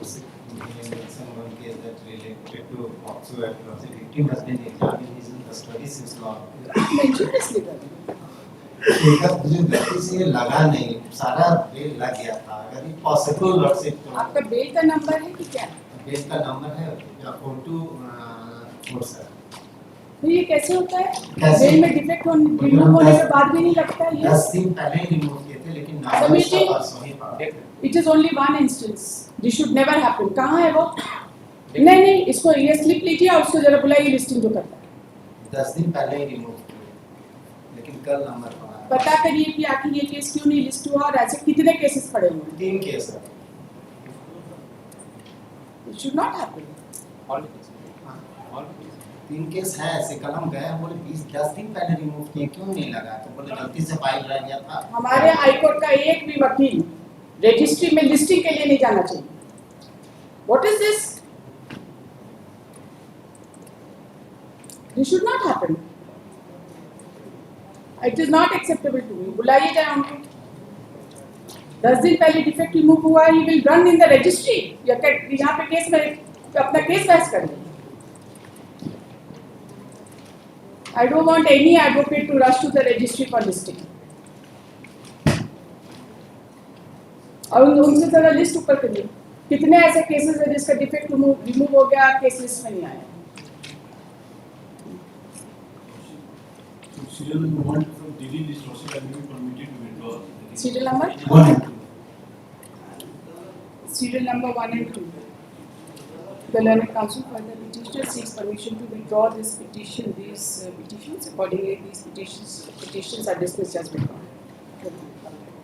someone case that related to POCSO Act, the victim has been examined, he is in custody since long. mention इसलिए कर एक मुझे गलती से ये लगा नहीं, सारा बेल लग गया था। अगर ये पॉसिबल लॉट से आपका बेल का नंबर है कि क्या? बेल का नंबर है 4247। तो ये कैसे होता है? बेल में डिफेक्ट रिमूव होने के बाद भी नहीं लगता है? 10 दिन पहले ही रिमूव किए थे, लेकिन नाम it is only one instance, this should never happen. कहाँ है वो? नहीं, इसको ये स्लिप लीजिए और उसको जरा बुलाइए, लिस्टिंग जो करता है। 10 दिन पहले ही रिमूव किए, लेकिन कल नंबर पड़ा। पता करिए कि आखिर ये केस क्यों नहीं लिस्ट हुआ और ऐसे कितने केसेस पड़े हुए हैं? 3 केस है। It should not happen. All 3 case है ऐसे। कल हम गए, बोले 10 दिन पहले रिमूव किए, क्यों नहीं लगा? तो बोले गलती से फाइल रह गया था। हमारे हाई कोर्ट का एक भी वकील रजिस्ट्री में लिस्टिंग के लिए नहीं जाना चाहिए। What is this? This should not happen. It is not acceptable to me. बुलाइए जाए उनको। 10 दिन पहले डिफेक्ट रिमूव हुआ, he will run in the registry. यहाँ पे केस में अपना केस बहस कर लें। I don't want any advocate to rush to the registry for listing. और उनसे जरा लिस्ट ऊपर करिए, कितने ऐसे केसेस है जिसका डिफेक्ट रिमूव हो गया, केस लिस्ट में नहीं आया। Serial number 1 from DD list also can be permitted to withdraw. Serial number 1 and 2. Serial number 1 and 2. The learned counsel for the petitioner seeks permission to withdraw these petitions. Accordingly, these petitions are dismissed as withdrawn.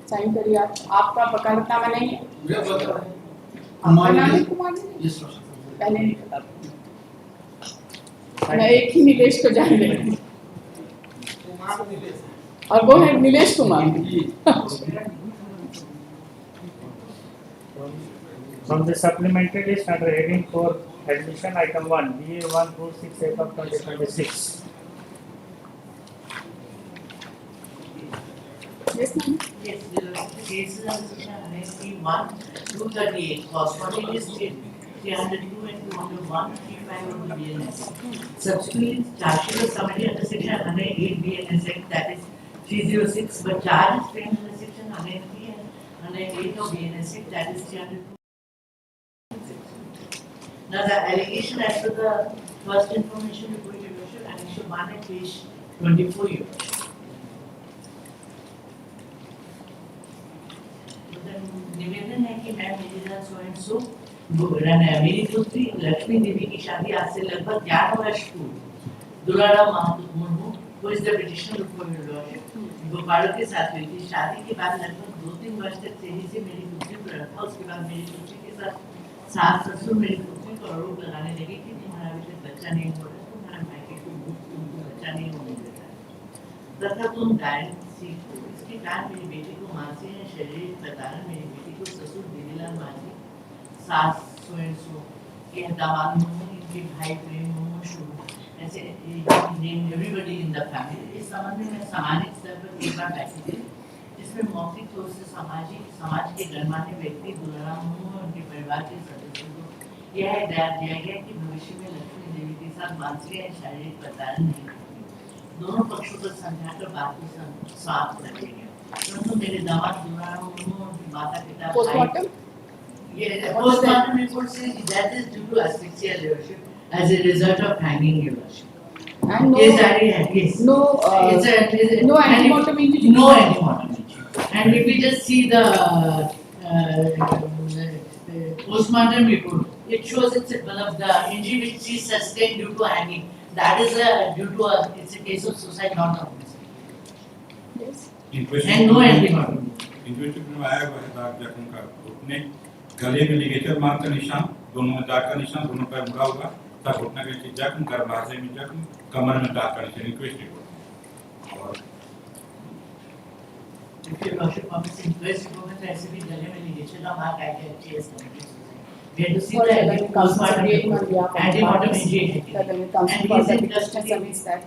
Sign करिए आप। आपका वकालतनामा नहीं है? आपका नाम है कुमार जी? पहले नहीं पता। मैं एक ही नीलेश को जान लेती हूँ और वो है Nilesh Kumar. From the supplementary list under heading for admission, item 1, DT.14.05.2026. Yes, ma'am. Yes, the cases are section 1, 238, corresponding is 302 and 201, 35 of the BNS. Subsequently, charges are submitted under section 108 BNS Act, that is 306, but charge is framed under section 103 and 108 of BNS Act, that is 302. Now, the allegation as per the first information report, Your Worship, annexure 1 at page 24, Your Worship. निवेदन है कि मैं मेरी जान so and so मेरी पुत्री लक्ष्मी देवी की शादी आज से लगभग 11 वर्ष पूर्व दुलाराम मुर्मू को इस पिटीशन बिफोर योर लॉर्डशिप गोपालों के साथ हुई थी। शादी के बाद लगभग 2-3 वर्ष तक तेजी से मेरी पुत्री को रखा। उसके बाद मेरी पुत्री के साथ सास ससुर मेरी पुत्री को आरोप लगाने लगे कि तुम्हारा अभी तक बच्चा नहीं हो रहा, तुम्हारा मायके को तुमको बच्चा नहीं होने देता तथा तुम डायन सीख हो। इसके कारण मेरी बेटी को मानसिक या शारीरिक प्रताड़ना, मेरी बेटी को ससुर दिलीलाल मांझी, सास सो के दामाद मुर्मू, इनके भाई प्रेम मुर्मू शुरू, ऐसे name everybody in the family. इस संबंध में मैं सामाजिक स्तर पर एक बार बैठी थी, जिसमें मौखिक तौर से समाज के गणमान्य व्यक्ति दुलाराम मुर्मू और उनके परिवार के सदस्यों को यह हिदायत दिया गया कि भविष्य में लक्ष्मी देवी के साथ मानसिक या शारीरिक प्रताड़ना नहीं होगी। दोनों पक्षों को समझाकर बात को समाप्त कर दिया गया। परंतु मेरे दामाद दुलाराम मुर्मू और माता पिता postmortem report says that is due to asphyxia, Your Worship, as a result of hanging, Your Worship. and no Yes, that is, yes. no No antemortem injury. No antemortem injury. And if we just see the postmortem report, it shows it's one of the injury which she sustained due to hanging. That is it's a case of suicide, not homicide. Yes. And no antemortem. Investigation में आया हुआ है दाग जख्म का, घुटने गले में लिगेचर मार्क का निशान, दोनों में दाग का निशान, दोनों पैर मुड़ा हुआ था, घुटने के नीचे जख्म, गर्भाशय में जख्म, कमर में दाग का निशान। इंक्वेस्ट रिपोर्ट और If Your Worship permits, inquest report में ऐसे भी गले में लिगेचर का मार्क आया है, चेस्ट में। We have to see the postmortem antemortem injury. And he's in custody. Submits that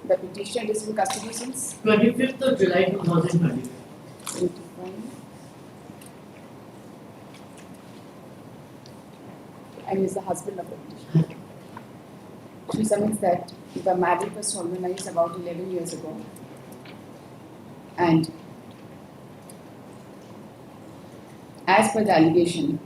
the petitioner is in custody since 25th of July 2020. 25. and is the husband of the petitioner. She submits that the marriage was solemnized about 11 years ago, and as per the allegation,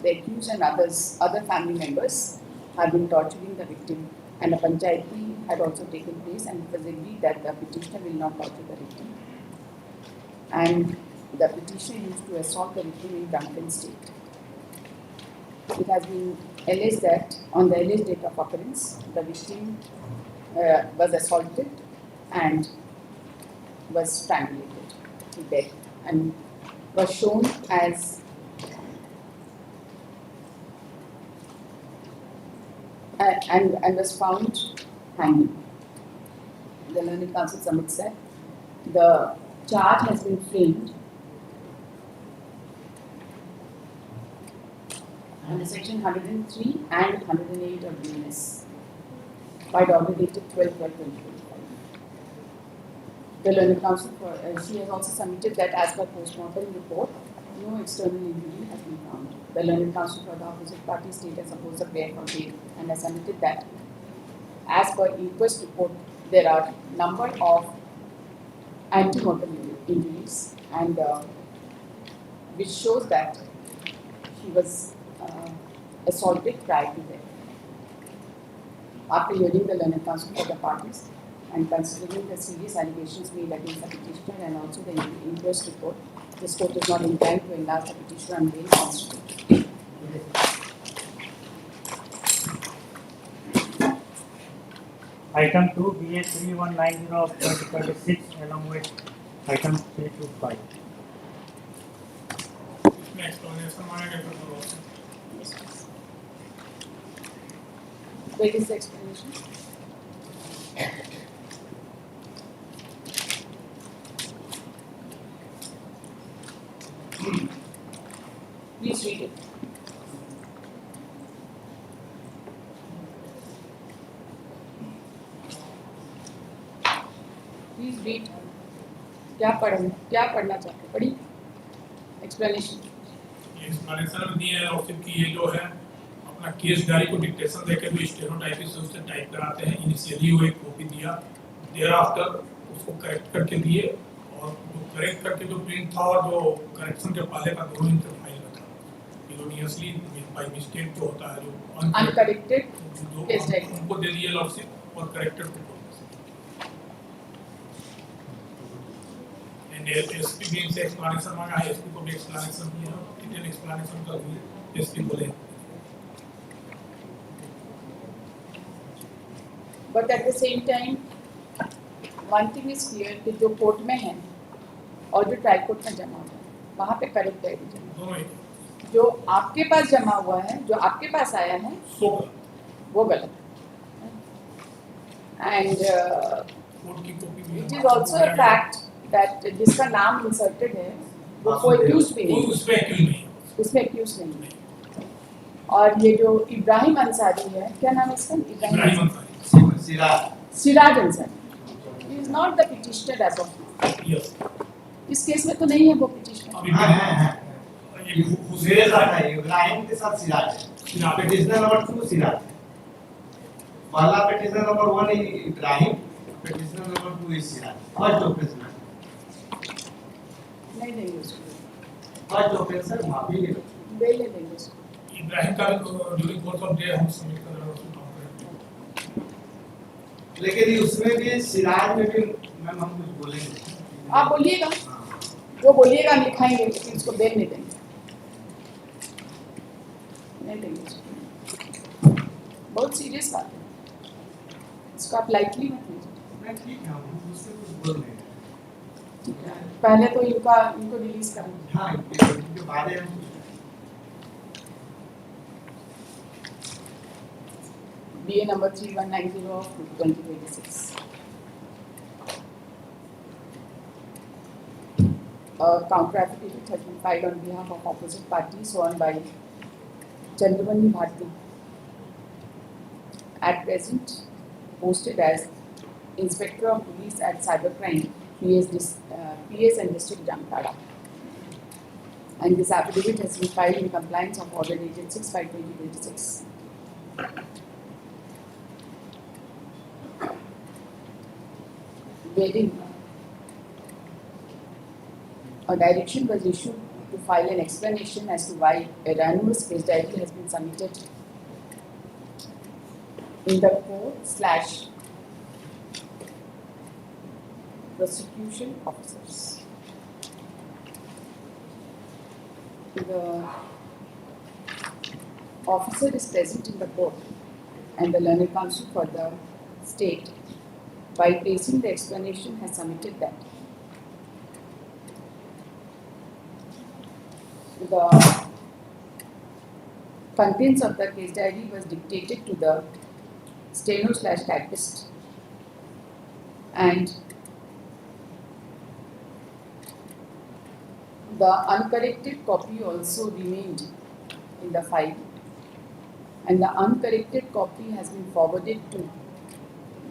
the accused and other family members have been torturing the victim, and a panchayati had also taken place, and it was agreed that the petitioner will not torture the victim. And the petitioner used to assault the victim in drunken state. It has been alleged that on the alleged date of occurrence, the victim was assaulted and was strangulated to death and was shown as and was found hanging. The learned counsel submits that the charge has been framed under section 103 and 108 of BNS by the order dated 12/12/2025. The learned counsel she has also submitted that as per postmortem report, no external injury has been found. The learned counsel for the opposite party state has opposed the prayer for bail and has submitted that as per inquest report, there are number of antemortem injuries and which shows that she was assaulted prior to death. After hearing the learned counsel for the parties and considering the serious allegations made against the petitioner and also the inquest report, this court is not inclined to enlarge the petitioner on bail constituted. Item 2, BA 3190 of 2026 along with item 3 to 5. Where is the explanation? Please read it. Please read. क्या पढ़ना चाहते पढ़ी explanation explanation दिए है और कि ये जो है अपना केस डायरी को डिक्टेशन देकर जो स्टेनोटाइपिस्ट उससे टाइप कराते हैं इनिशियली वो एक कॉपी दिया देयर आफ्टर उसको करेक्ट करके दिए और जो करेक्ट करके जो प्रिंट था और जो करेक्शन के पहले का दोनों इंटर फाइल में था इरोनियसली बाय मिस्टेक जो होता है जो अनकरेक्टेड जो केस डायरी उनको दे दिए लॉर्डशिप और करेक्टेड को एसपी भी इनसे एक्सप्लेनेशन मांगा है एसपी को भी एक्सप्लेनेशन दिया डिटेल एक्सप्लेनेशन कर दिए एसपी बोले but at the same time one thing is clear कि जो कोर्ट में है और जो ट्रायल कोर्ट में जमा हुआ है वहाँ पे करेक्ट डायरी जमा दोनों ही जो आपके पास जमा हुआ है जो आपके पास आया है वो गलत एंड कोर्ट की कॉपी भी it is also a fact that जिसका नाम इंसर्टेड है वो कोई एक्यूज भी नहीं उसमें एक्यूज नहीं है और ये जो इब्राहिम अंसारी है क्या नाम है इसका Ibrahim Siraj Ansari he is not the petitioner age of now इस केस में तो नहीं है वो पिटिशनर इब्राहिम के साथ सिराज पिटिशनर नंबर 2 सिराज पहला petitioner number 1 Ibrahim petitioner number 2 is Siraj और जो पिटिशनर नहीं देंगे उसको फर्स्ट ऑफेंसर माफी ले बेल ले देंगे उसको इब्राहिम का ड्यूरिंग कोर्स ऑफ डे हम सबमिट कर रहे हैं लेकिन उसमें भी सिराज में भी मैम हम कुछ बोलेंगे आप बोलिएगा जो बोलिएगा हम लिखाएंगे लेकिन उसको बेल नहीं देंगे नहीं देंगे उसको बहुत सीरियस बात है इसको आप लाइटली मत लीजिए मैं ठीक है हम उससे कुछ बोल रहे हैं पहले तो इनको रिलीज करेंगे हाँ इनके बारे में BA number 3190 of 2026. A counter affidavit has been filed on behalf of opposite party sworn by Chandramani Bharti, at present posted as Inspector of Police at Cybercrime, PS and District Jamtara. and this affidavit has been filed in compliance of Order dated 6/5/2026. Wherein a direction was issued to file an explanation as to why a erroneous case diary has been submitted in the court/prosecution officers. The officer is present in the court and the learned counsel for the state, by placing the explanation, has submitted that the contents of the case diary was dictated to the steno/typist, and the uncorrected copy also remained in the file, and the uncorrected copy has been forwarded to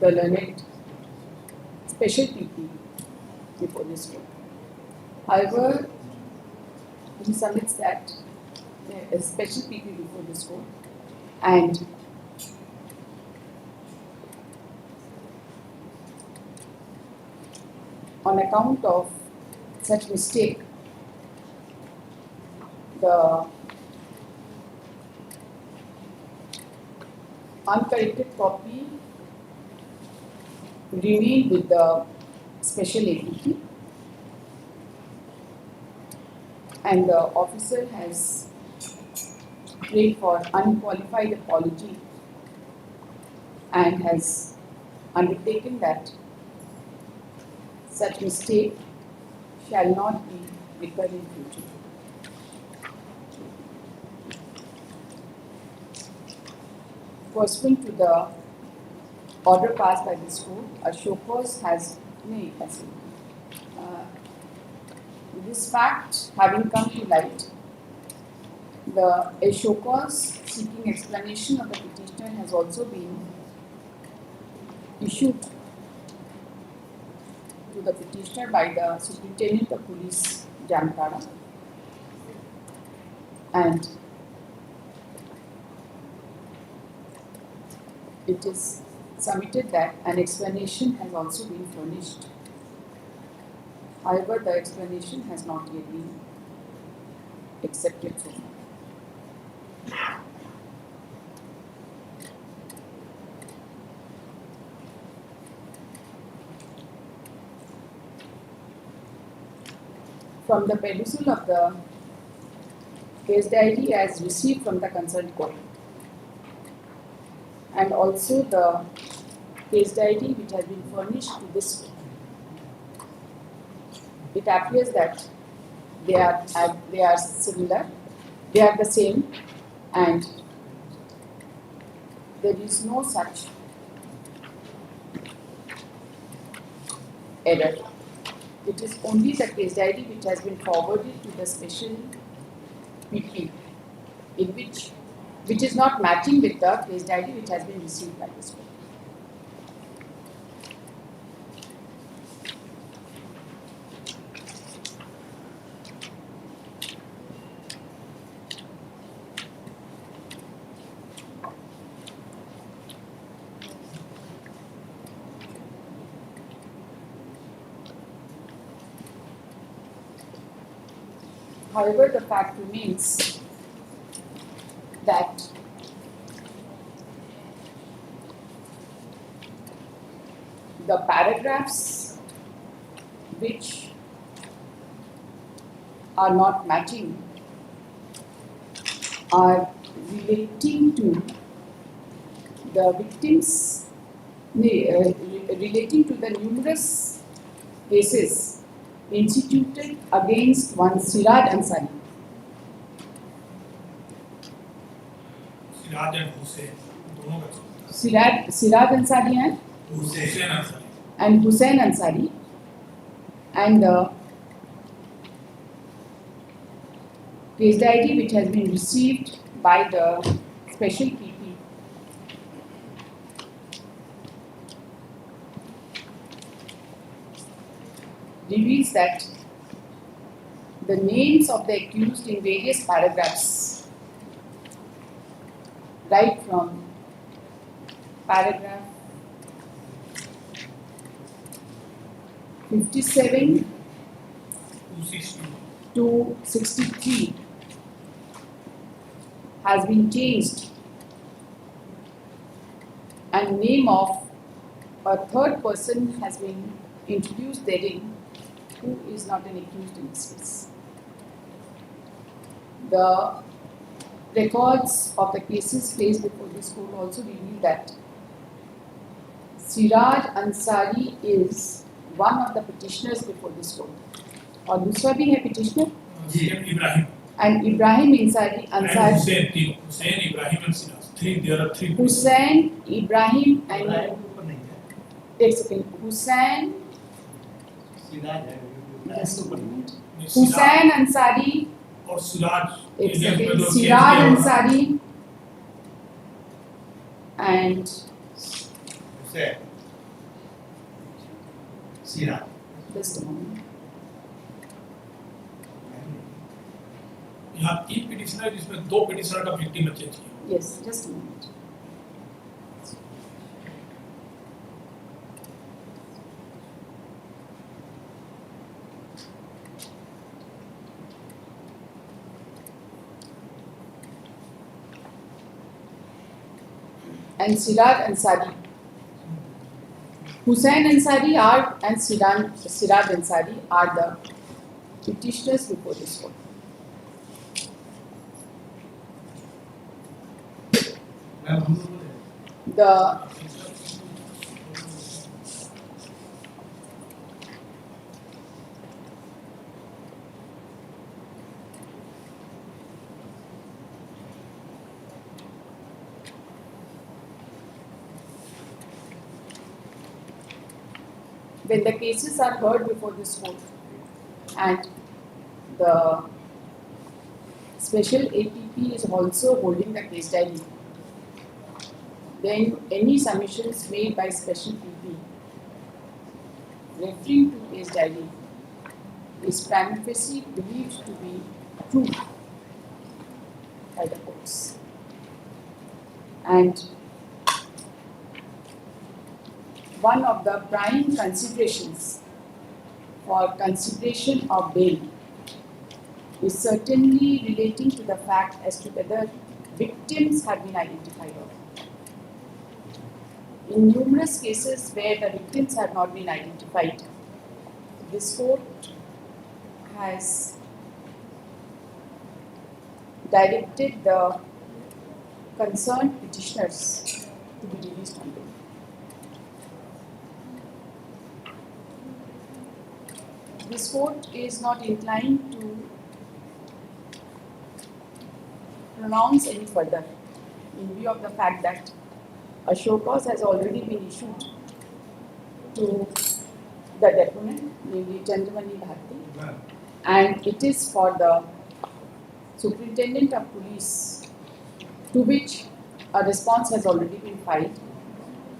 the learned special PP before this court. However, he submits that a special PP before this court, and on account of such mistake, the uncorrected copy remained with the special APT, and the officer has prayed for unqualified apology and has undertaken that such mistake shall not be recurred in future. Pursuant to the order passed by this court, a show cause has this fact having come to light, a show cause seeking explanation of the petitioner has also been issued to the petitioner by the Superintendent of Police, Jharkhand, and it is submitted that an explanation has also been furnished. However, the explanation has not yet been accepted so far. From the perusal of the case diary as received from the concerned court, and also the case diary which has been furnished to this court, it appears that they are similar, they are the same, and there is no such error. It is only the case diary which has been forwarded to the special PP, in which is not matching with the case diary which has been received by this court. However, the fact remains that the paragraphs which are not matching are relating to the victims, relating to the numerous cases instituted against one Siraj Ansari. Siraj and Hussain दोनों का चलता Siraj Ansari है Hussain Ansari and Hussain Ansari, and the case diary which has been received by the special PP reveals that the names of the accused in various paragraphs, right from paragraph 57 260. to 63 has been changed, and name of a third person has been introduced therein, who is not an accused in this case. The records of the cases placed before this court also reveal that Siraj Ansari is one of the petitioners before this court. और दूसरा भी है petitioner, Ibrahim. and Ibrahim Ansari. And Hussein, Ibrahim and Siraj. There are three. Hussein, Ibrahim and एक second. Hussein, just a moment. Hussein Ansari और Siraj. एक second. Siraj Ansari and Siraj. just a moment. यहाँ 3 petitioner जिसमें 2 petitioner का victim change किया. Yes, just a moment. And Siraj Ansari. Hussein Ansari and Siraj Ansari are the petitioners before this court. The when the cases are heard before this court and the special APP is also holding the case diary, then any submissions made by special PP referring to case diary is prima facie believed to be true by the courts. And one of the prime considerations for consideration of bail is certainly relating to the fact as to whether victims have been identified or not. In numerous cases where the victims have not been identified, this court has directed the concerned petitioners to be released on bail. This court is not inclined to pronounce any further in view of the fact that a show cause has already been issued to the deponent, namely Chandramani Bharti, and it is for the Superintendent of Police, to which a response has already been filed,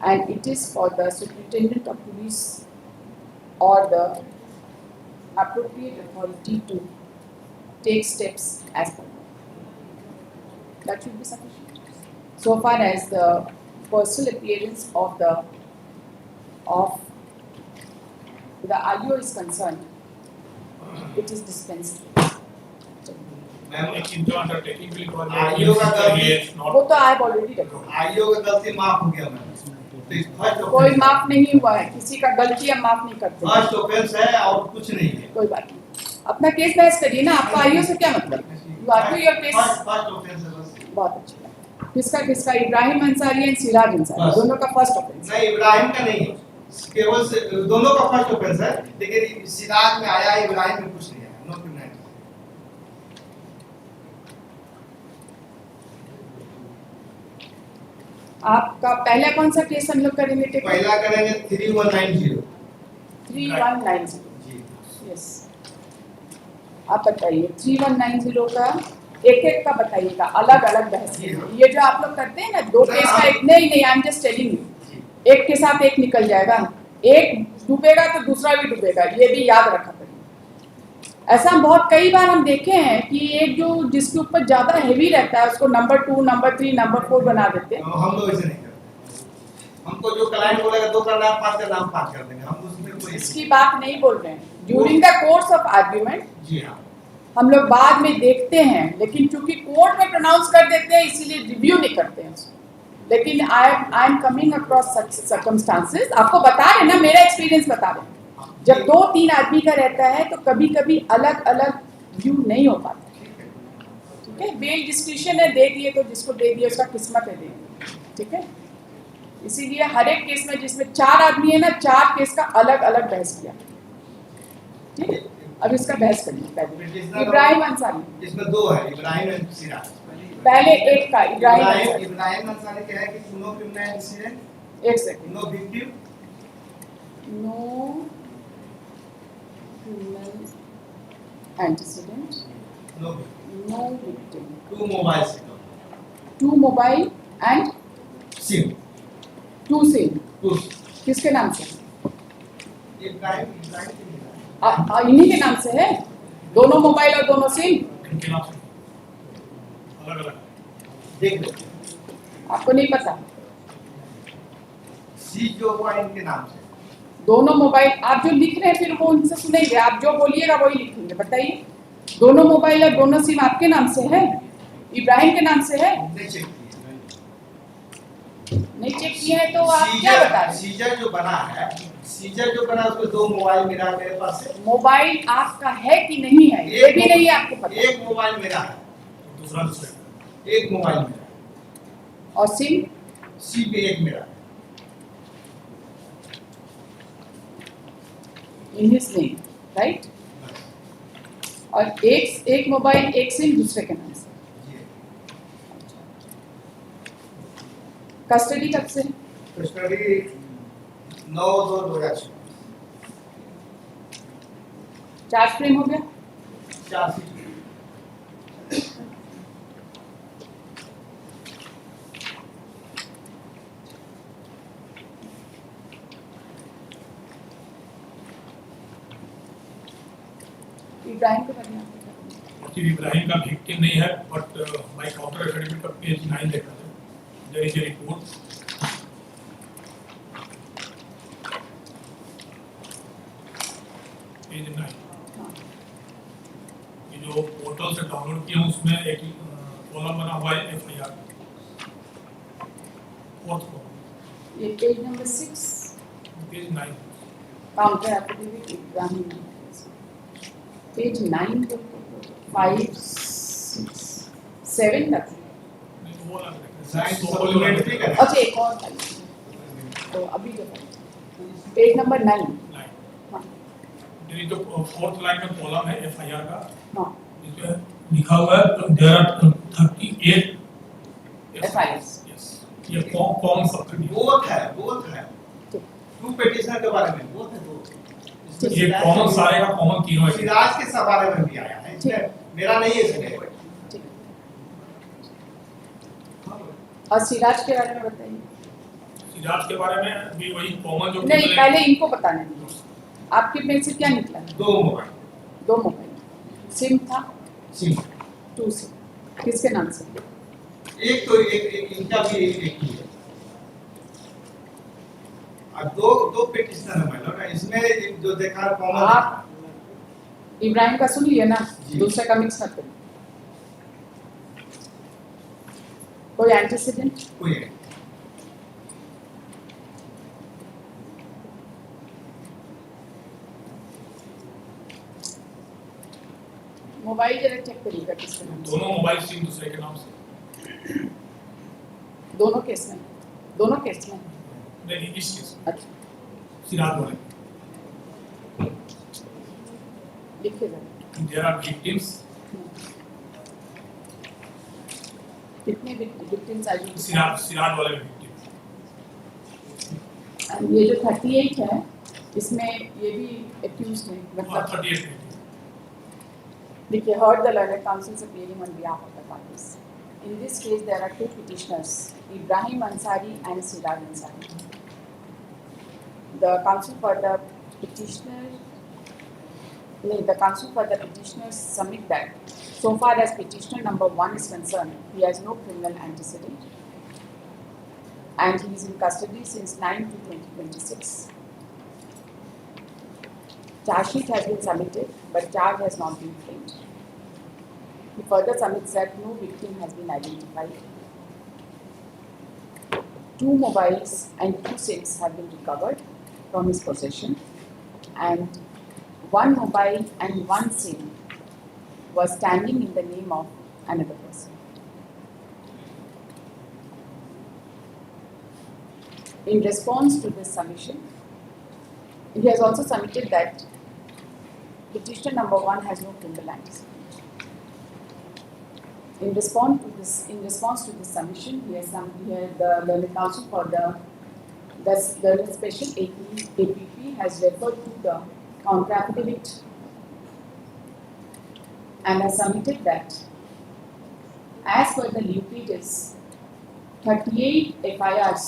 and it is for the Superintendent of Police or the appropriate authority to take steps as per law. That should be sufficient. So far as the personal appearance of the IO is concerned, it is dispensed. IO का गलती वो तो I have already recorded. IO का गलती माफ हो गया ma'am. कोई माफ नहीं हुआ है, किसी का गलती हम माफ नहीं करते. फर्स्ट ऑफेंस है और कुछ नहीं है. कोई बात नहीं, अपना केस बहस करिए ना, आपका आईओ से क्या मतलब? You argue your case. First offence है बस. बहुत अच्छा. किसका इब्राहिम अंसारी एंड सिराज अंसारी दोनों का फर्स्ट ऑफेंस. नहीं, इब्राहिम का नहीं है, केवल दोनों का फर्स्ट ऑफेंस है, लेकिन सिराज में आया, इब्राहिम में कुछ नहीं है. No criminal. आपका पहला कौन सा केस हम लोग करेंगे? पहला करेंगे 3190. 3190. जी. यस, आप बताइए 3190 का एक का बताइएगा, अलग अलग बहस. ये जो आप लोग करते हैं ना, दो केस का एक नहीं, I am just telling you, एक के साथ एक निकल जाएगा, एक डूबेगा तो दूसरा भी डूबेगा, ये भी याद रखा करिए. ऐसा हम बहुत कई बार हम देखे हैं कि एक जो जिसके ऊपर ज्यादा हेवी रहता है उसको नंबर 2, नंबर 3, नंबर 4 बना देते हैं। हम लोग ऐसे नहीं करते। हमको जो क्लाइंट बोलेगा 2 करना है, 5 करना है, हम 5 कर देंगे। हम उसमें कोई इसकी बात नहीं बोल रहे हैं। During the course of argument जी हाँ, हम लोग बाद में देखते हैं, लेकिन चूंकि कोर्ट में प्रोनाउंस कर देते हैं इसीलिए रिव्यू नहीं करते हैं उसको। लेकिन I am coming across such circumstances, आपको बता रहे ना, मेरा एक्सपीरियंस बता रहे हैं। जब 2-3 आदमी का रहता है तो कभी कभी अलग अलग व्यू नहीं हो पाता। ठीक है, बेल डिस्क्रिप्शन है, दे दिए तो जिसको दे दिए उसका किस्मत है, दे। ठीक है, इसीलिए हर एक केस में जिसमें 4 आदमी है ना, 4 केस का अलग अलग बहस किया। ठीक है, अब इसका बहस करिए। पहले इब्राहिम अंसारी, इसमें 2 है, इब्राहिम एंड सिराज। पहले एक का इब्राहिम अंसारी। इब्राहिम अंसारी क्या है कि नो क्रिमिनल इंसिडेंट, एक second, no victim, no criminal antecedent, no victim, no victim, 2 mobile SIM, 2 mobile and SIM 2 SIM। 2 किसके नाम से? इब्राहिम के लिए। इन्हीं के नाम से है, दोनों मोबाइल और दोनों सिम। इनके नाम से अलग अलग देख लो, आपको नहीं पता? सी जो हुआ इनके नाम से। दोनों मोबाइल, आप जो लिख रहे हैं फिर वो उनसे सुनेंगे, आप जो बोलिएगा वही लिखेंगे। बताइए, दोनों मोबाइल और दोनों सिम आपके नाम से है, इब्राहिम के नाम से है? नहीं चेक किया, नहीं चेक किया है तो आप क्या बता रहे हैं? सीजर जो बना है, सीजर जो बना उसमें 2 मोबाइल मेरे पास है। मोबाइल आपका है कि नहीं है ये भी नहीं आपको पता। एक मोबाइल मेरा है, दूसरा एक मोबाइल मेरा है, और सिम सी पे एक मेरा है। In his name, right? और एक मोबाइल एक सिम दूसरे के नाम से। कस्टडी कब से? कस्टडी 9/2/2006। चार्ज फ्रेम हो गया? 4 सीट। इब्राहिम को करना है। इब्राहिम का विक्टिम नहीं है, बट माय काउंटर एफिडेविट का पेज 9 देखा था, there is a report. Page 9 ये जो पोर्टल से डाउनलोड किया उसमें एक कॉलम बना हुआ है एफआईआर, 4th कॉलम, ये page number 6, page 9। Counter affidavit Ibrahim, page 9 को 5, 6, 7 तक। वो अलग है, सप्लीमेंट्री का अच्छा, एक और तो अभी जो पेज नंबर 9। हाँ ये जो 4th लाइन में कॉलम है एफआईआर का, हाँ, इसमें लिखा हुआ है देयर आर 38 FIRs। यस, ये कौन सा बोथ है 2 पिटिशनर के बारे में, बोथ है 2। ये कॉमन सारे का कॉमन तीनों है। सिराज के सब बारे में भी आया है, इसमें मेरा नहीं है इसमें। और सिराज के बारे में बताइए। सिराज के बारे में भी वही कॉमन जो नहीं, पहले इनको बताने दीजिए, आपके में से क्या निकला? 2 मोबाइल, 2 मोबाइल, सिम था सिम 2 सिम, किसके नाम से? एक तो एक इनका भी एक ही है, और 2 पिटिशनर है मतलब ना, इसमें जो देखा कॉमन। आप इब्राहिम का सुन लिए ना, दूसरे का मिक्स मत करिए। कोई एंटीसीडेंट? कोई है। मोबाइल जरा चेक करिएगा किसके नाम से। दोनों मोबाइल सिम दूसरे के नाम से, दोनों केस में? दोनों केस में? नहीं इस केस में अच्छा, सिराज वाले लिखिए जरा। देयर आर विक्टिम्स, कितने विक्टिम्स आई? सिराज वाले विक्टिम, ये जो 38 है इसमें ये भी एक्यूज्ड है, मतलब 38 विक्टिम। देखिए, heard the learned counsels appearing on behalf of the parties. In this case, there are 2 petitioners, Ibrahim Ansari and Siraj Ansari. The counsel for the petitioner The counsel for the petitioners submit that so far as petitioner number 1 is concerned, he has no criminal antecedent and he is in custody since 9/2/2026. Charge sheet has been submitted, but charge has not been framed. He further submits that no victim has been identified. 2 mobiles and 2 SIMs have been recovered from his possession, and 1 mobile and 1 SIM was standing in the name of another person. In response to this submission, he has also submitted that petitioner number 1 has no criminal antecedent. In response to this submission, the learned counsel for the special APP has referred to the counter affidavit and has submitted that as per the leakages, 38 FIRs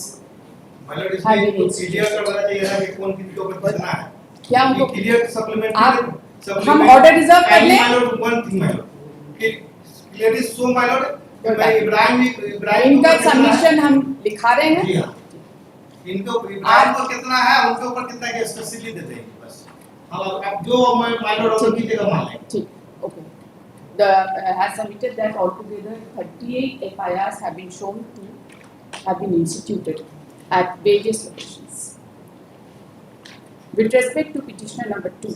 मतलब हाँ, इसमें जी, तो जी। Clear करना चाहिए था कि कौन किसके ऊपर कितना है क्या उनको क्लियर सप्लीमेंट्री हम order reserve कर लें? One thing my Lord clear is so my Lord मैं इब्राहिम इनका सबमिशन हम लिखा रहे हैं। जी हां इनको इब्राहिम को कितना है उनके ऊपर कितना के स्पेसिफिकली दे देंगे बस अब जो मैं माय लॉर्ड ऑर्डर कीजिएगा मान लें ठीक, okay. The has submitted that altogether 38 FIRs have been shown to have been instituted at various locations. With respect to petitioner number 2,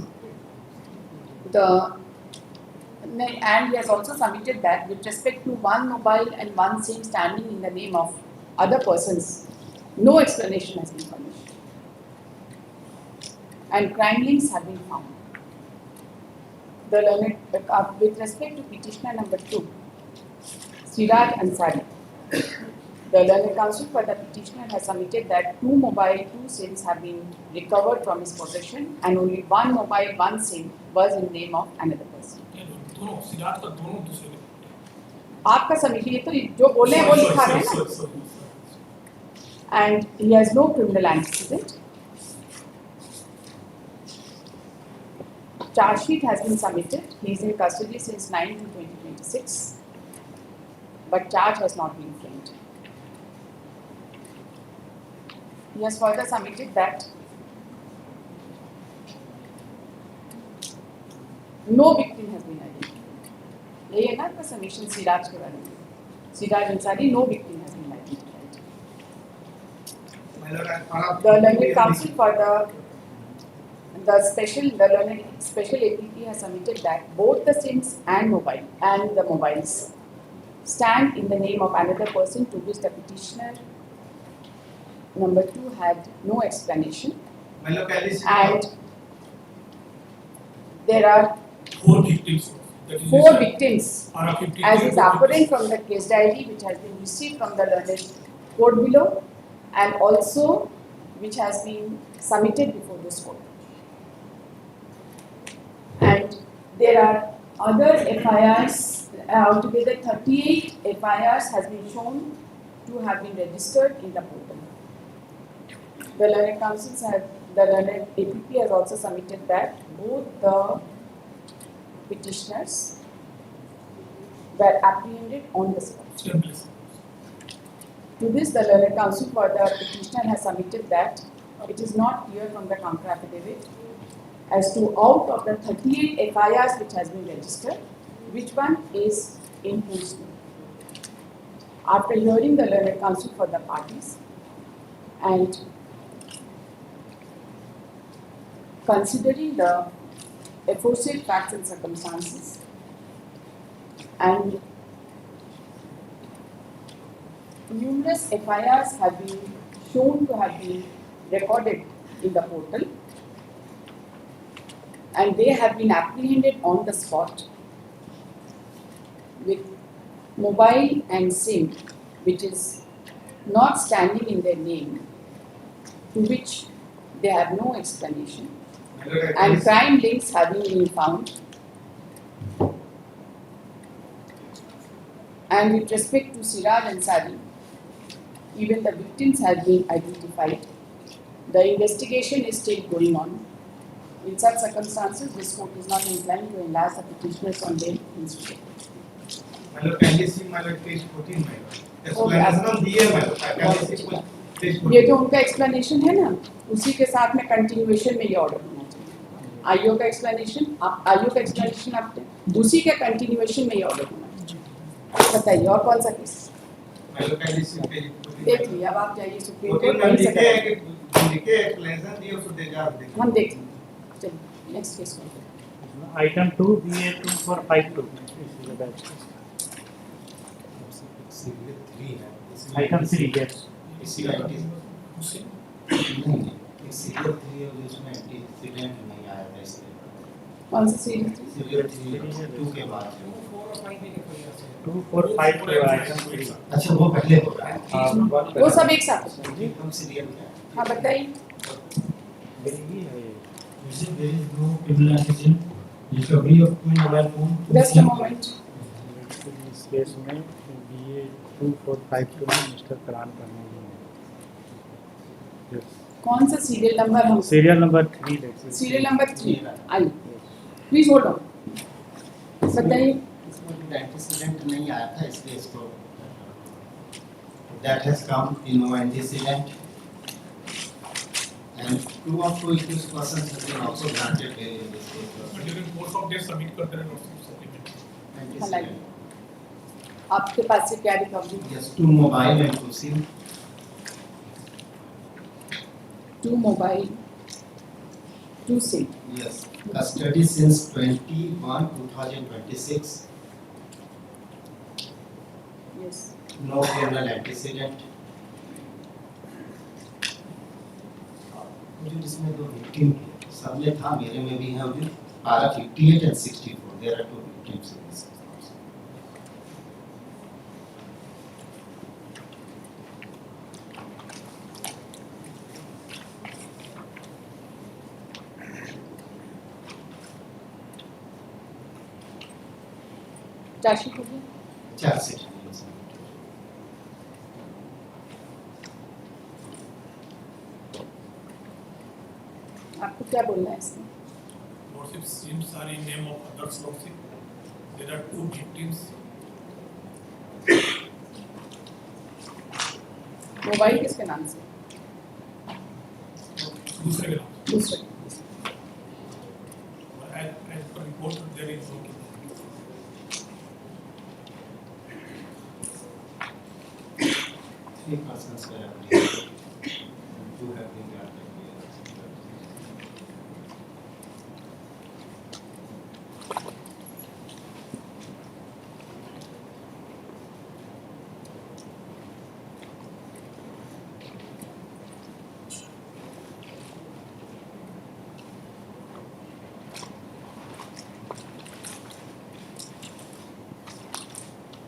and he has also submitted that with respect to 1 mobile and 1 SIM standing in the name of other persons, no explanation has been furnished, and crime links have been found. With respect to petitioner number 2, Siraj Ansari, the learned counsel for the petitioner has submitted that 2 mobile, 2 SIMs have been recovered from his possession, and only 1 mobile, 1 SIM was in name of another person. दोनों सिद्धार्थ का दोनों दूसरे आपका submission ये तो जो बोले हैं वो लिखा रहे हैं ना, and he has no criminal antecedent. Charge sheet has been submitted. He is in custody since 9/2/2026, but charge has not been framed. He has further submitted that no victim has been identified. यही है ना आपका submission Siraj के बारे में, Siraj Ansari, no victim has been identified. The learned counsel for the special APP has submitted that both the SIMs and the mobiles stand in the name of another person, to which the petitioner number 2 had no explanation, and there are 4 victims that is 4 victims are of 50 as is apparent from the case diary which has been received from the learned court below, and also which has been submitted before this court. And there are other FIRs, altogether 38 FIRs has been shown to have been registered in the portal. The learned counsels the learned APP has also submitted that both the petitioners were apprehended on the spot. To this, the learned counsel for the petitioner has submitted that it is not clear from the counter affidavit as to out of the 38 FIRs which has been registered, which one is in whose name. After hearing the learned counsel for the parties and considering the aforesaid facts and circumstances, and numerous FIRs have been shown to have been recorded in the portal, and they have been apprehended on the spot with mobile and SIM which is not standing in their name, to which they have no explanation, and crime links having been found. And with respect to Siraj Ansari, even the victims have been identified. The investigation is still going on, In such circumstances, this court is not inclined to enlarge the petitioners on bail instead. मतलब पहले से मतलब page 14 में explanation दिए मैं पहले से कुछ पेज ये जो उनका एक्सप्लेनेशन है ना, उसी के साथ में कंटिन्यूएशन में ये ऑर्डर होना चाहिए। आईओ का एक्सप्लेनेशन, आप आईओ का एक्सप्लेनेशन आपने, उसी के कंटिन्यूएशन में ये ऑर्डर होना चाहिए। बताइए और कौन सा केस? मतलब पहले से पेज 14 देख लिया, अब आप जाइए सुप्रीम कोर्ट। 14 में लिखे एक्सप्लेनेशन दिए उसको देखा आप देखिए। हम देख लें। चलिए नेक्स्ट केस को। Item 2 BA2452. This is the batch. Serial 3 है Item 3, yes. इसी का नहीं एक सीरियल 3 है जिसमें एंटीसीडेंट नहीं आया था इसलिए कौन सा सीरीज? सीरियल 3 2 के बाद 2452 item 3. अच्छा वो पहले हो रहा है वो सब एक साथ होता है। हम सीरियल क्या है हाँ बताइए। There is no criminal antecedent. Recovery of two mobile phone. Just a moment. इस केस में BA2452 में मिस्टर करान करना है। कौन सा सीरियल नंबर हम? सीरियल नंबर 3 देखिए। सीरियल नंबर 3 आइए प्लीज होल्ड ऑन। बताइए। इसमें एंटीसीडेंट नहीं आया था इसलिए इसको that has come in no antecedent and two of two accused persons have been also granted bail in this case. during course of day submit करते हैं notice supplement. Antecedent. आपके पास से क्या recovery? Yes, two mobile and two SIM. 2 mobile 2 SIM. Yes, custody since 21/2026. Yes. No criminal antecedent. मुझे इसमें दो victim थे, सब में था, मेरे में भी है अभी, पारा 58 and 64. There are two victims in this case. Chargesheet हो गया? चार से आपको क्या बोलना है इसमें? Lordship seems are in name of others lordship. There are two victims. Mobile किसके नाम से? दूसरे के नाम। दूसरे। As per report there is no kidnapping. three persons were apprehended. Two have been granted bail.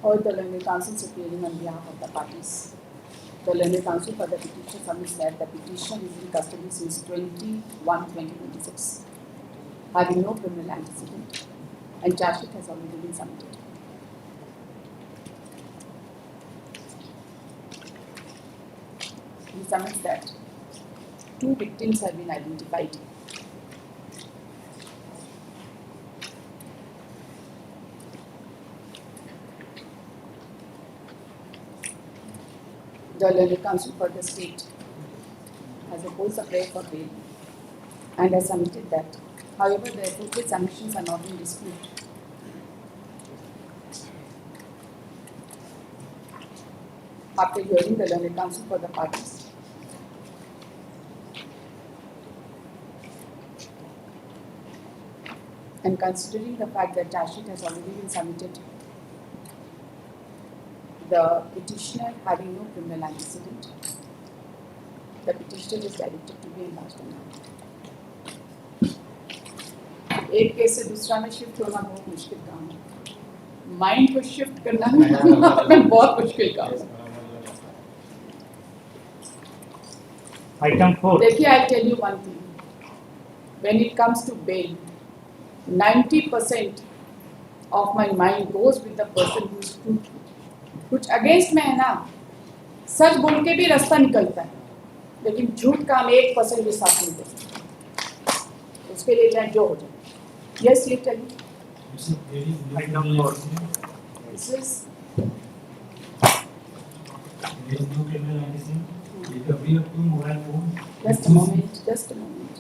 Or the learned counsel appearing on behalf of the parties. The learned counsel for the petition submits that the petition is in custody since 21/2026, having no criminal antecedent, and charge sheet has already been submitted. He submits that 2 victims have been identified. The learned counsel for the state has opposed the prayer for bail and has submitted that, however, the appropriate submissions are not in dispute. After hearing the learned counsel for the parties, and considering the fact that charge sheet has already been submitted, the petitioner having no criminal antecedent, the petitioner is directed to be enlarged on that. एक case से दूसरा में shift होना बहुत मुश्किल काम है। Mind को शिफ्ट करना में बहुत मुश्किल काम है। Item 4. देखिए, I'll tell you one thing. When it comes to bail, 90% of my mind goes with the person who is truthful. कुछ अगेंस्ट में है ना, सच बोल के भी रास्ता निकलता है, लेकिन झूठ का हम 1% भी साथ नहीं देते। उसके लिए चाहे जो हो जाए। यस ये tell me. It's a very Item criminal 4. antecedent. This is There is no criminal antecedent. Recovery of 2 mobile phones. Just a moment, just a moment.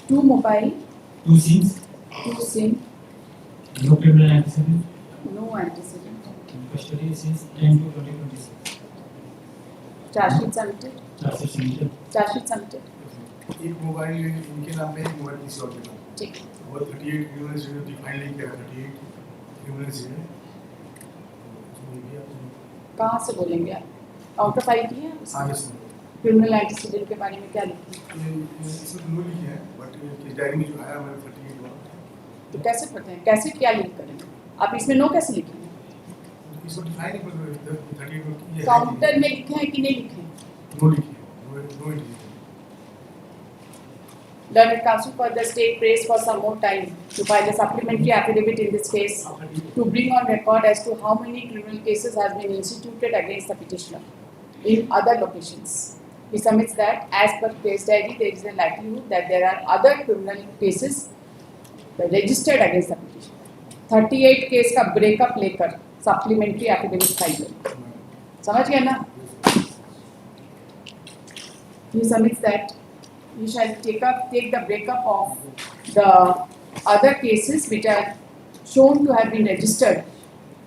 2 mobile, 2 SIMs. 2 SIM, No criminal antecedent. No antecedent. In custody since 10/2/2026. Chargesheet submitted, Charges submitted. Chargesheet submitted. एक mobile इनके नाम में, एक mobile किसी और के नाम में। ठीक, और 38 क्रिमिनल्स जो डिफाइन नहीं किया, 38 क्रिमिनल्स हैं। कहाँ से बोलेंगे आप? आउट ऑफ आई किए हैं आगे से क्रिमिनल एंटीसीडेंट के बारे में क्या लिखा है? इसमें नो लिखे हैं, बट केस डायरी में जो आया मैंने 38 हुआ। तो कैसे पता है, कैसे क्या लिख करेंगे आप? इसमें नो कैसे लिखेंगे? इसको डिफाइन नहीं कर 38 में ये है काउंटर में लिखे हैं कि नहीं लिखे हैं? नो लिखे, नो लिखे। Learned counsel for the state prays for some more time to file a supplementary affidavit in this case to bring on record as to how many criminal cases has been instituted against the petitioner in other locations. He submits that as per case diary there is a likelihood that there are other criminal cases registered against the petitioner. 38 case का breakup लेकर supplementary affidavit file करें। समझ गए ना? He submits that you shall take the breakup of the other cases which are shown to have been registered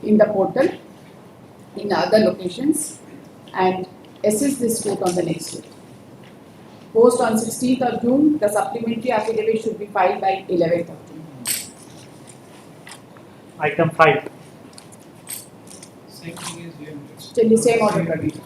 in the portal in other locations and assess this court on the next day. Post on 16th of June, the supplementary affidavit should be filed by 11th of June. Item 5. Same thing is here. चलिए same order कर दीजिए।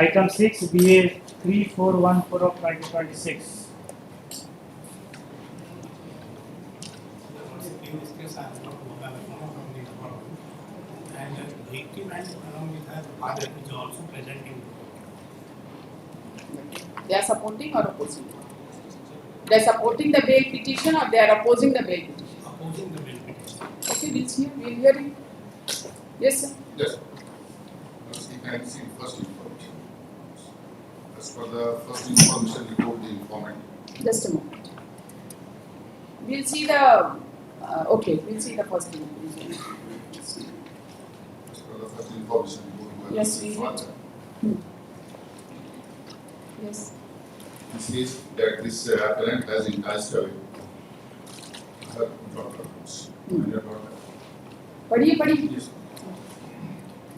Item 6, BA 3414 of 2026. In this case, I have not mobile phone from the department. And the victim and along with her father is also present in court. They are supporting or opposing? They are supporting the bail petition or they are opposing the bail petition? Opposing the bail petition. Okay, we'll hear it. Yes, sir. Yes. As you can see, first information. As per the first information report, the informant. Just a moment. We'll see the. Okay, we'll see the first information. As per the first information report, Yes, we father. Yes. He says that this appellant has enticed away her daughter. And your daughter. पढ़िए पढ़िए। Yes.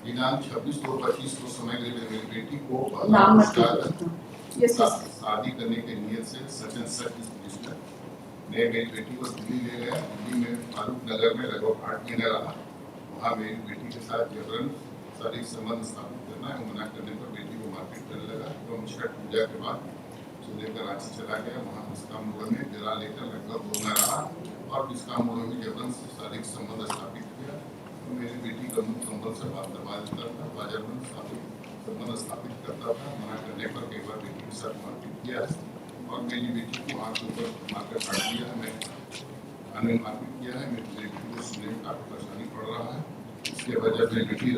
दिनांक 26/2/25 को समय के लिए मेरी बेटी को नाम मत बुलाकर लीजिए। Yes, yes. शादी करने के नियत से सच एंड सच इस पिटिशनर ने मेरी बेटी को दिल्ली ले गया। दिल्ली में फारूक नगर में लगभग 8 महीने रहा। वहाँ मेरी बेटी के साथ जबरन शारीरिक संबंध स्थापित करना है मना करने पर बेटी को मारपीट करने लगा एवं छठ पूजा के बाद उसे लेकर रांची चला गया। वहाँ विश्राम मोड़ में गिरा लेकर लगभग 2 महीना रहा और विश्राम मोड़ में जबरन शारीरिक संबंध स्थापित किया। तो मेरी बेटी का मुंह कंबल से बात दबा देता था, बाजरबन संबंध स्थापित करता था। मना करने पर कई बार बेटी के साथ मारपीट किया है और मेरी बेटी को हाथ के ऊपर मारकर काट दिया है। मैं खाने में मारपीट किया है। मेरी बेटी को सुनने में काफी परेशानी पड़ रहा है। इसके बाद जब मेरी बेटी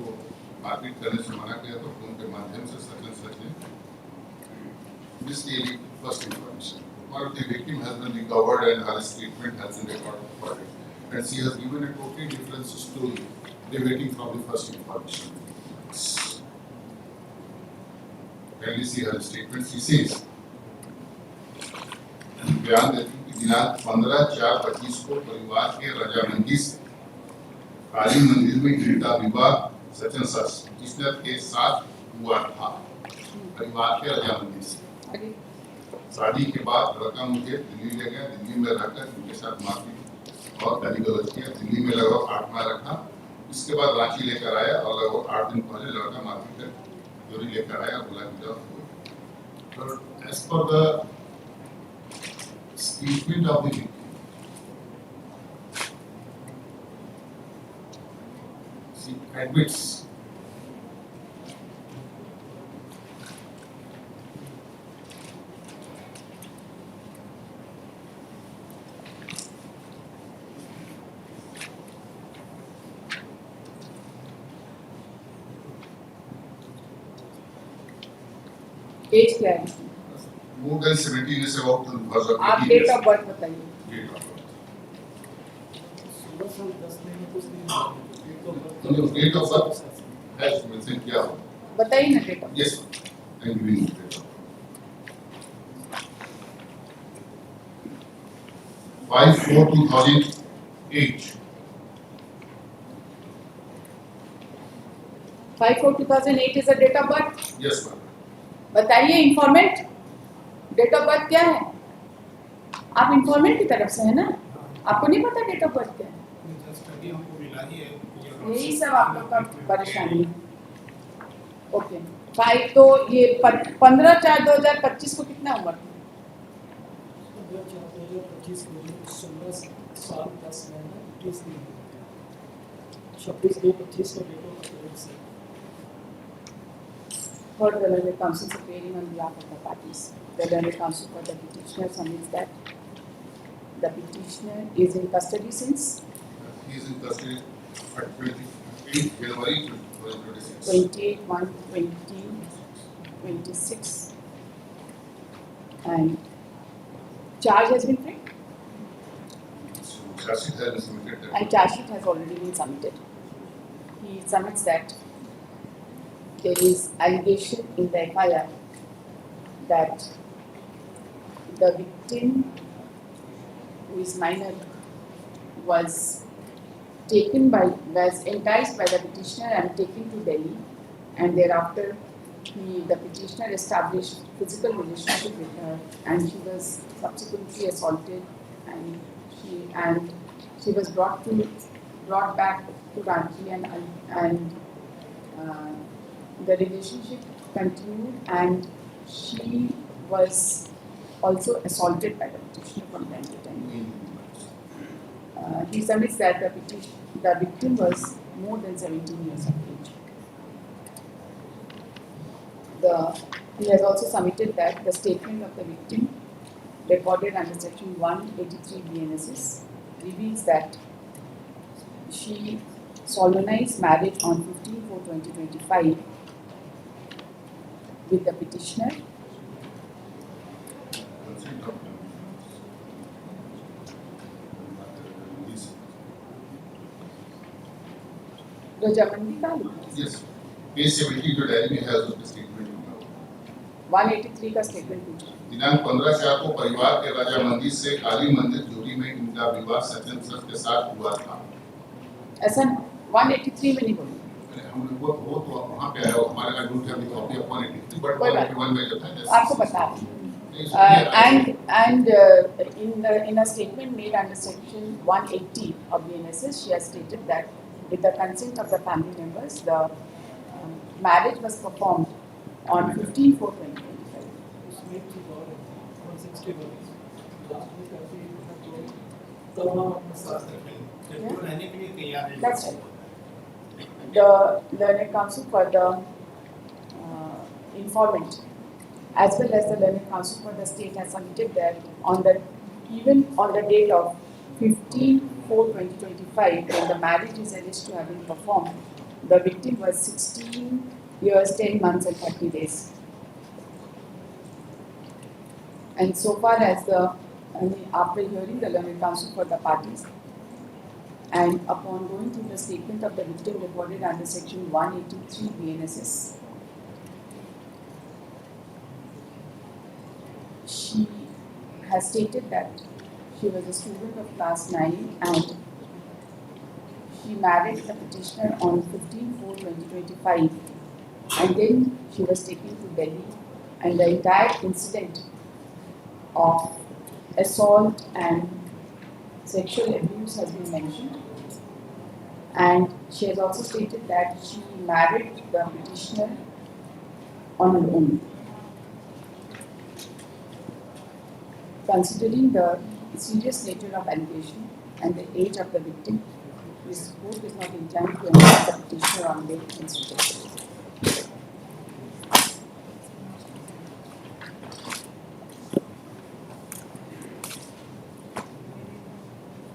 को मारपीट करने से मना किया तो फोन के माध्यम से सच ने this is first information. One of the victim has been recovered and her statement has been recorded for it. And she has given a totally different story, deviating from the first information. Can you see her statement? She says, बयान देती कि दिनांक 15/4/25 को परिवार के रजामंदी से काली मंदिर में घृता विवाह सचन सच पिटिशनर के साथ हुआ था। परिवार के रजामंदी से शादी के बाद लड़का मुझे दिल्ली ले गया। दिल्ली में रहकर उनके साथ मारपीट और गाली गलौज किया। दिल्ली में लगभग 8 माह रखा। इसके बाद रांची लेकर आया और लगभग 8 दिन पहले लड़का मारपीट कर चोरी लेकर आया, बोला कि जाओ। As per the statement of the victim, she admits age क्या है? More than 17 is about to was of आप 18 डेट years. ऑफ बर्थ बताइए. Date of birth. Date of birth has mentioned क्या हो? बताइए ना date of. Yes, I'm giving you date of birth. 5/4/2008. 5/4/2008 is a date of birth. Yes, ma'am. बताइए इंफॉर्मेट. Date of birth क्या है? आप इंफॉर्मेट की तरफ से है ना? आपको नहीं पता डेट ऑफ बर्थ क्या है? यही सब आपका परेशानी. ओके. 5 तो ये 15/4/2025 को कितना उम्र थी? 2025 को 16 साल 10 महीने 30 दिन. 26/2/25 को डेट ऑफ बर्थ है. For the learned counsel appearing on behalf of the parties, the learned counsel for the petitioner submits that the petitioner is in custody since He is in custody at 28 January 2026. 28/1/2026 and charge has been framed So, charge sheet has been submitted. and charge sheet has already been submitted. He submits that there is allegation in the FIR that the victim, who is minor, was enticed by the petitioner and taken to Delhi, and thereafter the petitioner established physical relationship with her, and she was subsequently assaulted, and she was brought back to Ranchi, and the relationship continued, and she was also assaulted by the petitioner from time to time. He submits that the victim was more than 17 years of age. He has also submitted that the statement of the victim, recorded under section 183 BNSS, reveals that she solemnized marriage on 15/4/2025 with the petitioner Consent of this. रजामंदी का लिखा. Yes. Page 70 जो diary में है उसका statement लिखा हुआ है. 183 का स्टेटमेंट पूछा. दिनांक 15/4 को परिवार के राजामंदी से काली मंदिर जोड़ी में इनका विवाह सचिन सर के साथ हुआ था. ऐसा 183 में नहीं बोला. हम लोग वो तो वहाँ पे है हमारे का डूट है कॉपी ऑफ 183 बट 181 में जो था आपको पता है. In a statement made under section 180 of the NSS, she has stated that with the consent of the family members, the marriage was performed on 15/4/2025. उसमें की बात 160 वाली. लास्ट में काफी तो हम अपने साथ रहने के लिए तैयार है. That's right. The learned counsel for the informant, as well as the learned counsel for the state, has submitted that even on the date of 15/4/2025, when the marriage is alleged to have been performed, the victim was 16 years, 10 months and 30 days. And so far as after hearing the learned counsel for the parties, and upon going through the statement of the victim recorded under section 183 BNSS, she has stated that she was a student of class 9 and she married the petitioner on 15/4/2025, and then she was taken to Delhi, and the entire incident of assault and sexual abuse has been mentioned, and she has also stated that she married the petitioner on her own. Considering the serious nature of allegation and the age of the victim, this court is not inclined to endorse the petitioner on bail and suggestion.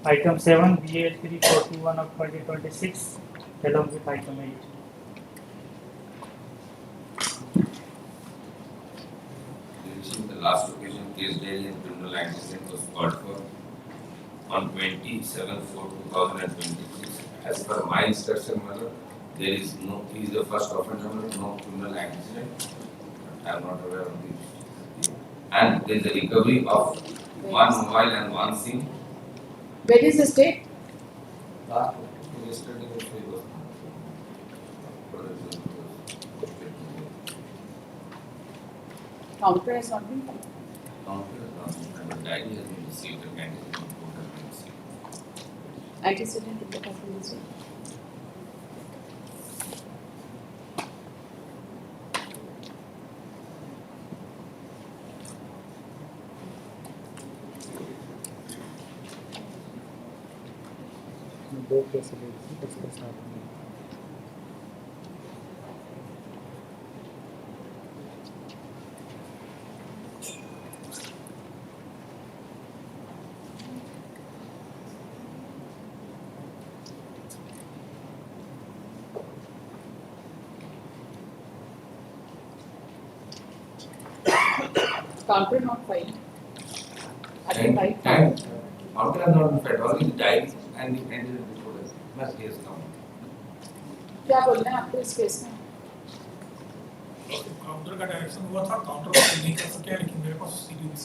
Item 7 BA 341 of 2026 along with item 8. case diary and criminal antecedent was called for on 27/4/2026. As per my instruction, Malad, there is no, he is the first offender, no criminal antecedent. I am not aware of this. And there is a recovery of one mobile and one SIM. Where is the state? Yesterday also he was. Counter has not been filed. Counter is not, but diary has been received, the candidate report has been received. Antecedent report has been received. दो case है उसके साथ में Counter not filed. And counter has not been filed, only the diary and the candidate report must be has come. क्या बोलना है आपको इस केस में? काउंटर का डायरेक्शन हुआ था, काउंटर को नहीं कर सके, लेकिन मेरे पास सीडी भी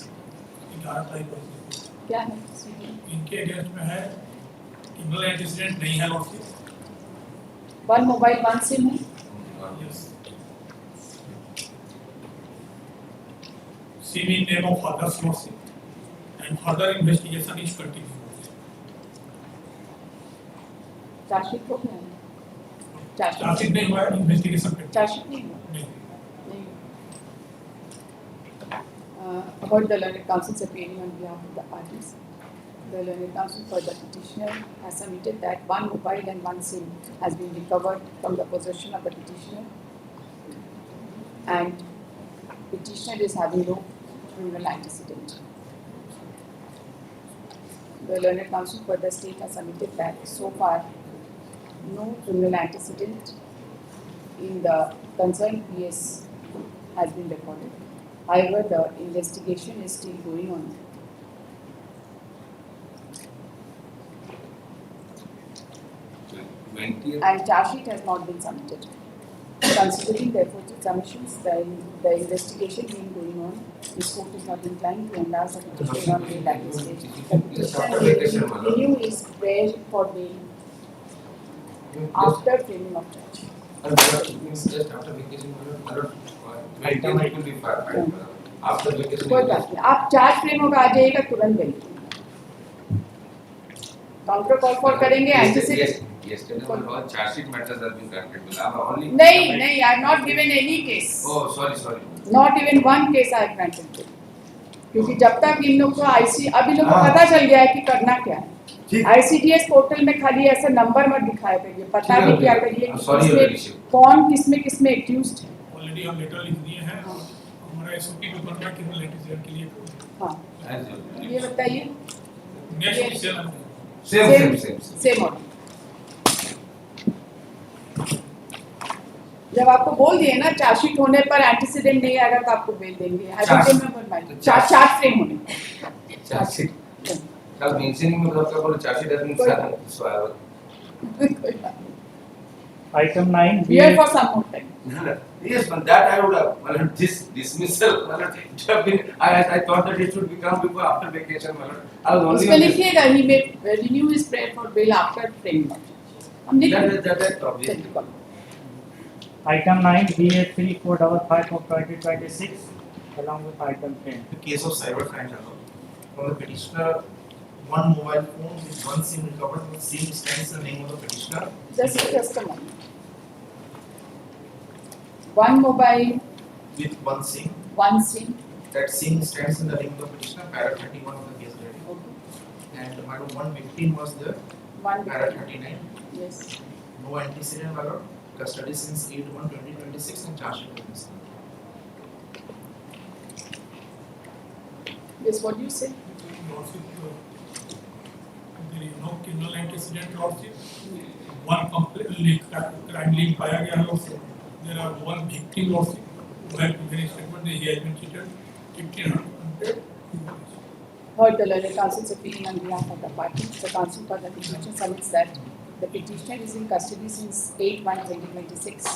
11 तारीख को क्या है? इनके अगेंस्ट में है क्रिमिनल एंटीसीडेंट नहीं है lordship. One mobile, one SIM है. Yes. SIM in name of others lordship and further investigation is continuing. Chargesheet हो गया है? चार्जशीट नहीं हुआ है, इन्वेस्टिगेशन पे। चार्जशीट नहीं हुआ? नहीं। नहीं। About the learned counsel's appearing on behalf of the parties. The learned counsel for the petitioner has submitted that one mobile and one SIM has been recovered from the possession of the petitioner, and petitioner is having no criminal antecedent. The learned counsel for the state has submitted that so far no criminal antecedent in the concerned PS has been recorded. However, the investigation is still going on. And charge sheet has not been submitted. Considering the aforesaid submissions, the investigation being going on, this court is not inclined to enlarge the petition on bail at this stage. The petition review is prayer for bail after framing of charge. Means just after vacation, it will be filed. After vacation. कोई बात नहीं, आप charge frame होगा आ जाएगा तुरंत bell counter call for करेंगे antecedent Yesterday, all charge sheet matters have been granted. But I'm only. नहीं नहीं I have not given any case. Oh, sorry. Not even one case I have granted. क्योंकि जब तक इन लोग को IC अभी लोग को पता चल गया है कि करना क्या है। ICDS पोर्टल में खाली ऐसा नंबर मत दिखाया करिए, पता भी क्या करिए कि कौन किसमें एक्यूज्ड है। ऑलरेडी हम लेटर लिख दिए हैं, हमारा एसओपी में बन रहा है क्रिमिनल एंटीसीडेंट के लिए। हाँ, ये बताइए। Next same order. जब आपको बोल दिए ना चार्जशीट होने पर एंटीसीडेंट नहीं आएगा तो आपको बेल देंगे। चार्ज फ्रेम होने चार्जशीट कल मेंशनिंग में मतलब का बोलो chargesheet has been filed. Item 9. Here for some more time. Yes, but that I would have. This dismissal. I thought that it should become before after vacation. I was only. उसमें लिखिएगा he may renew his prayer for bail after framing. हम लिख that obviously. Item 9 DT.14.05.2026 along with item 10. The case of cyber crime from the petitioner, one mobile phone with one SIM recovered. The SIM stands the name of the petitioner. just a moment. One mobile With one SIM. one SIM. That SIM stands in the name of the petitioner. Para 31 of the case diary. Okay. And madam, one victim was there. One Para victim. 39. Yes. No antecedent, my lord. Custody since 8/1/2026 and charge sheet witness. Yes, what do you say? lordship, there is no criminal antecedent lordship. One crime link पाया गया है lordship. There are one victim lordship who has given a statement that he has been cheated 1,500 heard the learned counsel's opinion on behalf of the party. The counsel for the petition submits that the petitioner is in custody since 8/1/2026,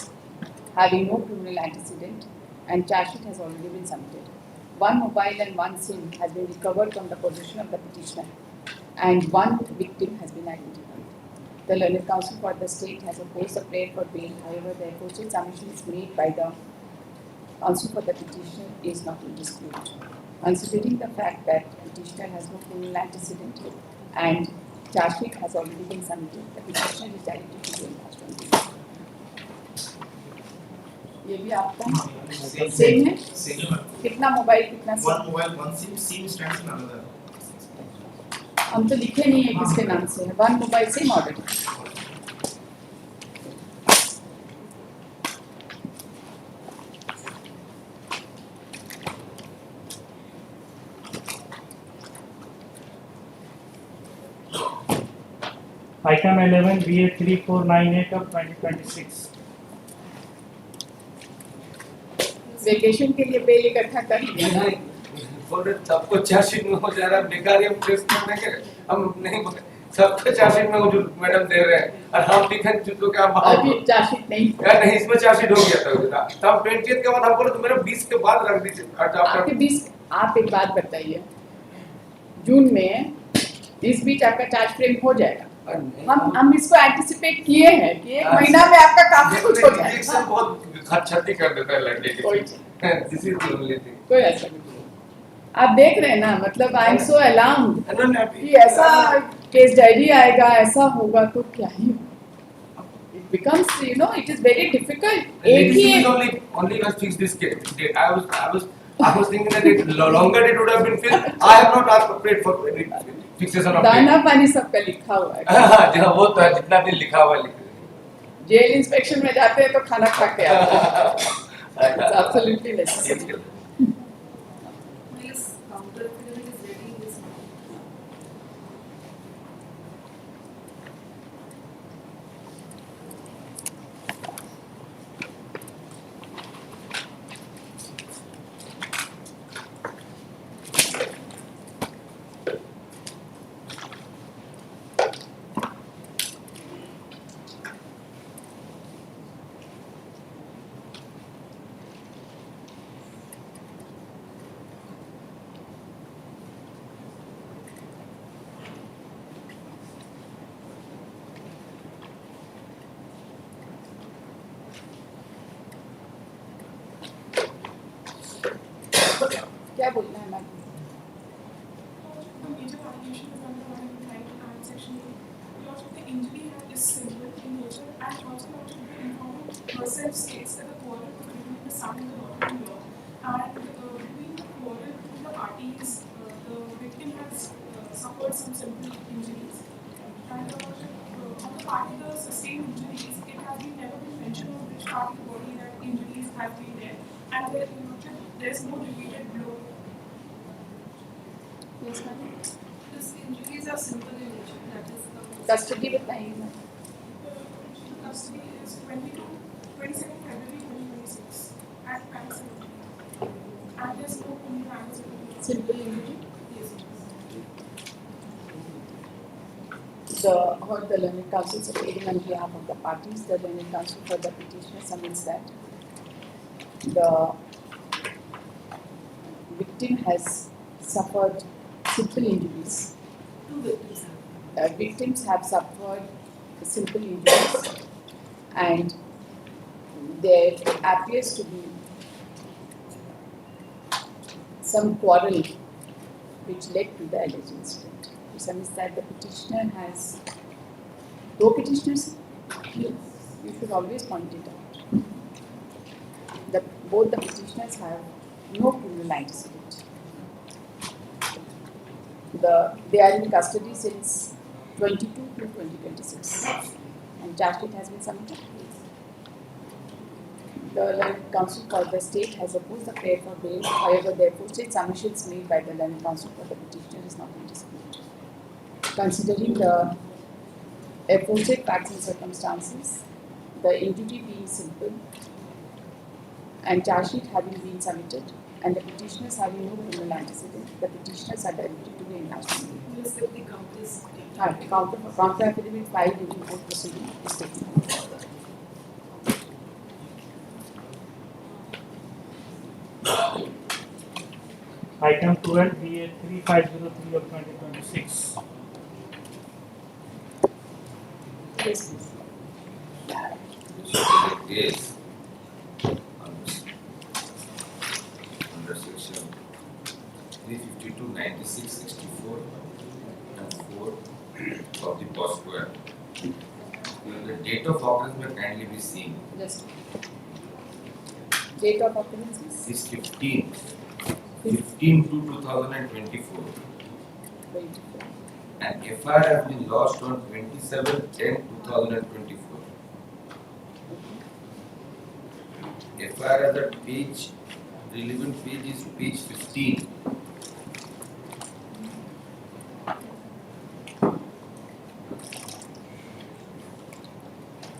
having no criminal antecedent, and charge sheet has already been submitted. One mobile and one SIM has been recovered from the possession of the petitioner, and one victim has been identified. The learned counsel for the state has opposed the prayer for bail. However, the aforesaid submissions made by the counsel for the petitioner is not in dispute. Considering the fact that petitioner has no criminal antecedent and charge sheet has already been submitted, the petitioner is directed to bail last 20 days. ये भी आपका same है? कितना mobile कितना One mobile, one SIM, SIM stands in another. हम तो लिखे नहीं है किसके नाम से है. One mobile same order. Item 11 BA 3498 of 2026. Vacation के लिए बेल इकट्ठा कर लिया. सबको चार्जशीट में हो जा रहा है, बेकार ये प्रेस करने के हम नहीं सबको चार्जशीट में जो मैडम दे रहे हैं और हम लिखन जो क्या अभी चार्जशीट नहीं यार नहीं इसमें चार्जशीट हो गया था तब 20th के बाद हम बोले तो मेरा 20 के बाद रख दीजिए आपके 20. आप एक बात बताइए, जून में इस बीच आपका चार्ज फ्रेम हो जाएगा. हम इसको एंटिसिपेट किए हैं कि एक महीना में आपका काफी कुछ हो जाएगा. रिजेक्शन बहुत क्षति कर देता है लड़के के. This is the only thing. कोई ऐसा नहीं. आप देख रहे हैं ना, मतलब आई एम सो अलार्म्ड कि ऐसा केस डायरी आएगा, ऐसा होगा तो क्या ही. It becomes, you know, it is very difficult. एक ही only must fix this date. I was thinking that it longer it would have been fixed. I have not asked prayed for fixation of दाना पानी सबका लिखा हुआ है. हाँ जहाँ वो तो जितना दिन लिखा हुआ लिखा. जेल इंस्पेक्शन में जाते हैं तो खाना खा के आते हैं. It's absolutely necessary. क्या बोलना है ma'am? The major allegation is under 109 and section 8. Lot of the injury is simple in nature, and also lot of the informant herself states that the quarrel was between the son and the daughter-in-law, and between the quarrel between the parties, the victim has suffered some simple injuries, and on the part of the sustained injuries, it has been never been mentioned on which part of the body that injuries have been there, and there is no repeated blow. Yes, ma'am. These injuries are simple in nature. That is the custody बताइए ma'am. custody is 22nd February 2026 at Bank 70. And there's no criminal. Simple injury. Yes. Heard the learned counsel's opinion on behalf of the parties. The learned counsel for the petitioner submits that the victim has suffered simple injuries. Two victims. Victims have suffered simple injuries, and there appears to be some quarrel which led to the alleged incident. It submits that the petitioner has two petitioners. You should always point it out. Both the petitioners have no criminal antecedent. They are in custody since 22 to 2026, and charge sheet has been submitted. The learned counsel for the state has opposed the prayer for bail. However, the aforesaid submissions made by the learned counsel for the petitioner is not in dispute. Considering the aforesaid facts and circumstances, the injury being simple, and charge sheet having been submitted, and the petitioners having no criminal antecedent, the petitioners are directed to the enlarged period. Yes, if the count is Counter affidavit filed in court proceeding is taken. Item 12 BA 3503 of 2026. Yes, please. Case under section 352, 96, 64 and 4 of the POSCO Act. The date of occurrence may kindly be seen Just date of occurrence is 15 to 2024 and FIR has been lodged on 27/10/2024. FIR as a page, relevant page is page 15.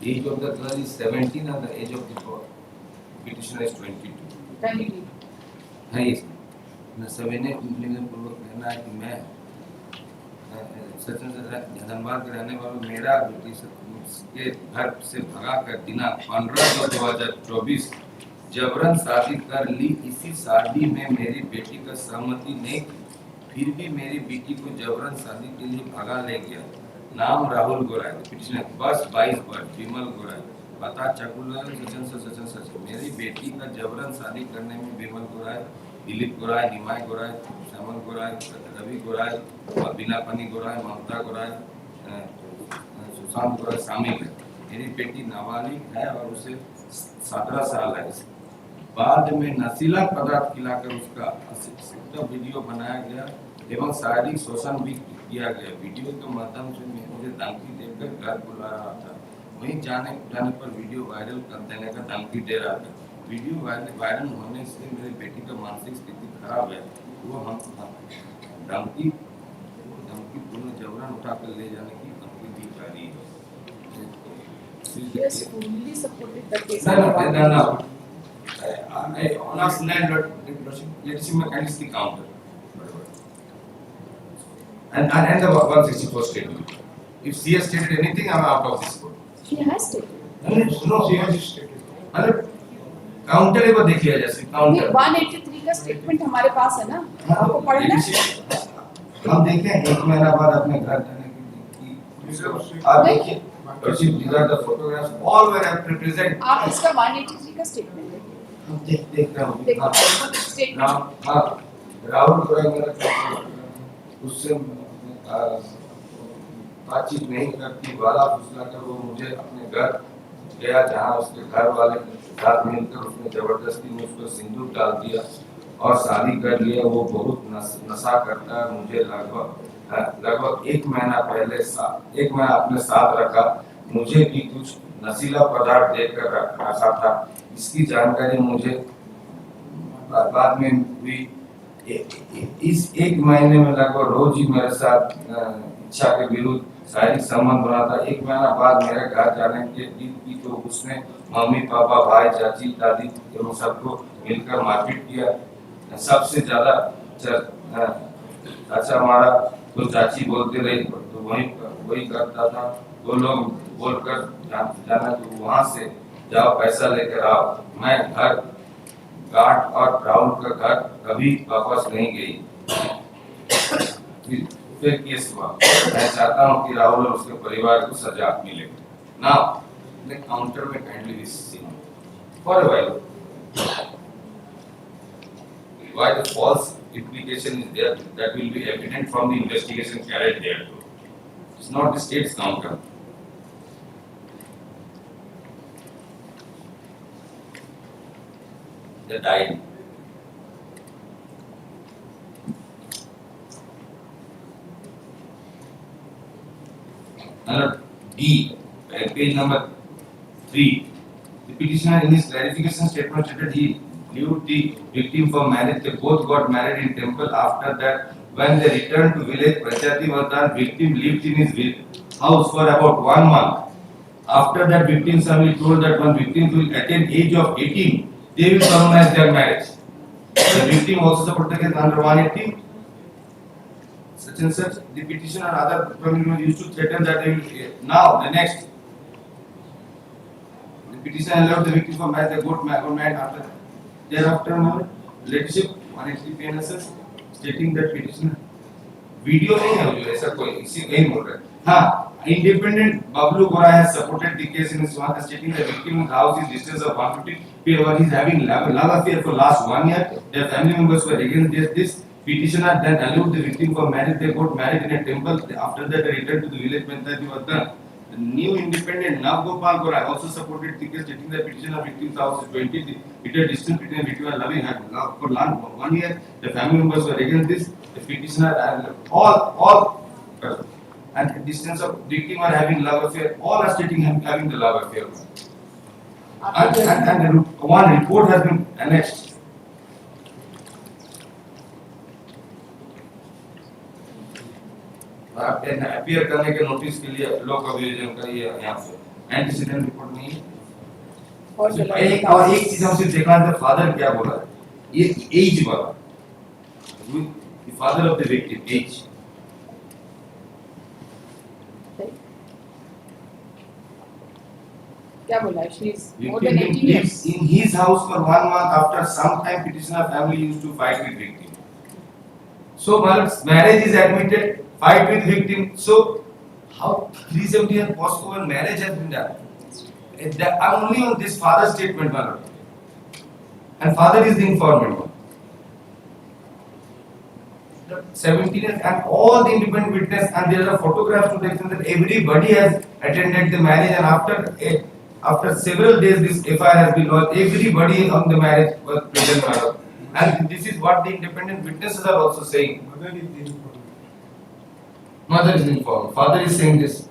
Age of the girl is 17 and the age of the petitioner is 22. Can you read? हाँ ये मैं सविनय निवेदन पूर्वक कहना है कि मैं सचिन धनबाद के रहने वाला मेरा बेटी के घर से भगा कर दिनांक 15/2/2024 जबरन शादी कर ली। इसी शादी में मेरी बेटी का सहमति नहीं की, फिर भी मेरी बेटी को जबरन शादी के लिए भगा ले गया। नाम राहुल गोराय, पिटिशनर बस 22 वर्ष, विमल गोराय, पता चकुला सचिन। मेरी बेटी का जबरन शादी करने में विमल गोराय, दिलीप गोराय, निमाय गोराय, श्यामल गोराय, रवि गोराय, बिनापनी गोराय, ममता गोराय, सुशांत गोराय शामिल है। मेरी बेटी नाबालिग है और उसे 17 साल है। बाद में नशीला पदार्थ खिलाकर उसका अश्लील वीडियो बनाया गया एवं शारीरिक शोषण भी किया गया। वीडियो के माध्यम से मुझे धमकी देकर घर बुला रहा था। वहीं जाने पर वीडियो वायरल कर देने का धमकी दे रहा था। वीडियो वायरल होने से मेरी बेटी का मानसिक स्थिति खराब है। वो हम धमकी पूर्ण जबरन उठाकर ले जाने की धमकी दी जा रही है। Yes, fully supported the case. No. On our slide, let's see my kind of the counter. And the 164 statement. If she has stated anything, I am out of this court. She has stated. No, she has stated. Counter एक बार देखिए जैसे counter 183 का statement हमारे पास है ना, आपको पढ़ना है? हम देखें एक महीना बाद अपने घर जाने की आप देखिए these are the photographs all were present. आप इसका 183 का स्टेटमेंट देखिए। देख रहा हूँ स्टेटमेंट राहुल गोराय मेरा उससे बातचीत नहीं करती, वाला फुसला कर वो मुझे अपने घर गया जहाँ उसके घर वाले साथ मिलकर उसने जबरदस्ती में उसको सिंदूर डाल दिया और शादी कर लिया। वो बहुत नशा करता है। मुझे लगभग एक महीना अपने साथ रखा। मुझे भी कुछ नशीला पदार्थ देकर रखा था। इसकी जानकारी मुझे बाद में हुई। इस एक महीने में लगभग रोज ही मेरे साथ इच्छा के विरुद्ध शारीरिक संबंध बना था। एक महीना बाद मेरे घर जाने के दिन की तो उसने मम्मी पापा भाई चाची दादी एवं सबको मिलकर मारपीट किया। सबसे ज्यादा अच्छा हमारा तो चाची बोलते रही तो वही करता था। वो लोग बोलकर जाना तो वहां से जाओ पैसा लेकर आओ। मैं घर गार्ड और राहुल का घर कभी वापस नहीं गई। फिर केस हुआ। मैं चाहता हूँ कि राहुल और उसके परिवार को सजा मिले। Now the counter may kindly be seen for a while. Why the false implication is there, that will be evident from the investigation carried there too. It's not the state's counter. The died. Another D, page number 3. The petitioner in his clarification statement stated he knew the victim for marriage. They both got married in temple. After that, when they returned to village Panchayati Vardhan, victim lived in his house for about 1 month. After that, victim's family told that when victims will attain age of 18, they will solemnize their marriage. The victim also supported the case under 180. Such and such, the petitioner and other criminals used to threaten that they will. Now, the next. The petitioner allowed the victim for marriage, they got married after. Thereafter, now, leadership 180 PNSS stating that petitioner. Video नहीं है जो ऐसा कोई इसी कहीं बोल रहा है हाँ independent Bablu Gora has supported the case in his one stating the victim's house is distance of 150 feet where he is having love affair for last 1 year. Their family members were against this. Petitioner then allowed the victim for marriage. They got married in a temple. After that, they returned to the village Panchayat was done. The new independent Navgopal Gora also supported the case stating the petitioner victim's house is 20 meter distance between victim and loving had love for 1 year. The family members were against this. The petitioner and all and the distance of victim are having love affair. All are stating having the love affair. And one report has been annexed. Appear करने के notice के लिए लोक अभियोजन का ये यहाँ पे एंटीसीडेंट रिपोर्ट नहीं है और एक चीज हमसे देखना है फादर क्या बोला ये एज वाला the father of the victim age क्या बोला she is more than 18 years in his house for 1 month after some time petitioner family used to fight with victim so marriage is admitted fight with victim. So how 370 years post over marriage has been done? I'm only on this father's statement, my lord. And father is the informant one. 17 years and all the independent witness and there are photographs to the extent that everybody has attended the marriage and after several days this FIR has been lodged. Everybody on the marriage was present, my lord. And this is what the independent witnesses are also saying. Mother is informed. Father is saying this.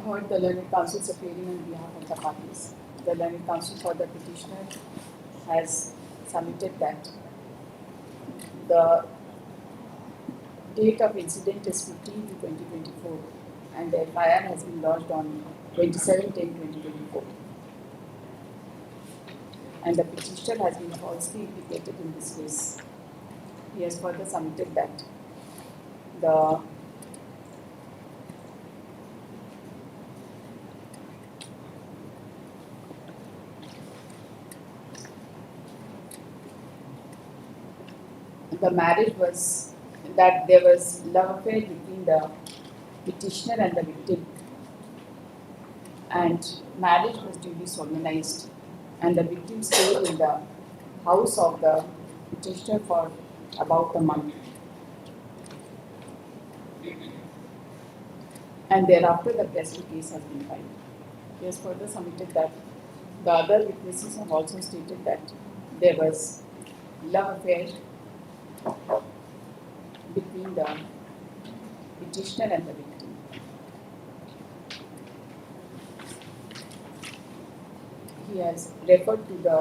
Heard the learned counsel appearing on behalf of the parties. The learned counsel for the petitioner has submitted that the date of incident is 15/2024 and the FIR has been lodged on 27/10/2024. And the petitioner has been falsely implicated in this case. He has further submitted that the marriage was that there was love affair between the petitioner and the victim, and marriage was duly solemnized, and the victim stayed in the house of the petitioner for about a month, and thereafter the present case has been filed. He has further submitted that the other witnesses have also stated that there was love affair between the petitioner and the victim. He has referred to the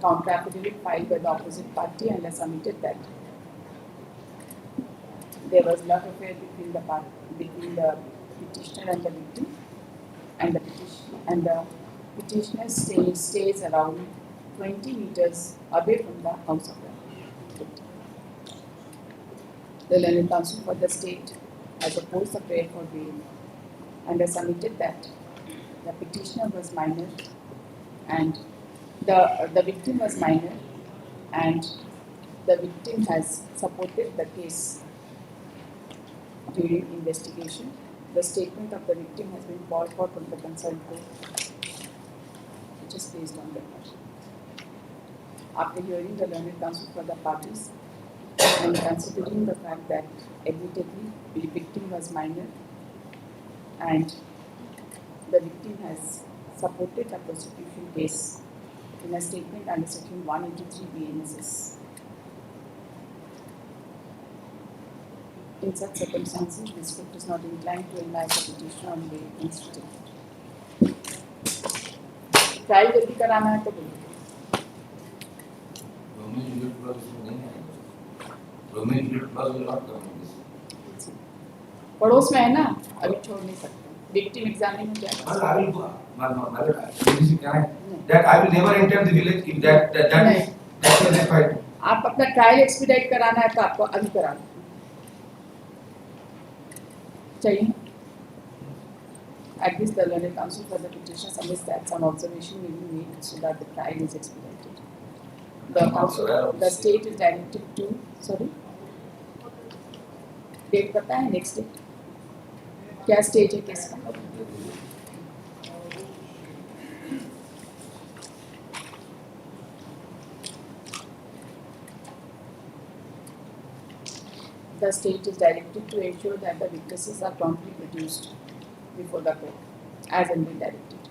counter affidavit filed by the opposite party and has submitted that there was love affair between the petitioner and the victim, and the petitioner stays around 20 meters away from the house of the victim. The learned counsel for the state has opposed the prayer for bail and has submitted that the petitioner was minor and the victim was minor, and the victim has supported the case during investigation. The statement of the victim has been called for from the concerned court, which is placed on record. After hearing the learned counsel for the parties and considering the fact that admittedly the victim was minor and the victim has supported the prosecution case in a statement under section 183 BNSS. In such circumstances, this court is not inclined to enlarge the petition on bail instituted. Trial जल्दी कराना है तो बोलो। पड़ोस में है ना, अभी छोड़ नहीं सकते। Victim examining क्या है? That I will never enter the village if that is verified. आप अपना ट्रायल एक्सपीडाइट कराना है तो आपको अभी कराना चाहिए. At this, the learned counsel for the petitioner submits that some observation may be made so that the trial is expedited. The state is directed to, sorry, date पता है नेक्स्ट डेट क्या स्टेज है case का? The state is directed to ensure that the witnesses are promptly produced before the court as and when directed.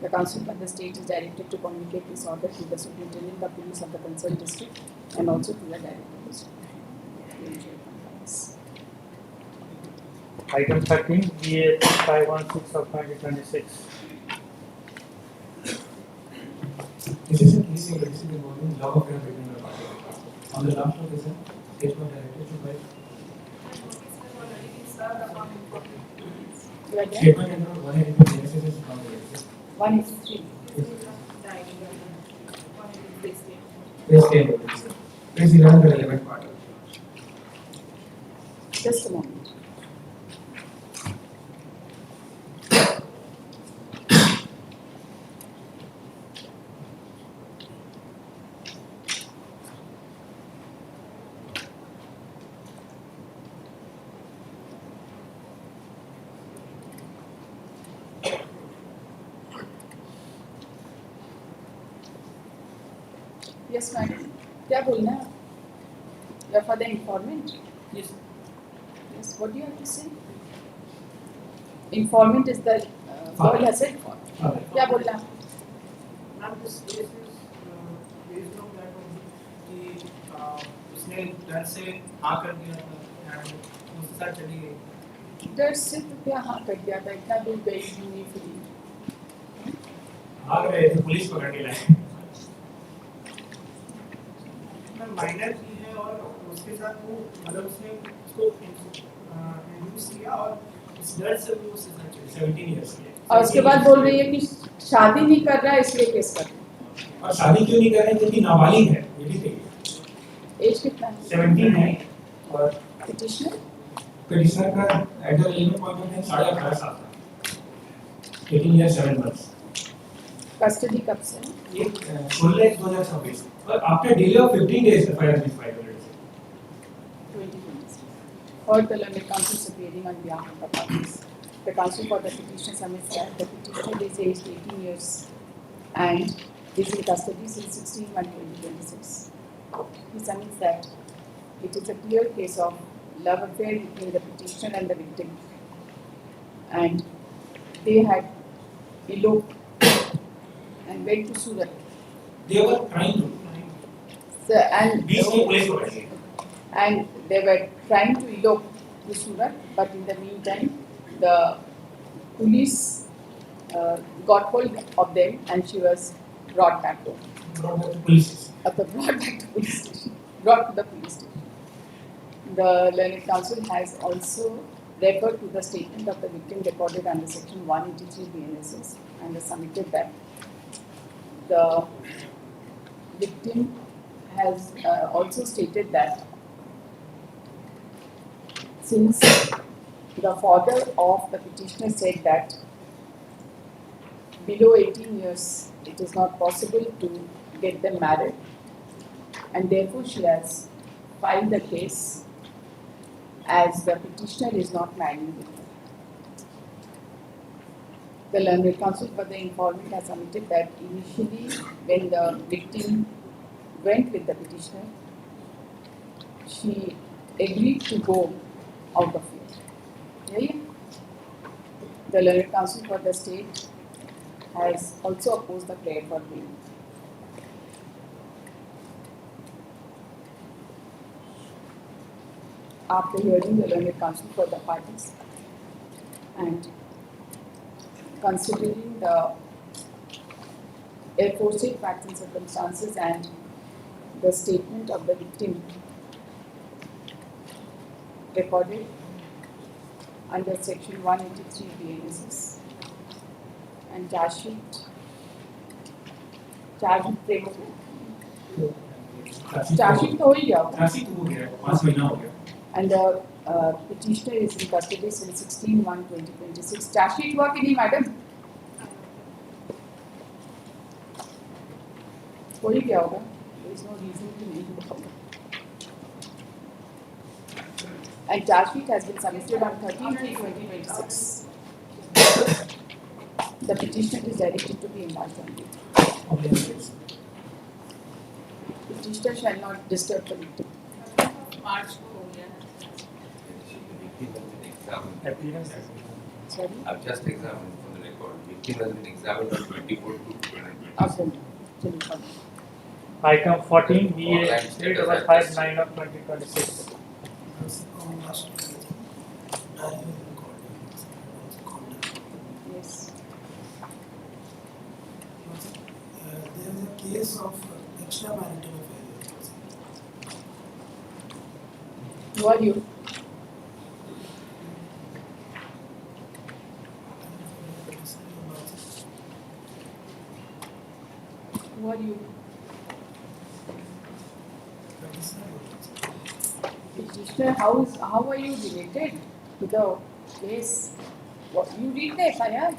The counsel for the state is directed to communicate this order to the superintendent of police of the concerned district and also to the director of the district to ensure compliance. Item 13, DT.14.05.2026. This is a case involving law of fair between the parties. On the last occasion, case was directed to by statement number 182 Genesis is found. 183. Please learn the relevant part. Just a moment. Yes, madam. क्या बोलना है? You're for the informant? Yes. Yes. What do you have to say? Informant is the girl has said. क्या बोलना? Ma'am, this case is based on that only कि उसने डर से हाँ कर दिया था and उसके साथ चली गई. डर से तो क्या हाँ कर दिया था? इतना दूर गई नहीं फिरी. भाग रहे थे पुलिस पकड़ के लाए. माइनर की है और उसके साथ वो मतलब उसने उसको इंड्यूस किया और इस डर से वो उसके साथ चली 17 इयर्स की. और उसके बाद बोल रही है कि शादी नहीं कर रहा है इसलिए केस कर रहा है. और शादी क्यों नहीं कर रहे क्योंकि नाबालिग है. ये भी देखिए. एज कितना है? 17 है और पिटिशनर का एट द एज पॉइंट में 18.5 साल था. 18 इयर्स 7 मंथ्स. कस्टडी कब से? ये 16/2026 और after delay of 15 days FIR is filed. 2026. Heard the learned counsel appearing on behalf of the parties. The counsel for the petitioner submits that the petitioner is aged 18 years and is in custody since 16/1/2026. He submits that it is a clear case of love affair between the petitioner and the victim, and they had eloped and went to Surat. They were trying to. So, and they were trying to elope to Surat, but in the meantime, the police got hold of them and she was brought back home. Brought back to police station. Brought back to police station. Brought to the police station. The learned counsel has also referred to the statement of the victim recorded under section 183 BNSS and has submitted that the victim has also stated that since the father of the petitioner said that below 18 years it is not possible to get them married and therefore she has filed the case as the petitioner is not marrying with her. The learned counsel for the informant has submitted that initially when the victim went with the petitioner, she agreed to go out of it. Yeah? The learned counsel for the state has also opposed the prayer for bail. After hearing the learned counsel for the parties and considering the aforesaid facts and circumstances and the statement of the victim recorded under section 183 BNSS and charge sheet chargesheet तो हो ही गया होगा. Chargesheet हो गया, 5 महीना हो गया. And the petitioner is in custody since 16/1/2026. Charge sheet हुआ कि नहीं मैडम? हो ही गया होगा. There is no reason कि नहीं हुआ होगा. And charge sheet has been submitted on 13/3/2026. The petitioner is directed to be enlarged on date. Petitioner shall not disturb the victim. मार्च को हो गया. Appearance. Sorry? I've just examined for the record. Victim has been examined on 24/2/2026. Okay. चलिए fine. Item 14 BA 3559 of 2026. Yes. There is a case of extramarital affair. Who are you? Who are you? Petitioner, how are you related to the case? What you read the FIR?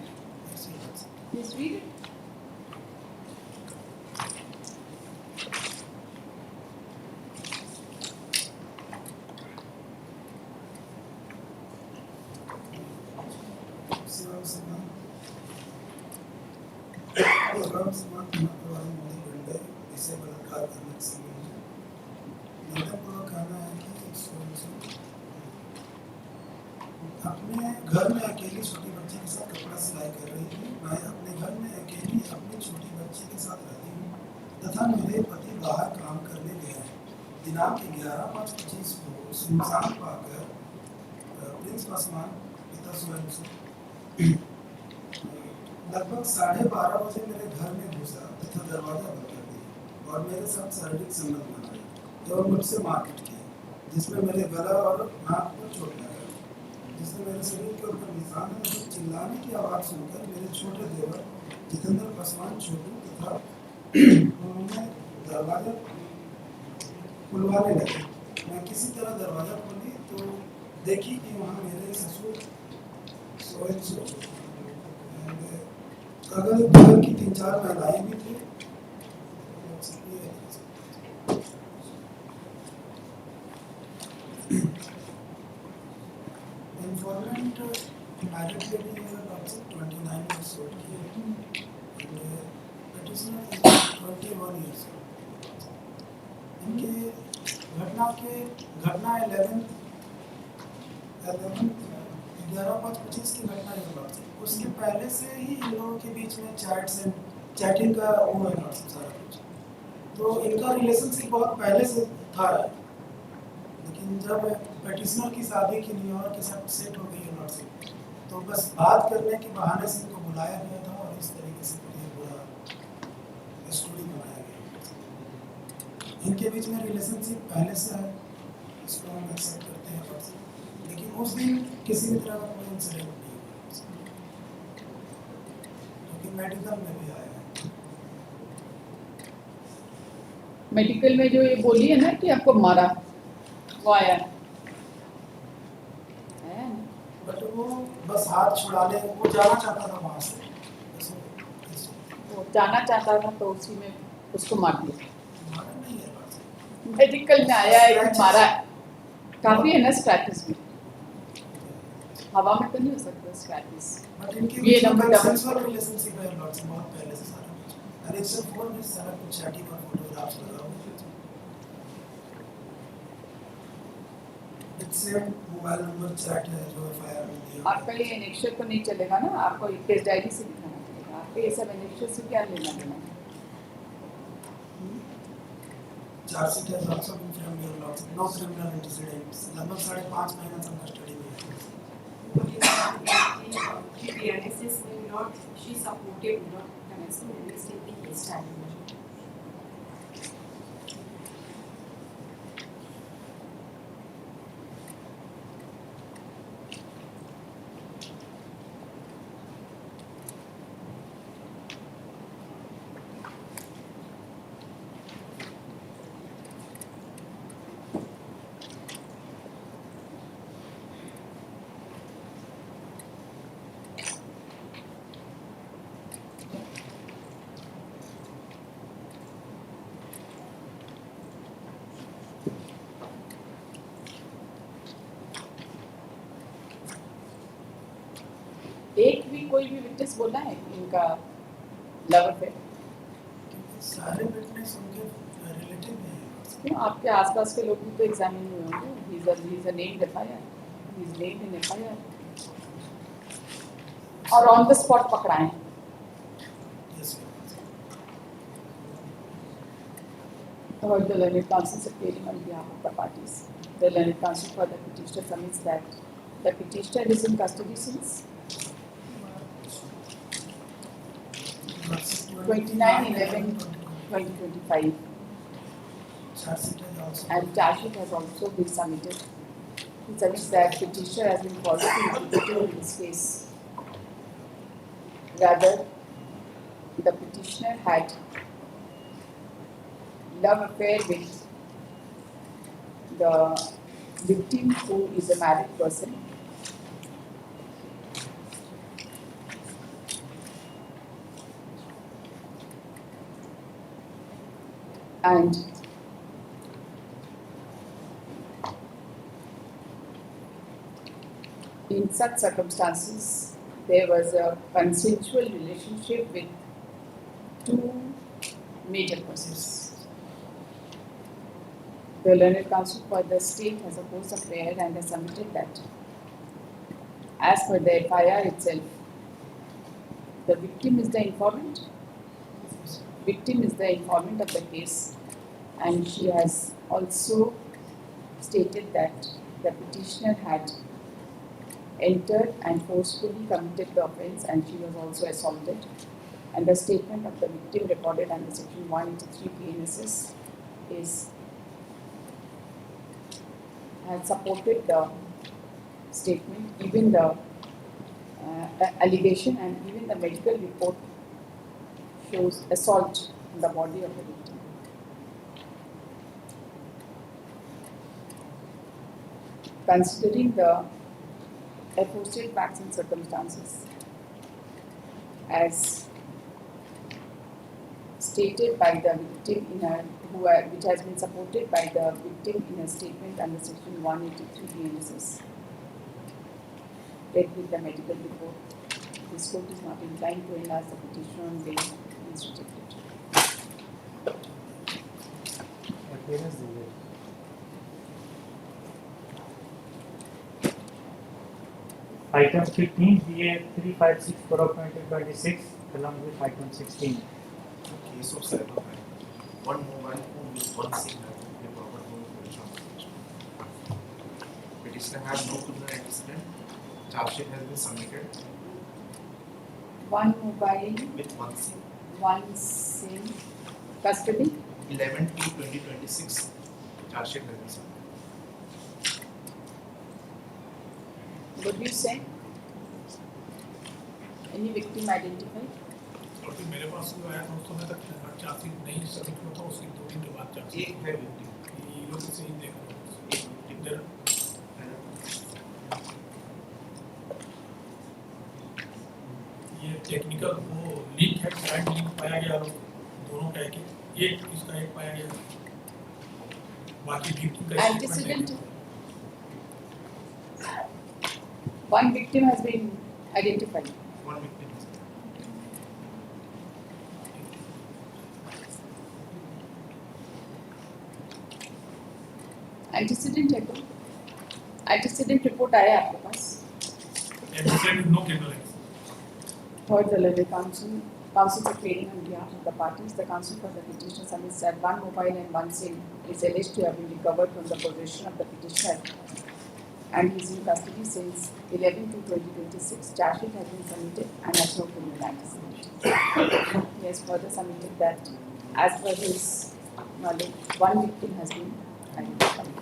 Yes, read it. अपने घर में अकेली छोटी बच्ची के साथ कपड़ा सिलाई कर रही थी. मैं अपने घर में अकेली अपनी छोटी बच्ची के साथ रहती हूँ तथा मेरे पति बाहर काम करने गए हैं. दिनांक 11/5/25 को सुनसान पाकर प्रिंस पासवान पिता स्वयं लगभग 12:30 बजे मेरे घर में घुसा तथा दरवाजा बंद कर दिया और मेरे साथ शारीरिक संबंध बनाया एवं मुझसे मारपीट की, जिसमें मेरे गला और नाक पर चोट लगा, जिससे मेरे शरीर के ऊपर निशान है. चिल्लाने की आवाज़ सुनकर मेरे छोटे देवर जितेंद्र पासवान छोटू तथा उन्होंने दरवाजा खुलवाने लगे. मैं किसी तरह दरवाजा खोली तो देखी कि वहाँ मेरे ससुर सोए अगल बगल की 3-4 महिलाएं भी थी. Informant married lady is about 29 years old and petitioner is 21 years old. इनके घटना 11/5/25 की घटना है लॉर्ड. उसके पहले से ही इन लोगों के बीच में चैटिंग का वो है लॉर्ड सारा कुछ. तो इनका रिलेशनशिप बहुत पहले से था, लेकिन जब पेटिशनर की शादी की न्यू यॉर्क के साथ सेट हो गई है लॉर्ड से, तो बस बात करने के बहाने से इनको बुलाया गया था और इस तरीके से पूरा स्टोरी बनाया गया. इनके बीच में रिलेशनशिप पहले से है, इसको हम एक्सेप्ट करते हैं लॉर्ड से. लेकिन उस दिन किसी भी तरह का कोई इंसिडेंट नहीं हुआ, क्योंकि मेडिकल में भी आया है. मेडिकल में जो ये बोली है ना कि आपको मारा, वो आया है. बट वो बस हाथ छुड़ाने, वो जाना चाहता था वहाँ से, वो जाना चाहता था तो उसी में उसको मार दिया. मारा नहीं है. मेडिकल में आया है कि मारा है. काफी है ना स्क्रैचेस में, हवा में तो नहीं हो सकता स्क्रैचेस. बट इनके बीच में सेक्सुअल रिलेशनशिप है लॉर्ड से बहुत पहले से सारा कुछ. और एक से फोन में सारा कुछ चैटिंग और फोटोग्राफ्स लगा हुआ है. इससे मोबाइल नंबर चैट है जो एफआईआर में दिया. आपका ये एनेक्शर तो नहीं चलेगा ना, आपको केस डायरी से दिखाना पड़ेगा. आपके ये सब एनेक्शर से क्या लेना देना. चार्जशीट है also been from your law. No criminal antecedents. लगभग 5.5 महीना तक कस्टडी में है. The analysis will not, she supported not commencing and stating his stand. एक भी कोई भी विटनेस बोला है कि इनका लव अफेयर? सारे विटनेस उनके रिलेटिव में हैं। क्यों आपके आसपास के लोग भी तो एग्जामिन हुए होंगे? He is a named FIR, he is named in FIR और ऑन द स्पॉट पकड़ाए। Yes, Heard the learned counsel appearing on behalf of the parties. The learned counsel for the petitioner submits that the petitioner is in custody since 29/11/2025 charge sheet has also and charge sheet has also been submitted. He submits that petitioner has been falsely implicated in this case. Rather, the petitioner had love affair with the victim, who is a married person, and in such circumstances there was a consensual relationship with two major persons. The learned counsel for the state has opposed the prayer and has submitted that, as per the FIR itself, the victim is the informant. Victim is the informant of the case, and she has also stated that the petitioner had entered and forcefully committed the offence, and she was also assaulted. And the statement of the victim recorded under Section 183 PNSS has supported the statement, even the allegation, and even the medical report shows assault on the body of the victim. Considering the aforesaid facts and circumstances, as stated by the victim which has been supported by the victim in a statement under Section 183 BNSS, read with the medical report, this court is not inclined to enlarge the petition on bail and is rejected. Appearance delay. Item 15 DA 356/2026 along with item 16. Case of cybercrime. One mobile phone with one SIM has been recovered from the possession of petitioner had no criminal antecedent. Charge sheet has been submitted One mobile, with one SIM. one SIM, custody, 11/2/2026. Charge sheet has been submitted. what do you say? Any victim identified? और फिर मेरे पास जो आया था उस समय तक chargesheet नहीं सबमिट हुआ था, उसके 2 दिन के बाद चार्जशीट एक है victim. ये लोग से ही देखा एक victim. ये टेक्निकल वो लीक है, क्लाइंट लीक पाया गया, लोग दोनों का एक इसका एक पाया गया, बाकी victim का Antecedent. One victim has been identified. One victim is Antecedent है कोई? Antecedent report आया आपके पास? antecedent no criminal acts. Heard the learned counsel appearing on behalf of the parties. The counsel for the petitioner submits that one mobile and one SIM is alleged to have been recovered from the possession of the petitioner, and he is in custody since 11/2/2026. Charge sheet has been submitted and has no criminal antecedent. He has further submitted that, as per his knowledge, one victim has been identified.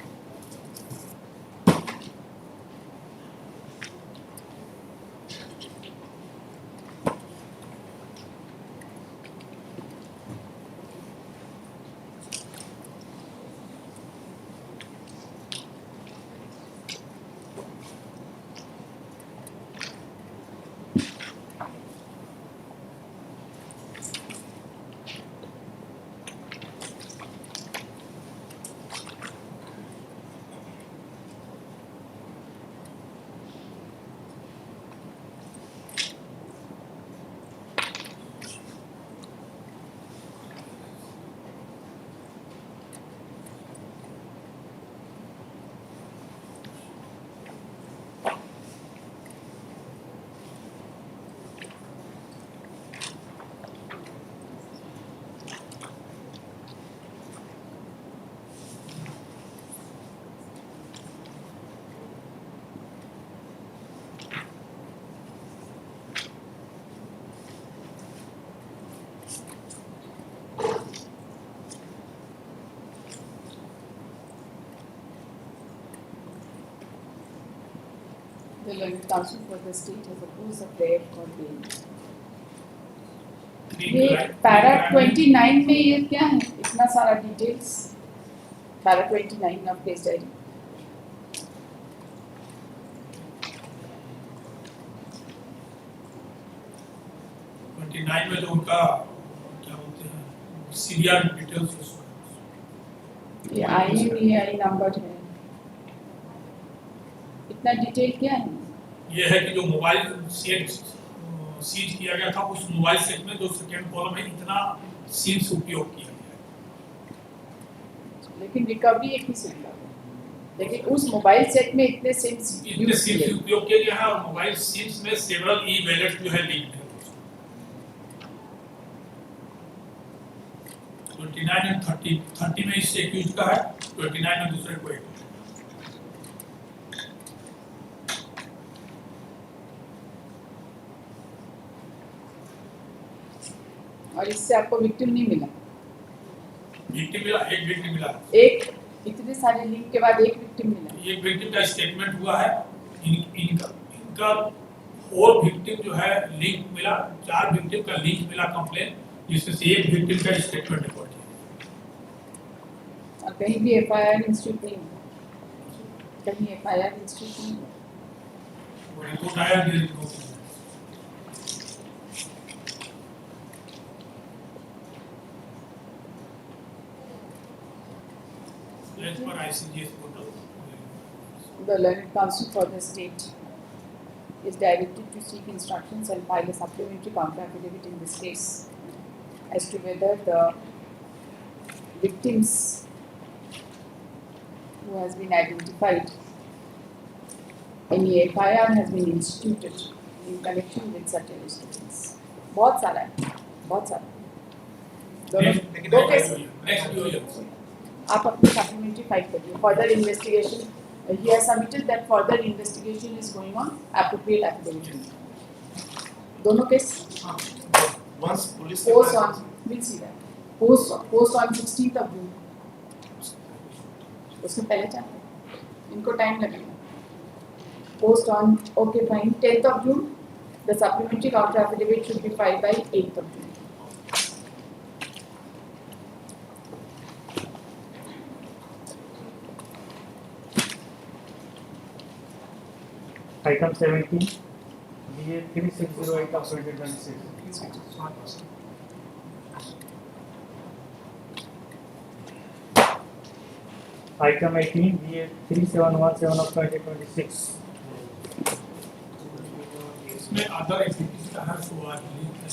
The learned counsel for the state has opposed the prayer for bail. ये para 29 में ये क्या है? इतना सारा details para 29 of case diary. में जो उनका क्या बोलते हैं सीरियल डिटेल्स ये आई नंबर है. इतना डिटेल क्या है? ये है कि जो मोबाइल सीज किया गया था उस मोबाइल सेट में जो सेकंड कॉलम है इतना सिम्स उपयोग किया गया. लेकिन रिकवरी एक ही सिम का है. लेकिन उस मोबाइल सेट में इतने सिम्स उपयोग किया गया है और मोबाइल सिम्स में सेवरल ई वैलेट जो है लिंक्ड है. 29 एंड 30 में इससे एक्यूज का है, 29 में दूसरे को एक्यूज. और इससे आपको विक्टिम नहीं मिला. विक्टिम मिला, एक विक्टिम मिला. एक इतने सारे लिंक के बाद एक विक्टिम मिला. एक विक्टिम का स्टेटमेंट हुआ है. इनका 4 विक्टिम जो है लिंक मिला, 4 विक्टिम का लिंक मिला कंप्लेन, जिसमें से एक विक्टिम का स्टेटमेंट रिकॉर्ड किया. और कहीं भी एफआईआर इंस्टीट्यूट नहीं, कहीं एफआईआर इंस्टीट्यूट नहीं. रिपोर्ट आया कि report The learned counsel for the state is directed to seek instructions and file a supplementary counter affidavit in this case as to whether the victims who has been identified, any FIR has been instituted in connection with such illustrations. बहुत सारा है, बहुत सारा. दो case आप अपनी supplementary file करिए. Further investigation, he has submitted that further investigation is going on, appropriate affidavit. दोनों case. Once police post on, we'll see that. Post on 16th of June. उसमें पहले चाहिए. इनको टाइम लगेगा. Post on, okay fine, 10th of June. The supplementary counter affidavit should be filed by 8th of June. Item 17, DA 3608 of 2026. Item 18, DA 3717 of 2026. इसमें other activities का है शुरुआत हुई है.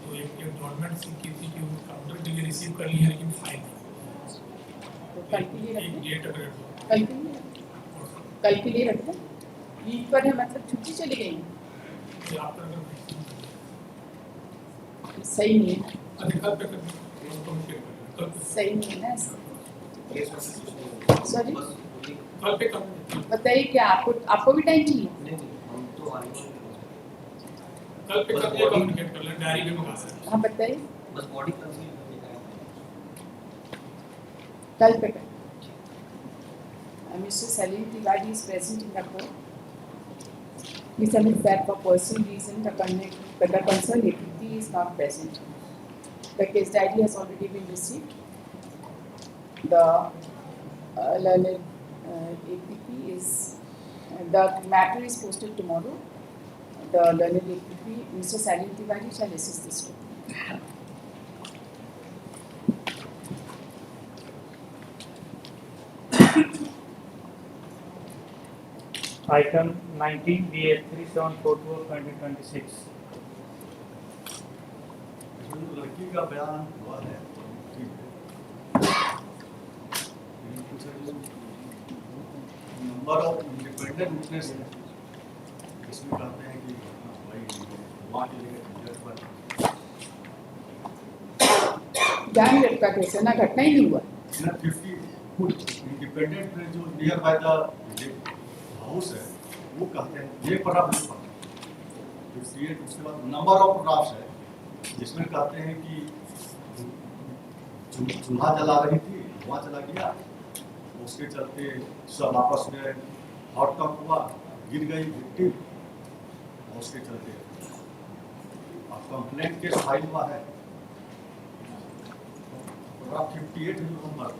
तो एक गवर्नमेंट से की थी कि काउंटर के लिए रिसीव कर ली है लेकिन फाइन कल के लिए डेट कल के लिए रखते हैं. लीव पर है मतलब छुट्टी चली गई. सही नहीं है. सही नहीं है ना. सॉरी बताइए क्या आपको भी टाइम चाहिए. कल पे कर दिया, कम्युनिकेट कर लें, डायरी में मंगा सकते. हाँ बताइए. बस बॉडी कल पे कर. Mr. Salim Tiwari is present in the court. He submits that for personal reason the concerned APP is not present. The case diary has already been received. The learned APP is the matter is posted tomorrow. The learned APP, Mr. Salim Tiwari, shall assist this court. Item 19, DA 3742 of 2026. लड़की का बयान हुआ है. Number of independent witness है, इसमें कहते हैं कि भाई वहाँ के लिए जान लड़का कैसे ना घटना ही नहीं हुआ. ना 50 इंडिपेंडेंट जो नियर बाय द हाउस है वो कहते हैं ये पढ़ा नहीं पढ़ा. 58 उसके बाद नंबर ऑफ ड्राफ्ट्स है जिसमें कहते हैं कि चूल्हा जला रही थी, धुआं चला गया, उसके चलते सब आपस में हॉट कप हुआ, गिर गई विक्टिम और उसके चलते अब कंप्लेंट केस फाइल हुआ है। पूरा 58 नंबर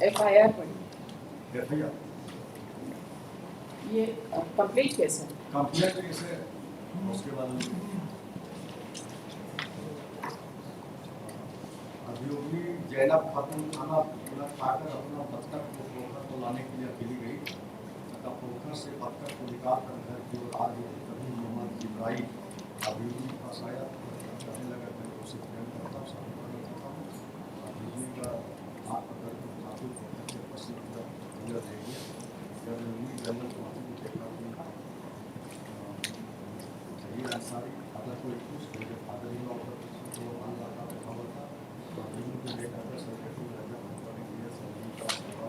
FIR पड़ी, FIR ये कंप्लीट केस है। कंप्लेंट केस है। उसके बाद अभियोगी जैनब खातून खाना पूरा खाकर अपना बत्तख को पोखर को लाने के लिए अकेली गई तथा पोखर से बत्तख को निकाल कर घर की ओर आ गई। तभी मोहम्मद जिब्राइल अभियोगी के पास आया, कहने लगा मैं उसे प्रेम करता हूँ, शादी करना चाहता हूँ। अभियोगी का हाथ पकड़ कर खातून को घर के पसीने पूरा ले गया। जब अभियोगी जंगल पहुंची तो देखा कि ये अंसारी फादर को एक मेरे फादर इन लॉ पर तो मान रहा था खबर था तो अभियोगी को लेकर कर सर्किट में लगा पड़ने के लिए सभी का सेवा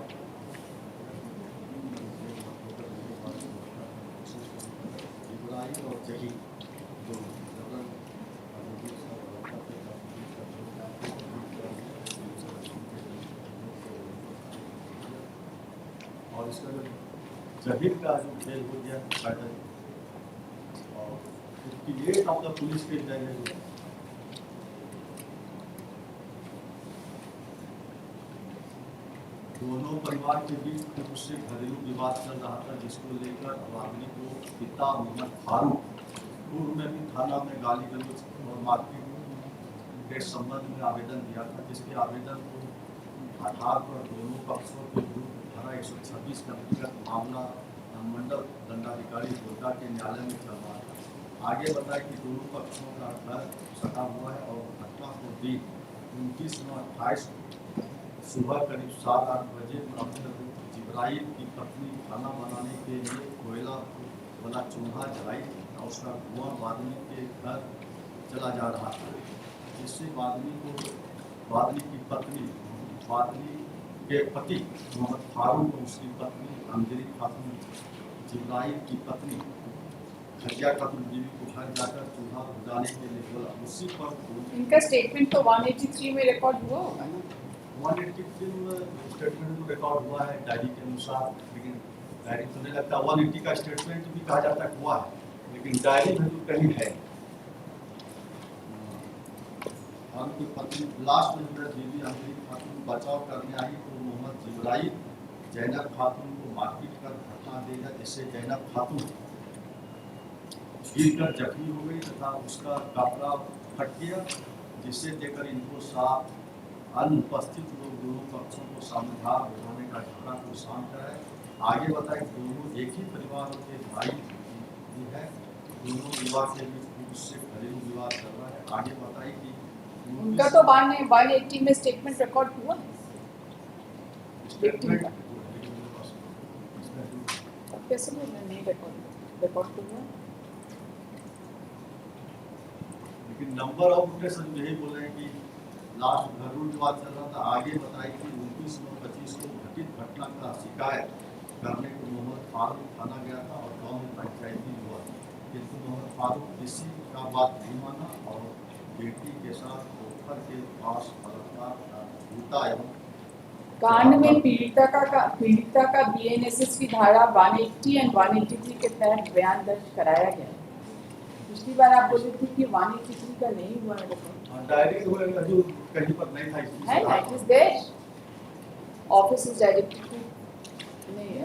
इब्राहिम और जही जो जबरन अभियोगी का बड़का पे और इसका जो जहीर का जो खेल हो गया पैदल और 58 ऑफ द पुलिस के डैमेज हुए। दोनों परिवार के बीच उससे घरेलू विवाद चल रहा था जिसको लेकर आदमी को पिता मोहम्मद फारूक पूर्व में भी थाना में गाली गलौज और मारपीट के संबंध में आवेदन दिया था, जिसके आवेदन को आधार पर दोनों पक्षों के विरुद्ध धारा 126 के अंतर्गत मामला मंडल दंडाधिकारी गोड्डा के न्यायालय में चल रहा था। आगे बताया कि दोनों पक्षों का घर सटा हुआ है और घटना को दिन 29/28 सुबह करीब 7-8 बजे जिब्राइल की पत्नी खाना बनाने के लिए कोयला वाला चूल्हा जलाई और उसका धुआं वादनी के घर चला जा रहा था, जिससे वादनी की पत्नी वादनी के पति मोहम्मद फारूक और उसकी पत्नी अंजलि खातून जिब्राइल की पत्नी खजिया खातून बीवी को घर जाकर चूल्हा बुझाने के लिए बोला। उसी पर इनका स्टेटमेंट तो 183 में रिकॉर्ड हुआ होगा ना? 183 स्टेटमेंट जो रिकॉर्ड हुआ है डायरी के अनुसार, लेकिन डायरी तो नहीं लगता 180 का स्टेटमेंट भी कहा जाता हुआ है, लेकिन डायरी में तो कहीं है। उनकी पत्नी लास्ट में बीवी अंजलि खातून बचाव करने आई तो मोहम्मद जिब्राइल जैनब खातून को मारपीट कर घटना देगा, जिससे जैनब खातून गिरकर जख्मी हो गई तथा उसका कपड़ा फट गया, जिससे देखकर इनको साथ अनुपस्थित लोग दोनों पक्षों को समझा बुझाने का झगड़ा को शांत कराए। आगे बताए दोनों एक ही परिवार के भाई है, दोनों विवाह के बीच उससे घरेलू विवाद कर रहा है। आगे बताई कि उनका तो 180 में स्टेटमेंट रिकॉर्ड हुआ कैसे नहीं रिकॉर्ड हुआ, लेकिन नंबर ऑफ विटनेस यही बोल रहे हैं कि लास्ट घरेलू विवाद चल रहा था। आगे बताई कि 29/25 को घटित घटना का शिकायत करने को मोहम्मद फारूक थाना गया था और गांव में पंचायती हुआ, किंतु मोहम्मद फारूक किसी का बात नहीं माना और बेटी के साथ पोखर के पास बलात्कार का जूता एवं कांड में पीड़िता का BNSS की धारा 180 और 183 के तहत बयान दर्ज कराया गया। पिछली बार आप बोले थे कि 183 का नहीं हुआ है, डायरी जो कहीं पर नहीं था है ना, it is there, office is directed to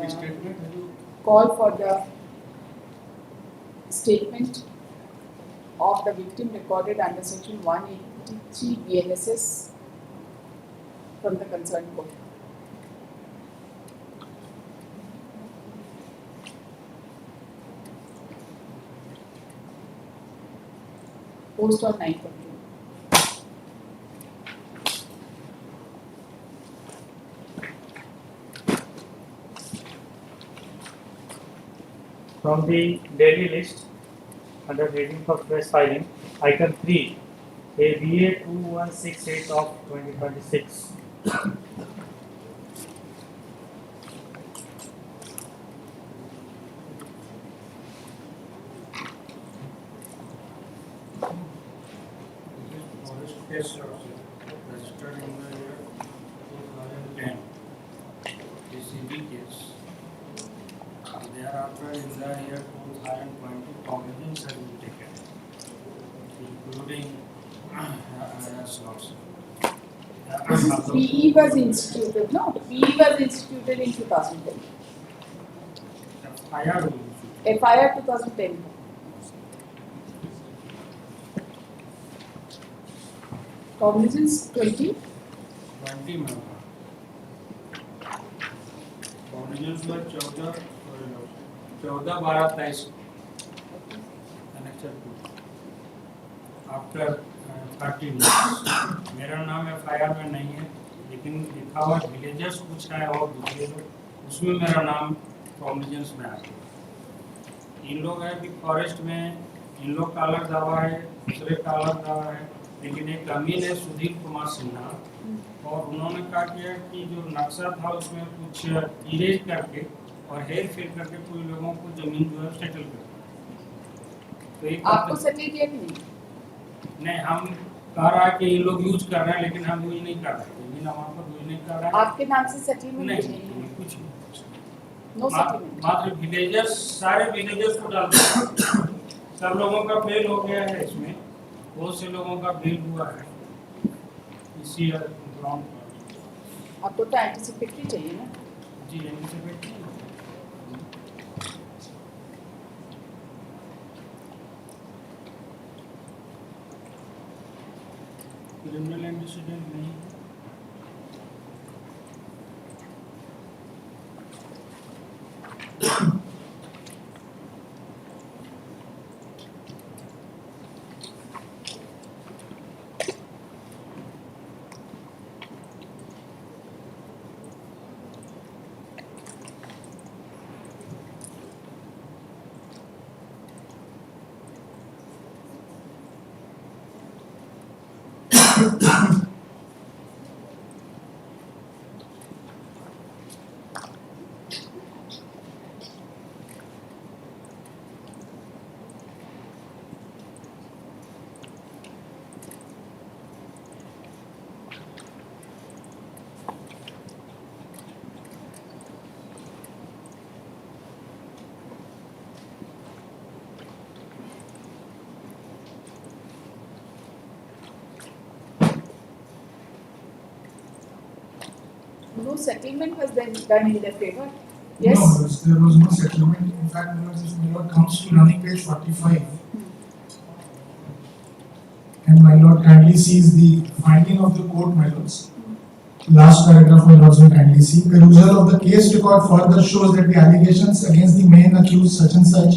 statement है जो call for the statement of the victim recorded under section 183 BNSS from the concerned court. Post on 9th of June. From the daily list under reading for fresh filing, item 3, ABA 2168 of 2026. Case registered in the year 2010. This is is there here 2020 provisions have been taken, including slots. This is PE was instituted, no? PE was instituted in 2010. FIR 2010. Cognizance 20. 20 member. Cognizance was 14/12/23 annexure 2 after 30 years. मेरा नाम FIR में नहीं है, लेकिन लिखा हुआ villagers कुछ है और दूसरे लोग, उसमें मेरा नाम कॉग्निजेंस में आता है। इन लोग है कि फॉरेस्ट में इन लोग का अलग दावा है, दूसरे का अलग दावा है, लेकिन एक अमीन है सुधीर कुमार सिन्हा, और उन्होंने कहा किया कि जो नक्शा था उसमें कुछ इरेज करके और हेर फेर करके कोई लोगों को जमीन जो है सेटल कर। तो एक आपको सेटल किया कि नहीं, हम कह रहा है कि ये लोग यूज कर रहे हैं, लेकिन हम यूज नहीं कर रहे, लेकिन हमारे को यूज नहीं कर रहे हैं। आपके नाम से सेटलमेंट नहीं, कुछ नहीं, नो सेटलमेंट। मात्र विलेजर्स, सारे विलेजर्स को डाल दिया। सब लोगों का फेल हो गया है इसमें, बहुत से लोगों का बिल हुआ है इसी ग्राउंड पर। आपको तो एंटिसिपेटरी चाहिए ना? जी, एंटिसिपेटरी। क्रिमिनल एंटिसिडेंट नहीं। No settlement was then done in their favor. Yes. No, there was no settlement. In fact, if my lord comes to running page 45, and my lord kindly sees the finding of the court, my lords. Last paragraph, my lords will kindly see. Perusal of the case record further shows that the allegations against the main accused such and such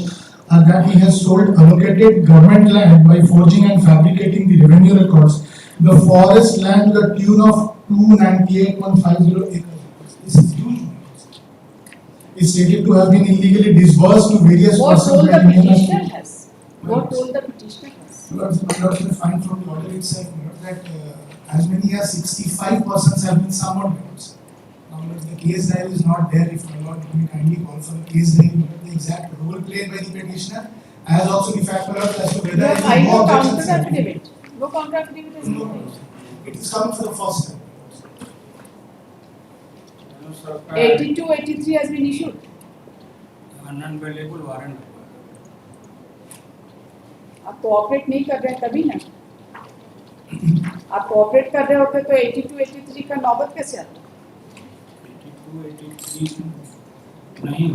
are that he has sold allocated government land by forging and fabricating the revenue records. The forest land to the tune of 298.50 acres. This is huge. Is stated to have been illegally disbursed to various What role the petitioner has? What role the petitioner has? Lords, my lords will find from the order itself that as many as 65 persons have been summoned. Now, lords, the case diary is not there. If my lord will kindly call for the case diary, the exact role played by the petitioner, as also the fact, my lord, as to whether there is no counter affidavit. No counter affidavit has been made. It is coming for the first time. 82-83 has been issued. Unavailable warrant. आप cooperate नहीं कर रहे हैं तभी ना। आप cooperate कर रहे होते तो 82-83 का नौबत कैसे आता? 82-83 नहीं,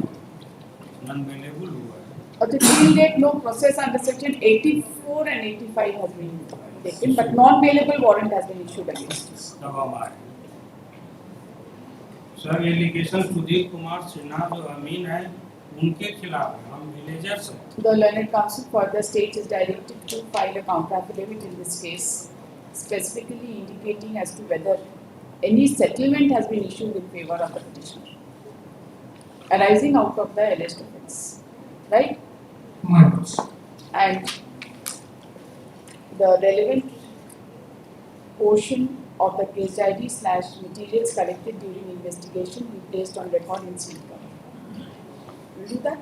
अनअवेलेबल हुआ है। Or the till date no process under section 84 and 85 has been taken, but non-bailable warrant has been issued against us. Sir, allegation Sudhir Kumar Sinha जो अमीन है उनके खिलाफ है, हम विलेजर्स हैं। The learned counsel for the state is directed to file a counter affidavit in this case, specifically indicating as to whether any settlement has been issued in favor of the petitioner, arising out of the alleged offence, right? And the relevant portion of the case ID/materials collected during investigation be placed on record in sealed cover. Will do that?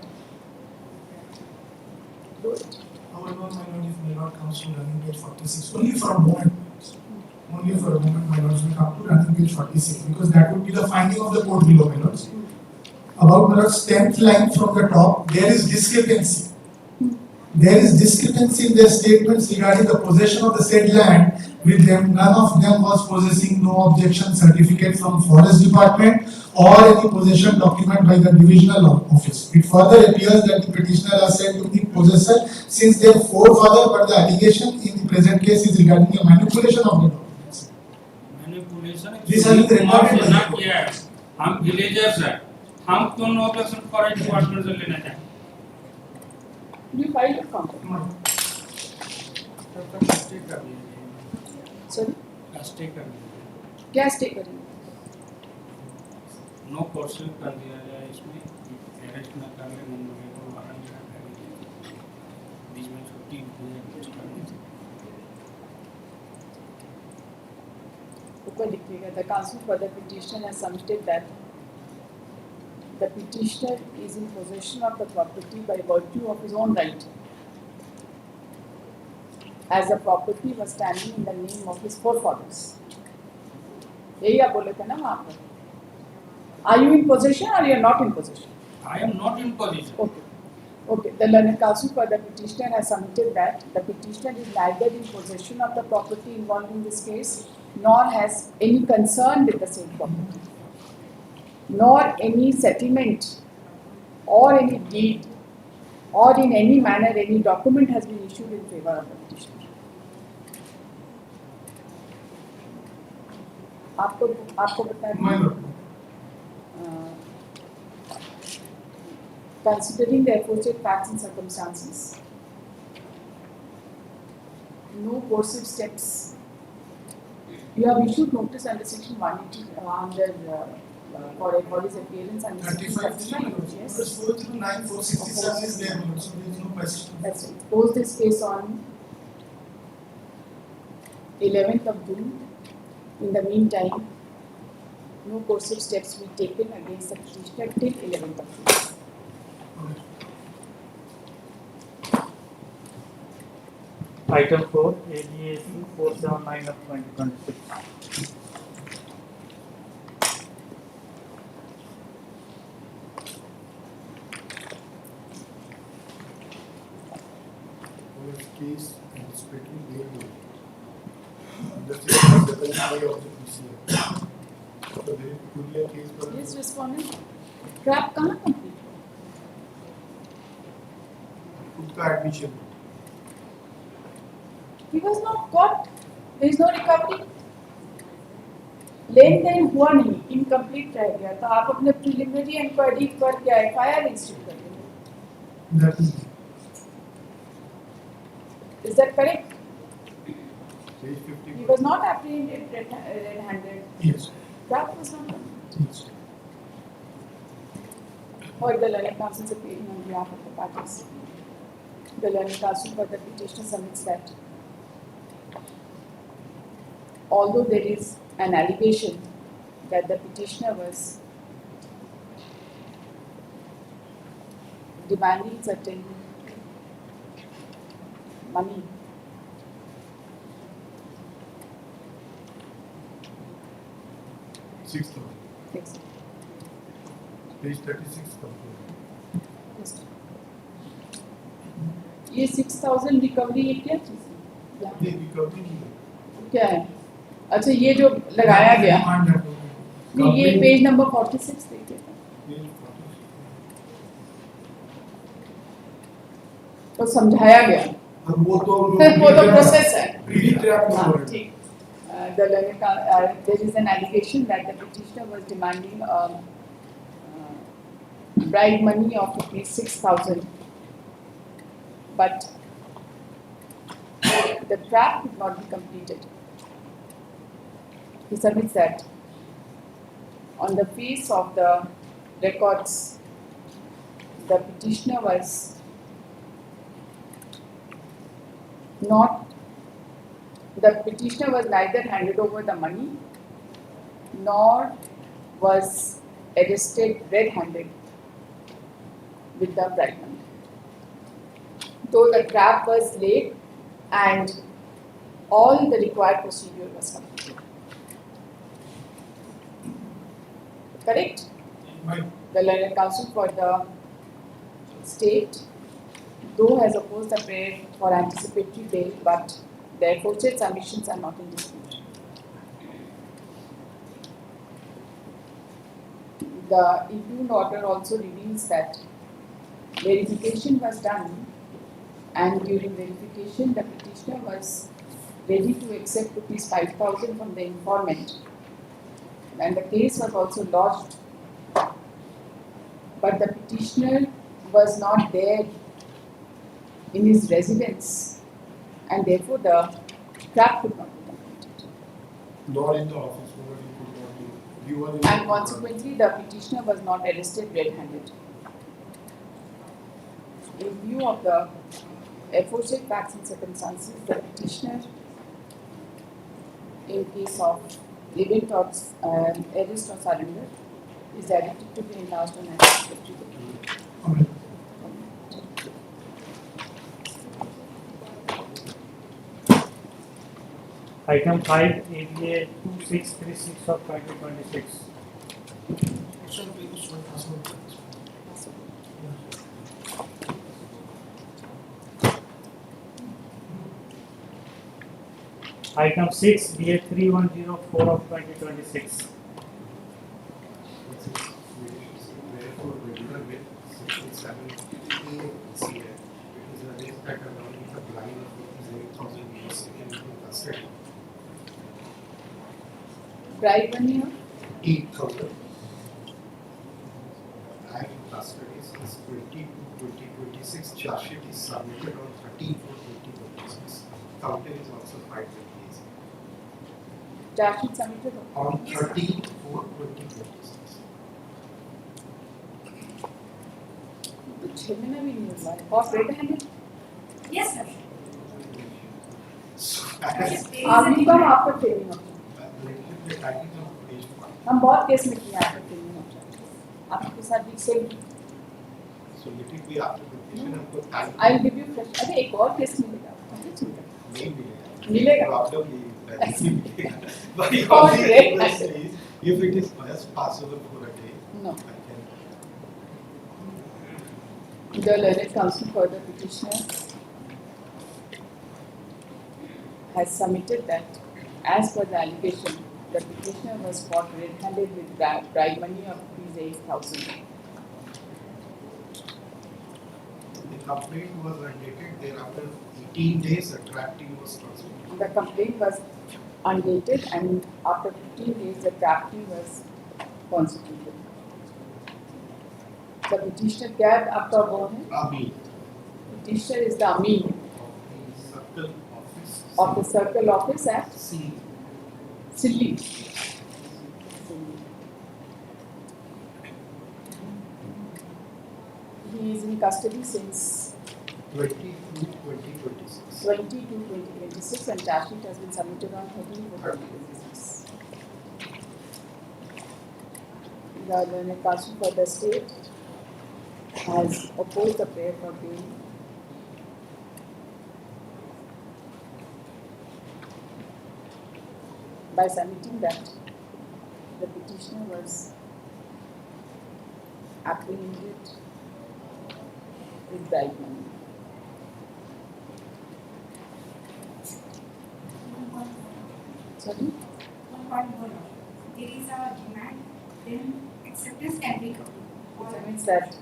Do it. However, my lord, if my lord comes to running page 46, only for a moment, my lords will come to running page 46, because that would be the finding of the court below, my lords. about the 10th line from the top, there is discrepancy. There is discrepancy in their statements regarding the possession of the said land with them. None of them was possessing no objection certificate from Forest Department or any possession document by the divisional office. It further appears that the petitioner are said to be possessor since their forefather, but the allegation in the present case is regarding the manipulation of the documents. Manipulation This has been recorded by ना the किया है, हम villagers हैं, हम क्यों no objection forest department से लेना चाहें? You filed a complaint. Sorry? Stay कर दिया, क्या स्टे करेंगे? नो कोर्सेज कर दिया जाए, इसमें अरेस्ट न कर ले, मुंबई को मारा गया, बीच में छुट्टी हुई है, कुछ करने से ऊपर लिखिएगा, the counsel for the petitioner has submitted that the petitioner is in possession of the property by virtue of his own right, as the property was standing in the name of his forefathers. यही आप बोले थे ना वहाँ पर? Are you in possession or you are not in possession? I am not in possession. Okay. Okay. The learned counsel for the petitioner has submitted that the petitioner is neither in possession of the property involved in this case, nor has any concern with the same property, nor any settlement or any deed or in any manner any document has been issued in favor of the petitioner. आपको बताया, considering the aforesaid facts and circumstances, no coercive steps. You have issued notice under section 180 for his appearance and 35. yes. Let's go through 9467 is there, so there is no question. That's it. Post this case on 11th of June. In the meantime, no coercive steps will be taken against the petitioner till 11th of June. Item 4, ADAC 479 of 2026. Case anticipating behavior. This is the way of the PCA. So very peculiar case. Yes, respondent. Trap कहाँ complete? उसका admission. He was not caught. There is no recovery. लेन देन हुआ नहीं, incomplete रह गया, तो आप अपने preliminary inquiry पर क्या FIR register कर देंगे? That is. Is that correct? Page 50. He was not apprehended red-handed. Yes. That was not done. Yes. Or the learned counsel appearing on behalf of the parties. The learned counsel for the petitioner submits that although there is an allegation that the petitioner was demanding certain money, Page 36 yes. ये 6,000 recovery ये क्या चीज़ है? ये recovery नहीं है। क्या है? अच्छा ये जो लगाया गया, नहीं ये पेज नंबर 46 देखिए, तो समझाया गया, वो तो प्रोसेस है। हाँ, ठीक। There is an allegation that the petitioner was demanding bribe money of rupees 6,000, but the trap could not be completed. He submits that on the face of the records, the petitioner was neither handed over the money nor was arrested red-handed with the bribe money. Though the trap was laid and all the required procedure was completed. Correct? The learned counsel for the state, though has opposed the prayer for anticipatory bail, but their aforesaid submissions are not in dispute. The impugned order also reveals that verification was done, and during verification the petitioner was ready to accept ₹5,000 from the informant, and the case was also lodged, but the petitioner was not there in his residence, and therefore the trap could not be completed. Not in the office, nobody could not be. You were in And consequently, the petitioner was not arrested red-handed. In view of the aforesaid facts and circumstances, the petitioner, in case of event of arrest or surrender, is directed to be enlarged on anticipatory bail. Item 5, ABA 2636 of 2026. Item 6, DA 3104 of 2026. Therefore, regular with Section 7A CA, it is alleged that allowing the blind of ₹8,000 was taken into custody. Bribe money of 8,000. Act custody since 20/2026. Charge sheet is submitted on 13/4/2026. Counter is also filed with these. charge sheet submitted On 13/4/2026. कुछ छेड़ना भी नहीं हुआ और red-handed Yes, sir. आपने कब आपको training होती हम बहुत केस में किया आपको ट्रेनिंग होती आपके साथ भी same So let it be after the petition, हमको time I will give you fresh अरे एक और केस मिलेगा नहीं मिलेगा. मिलेगा Probably that नहीं मिलेगा. But और if it is just possible for a day, No. I can. The learned counsel for the petitioner has submitted that, as per the allegation, the petitioner was caught red-handed with bribe money of ₹8,000. The complaint was undated. Thereafter 18 days, a trap team was transferred. The complaint was undated, and after 15 days, the trap team was constituted. The petitioner क्या आपका वो है? Amin. Petitioner is the Amin Circle office. of the circle office at C. Silli. He is in custody since 20/2/2026. 20/2/2026, and charge sheet has been submitted on 13/4/2026. The learned counsel for the state has opposed the prayer for bail by submitting that the petitioner was apprehended with bribe money. Sorry? There is a demand, then acceptance and recovery. It means that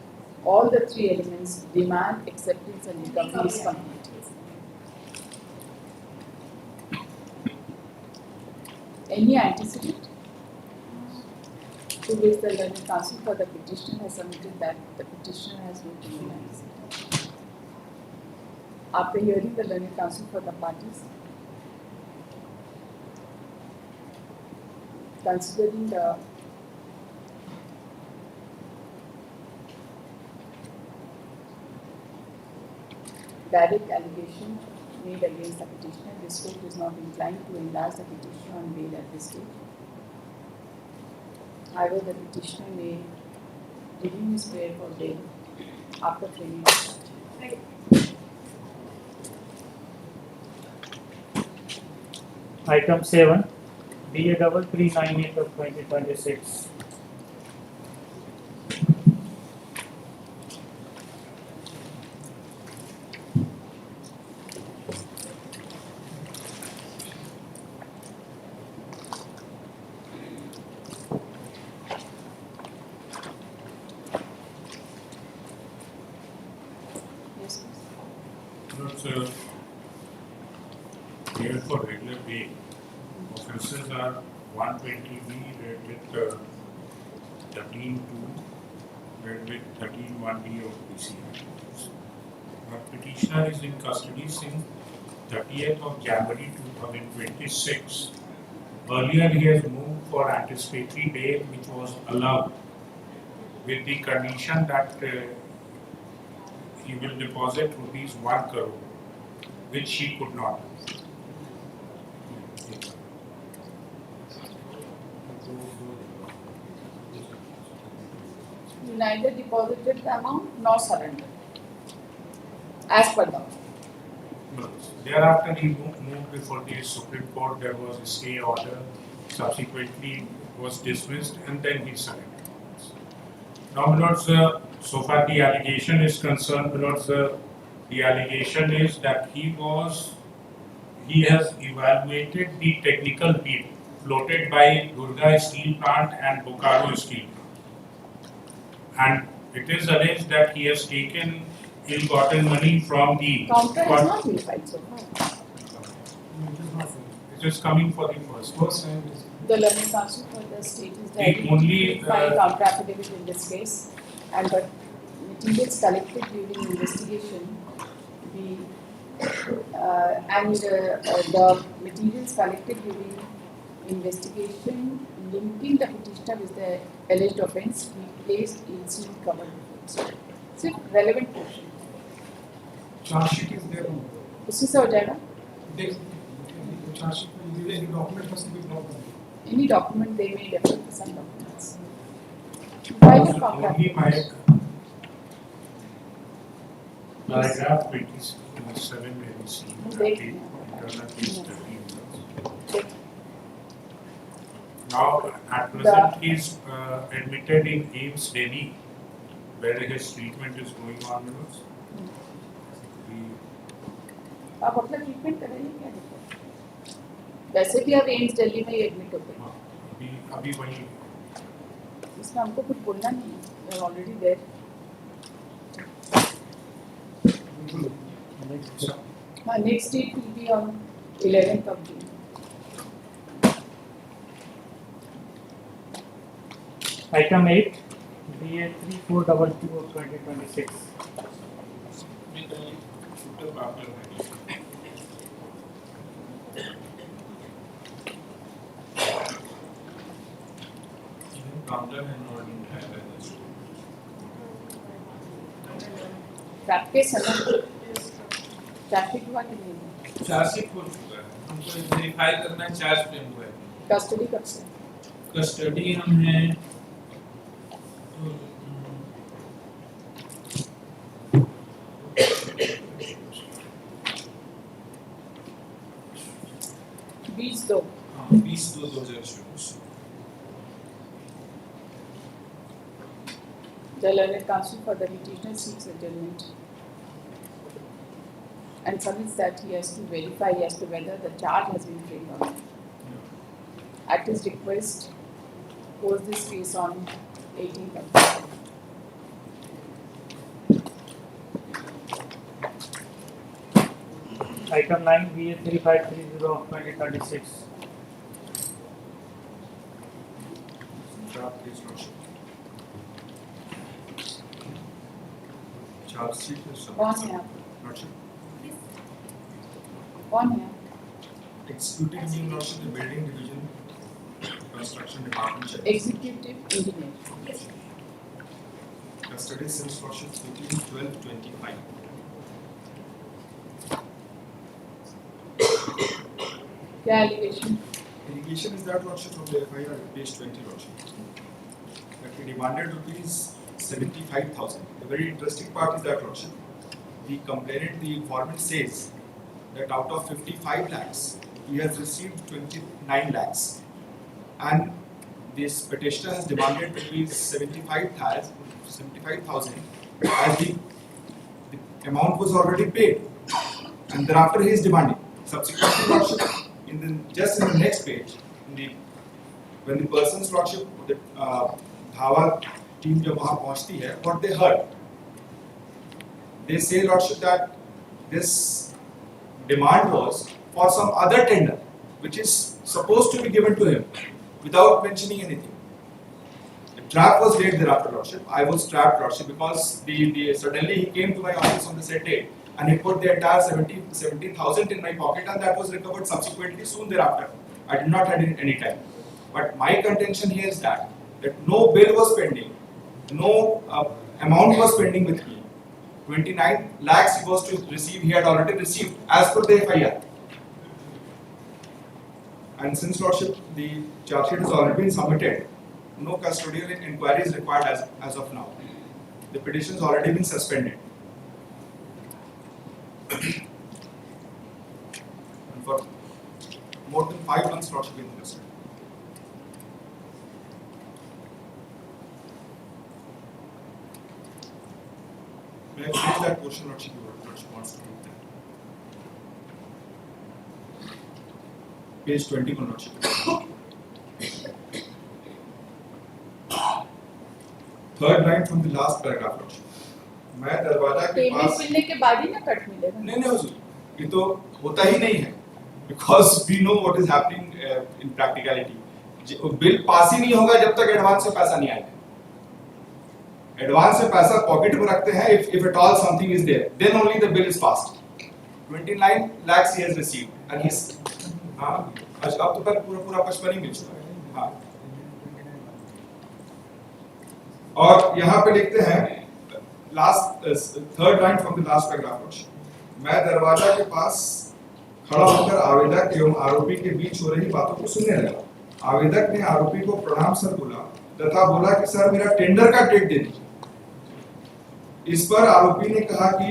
all the three elements, demand, acceptance and recovery is complete. Any antecedent to which the learned counsel for the petitioner has submitted that the petitioner has no criminal antecedent. After hearing the learned counsel for the parties, considering the direct allegation made against the petitioner, this court is not inclined to enlarge the petitioner on bail at this stage. However, the petitioner may renew his prayer for bail after framing of charge. Item 7, DA 3398 of 2026. Lords, here for regular bail, offences are 120B read with 13(2), read with 13(1)D of PCI. Our petitioner is in custody since 30th of January 2026. Earlier, he has moved for anticipatory bail, which was allowed, with the condition that he will deposit rupees 1 crore, which he could not. He neither deposited the amount nor surrendered, as per the law. Thereafter, he moved before the Supreme Court. There was a stay order. Subsequently, was dismissed, and then he surrendered. Now, my lords, so far the allegation is concerned, my lords, the allegation is that he has evaluated the technical bid floated by Durga Steel Plant and Bokaro Steel Plant. And it is alleged that he has taken ill-gotten money from the Counter has not been filed so far. It is coming for the first time. The learned counsel for the state is The ready only, to file counter affidavit in this case, and the materials collected during investigation, the materials collected during investigation linking the petitioner with the alleged offence, we placed in sealed covered reports. It's a relevant portion. Charge sheet is there. उससे से हो जाएगा? Charge sheet में any document has to be brought. Any document they may refer to some documents. File a counter Only affidavit. paragraph 27 may be seen. Now, at present, he is admitted in AIMS Delhi, where his treatment is going on. आप अपना treatment करेंगे क्या देखो? वैसे भी आप AIIMS Delhi में ही admit होते हैं। अभी वही इसमें हमको कुछ बोलना नहीं है, वी आर ऑलरेडी देयर। हाँ, next date will be on 11th of June. Item 8, DA 3422 of 2026. Practice है ना? ट्रैफिक हुआ कि नहीं? चार्जशीट हो चुका है, हमको वेरीफाई करना है, चार्ज फ्रेम हुआ है। कस्टडी कब से? कस्टडी हम हैं 20/2/2024। The learned counsel for the petitioner seeks adjournment and submits that he has to verify as to whether the charge has been framed or not. At his request, close this case on 18th of July. Item 9, BA 3530 of 2036. Charge sheet is कौन है आप? कौन है आप? Executive Engineer Lordship, the Building Division, Construction Department. Executive Engineer. Yes. Custody since Lordship 14/12/25. क्या allegation? Allegation is that Lordship from the FIR page 20 Lordship. That he demanded rupees 75,000. The very interesting part is that Lordship, the complainant, the informant says that out of 55 lakhs, he has received 29 lakhs. And this petitioner has demanded rupees 75,000 as the amount was already paid. And thereafter he is demanding. Subsequently, Lordship, just in the next page, when the person's Lordship, the Dhawa team जब वहाँ पहुँचती है, what they heard, they say Lordship that this demand was for some other tender, which is supposed to be given to him, without mentioning anything. The trap was laid thereafter, Lordship. I was trapped, Lordship, because suddenly he came to my office on the set date and he put the entire 70,000 in my pocket, and that was recovered subsequently soon thereafter. I did not have any time. But my contention here is that no bill was pending, no amount was pending with me. 29 lakhs he was to receive, he had already received as per the FIR. And since, Lordship, the charge sheet has already been submitted, no custodial inquiry is required as of now. The petition has already been suspended. And for more than 5 months, Lordship, in custody. May I please that portion, Lordship, Lordship wants to read that. Page 21, Lordship. Third line from the last paragraph, Lordship. मैं दरवाजा के payment पास मिलने के बाद ही ना cut मिलेगा। नहीं हुजूर, ये तो होता ही नहीं है, because we know what is happening in practicality. Bill pass ही नहीं होगा जब तक एडवांस से पैसा नहीं आएगा। एडवांस से पैसा पॉकेट में रखते हैं, if at all something is there, then only the bill is passed. 29 lakhs he has received, and he's हाँ अब तो पर पूरा 55 ही मिल चुका है। हाँ और यहाँ पे लिखते हैं last third line from the last paragraph, मैं दरवाजा के पास खड़ा होकर आवेदक एवं आरोपी के बीच हो रही बातों को सुनने लगा। आवेदक ने आरोपी को प्रणाम सर बोला तथा बोला कि सर मेरा टेंडर का डेट दे दीजिए। इस पर आरोपी ने कहा कि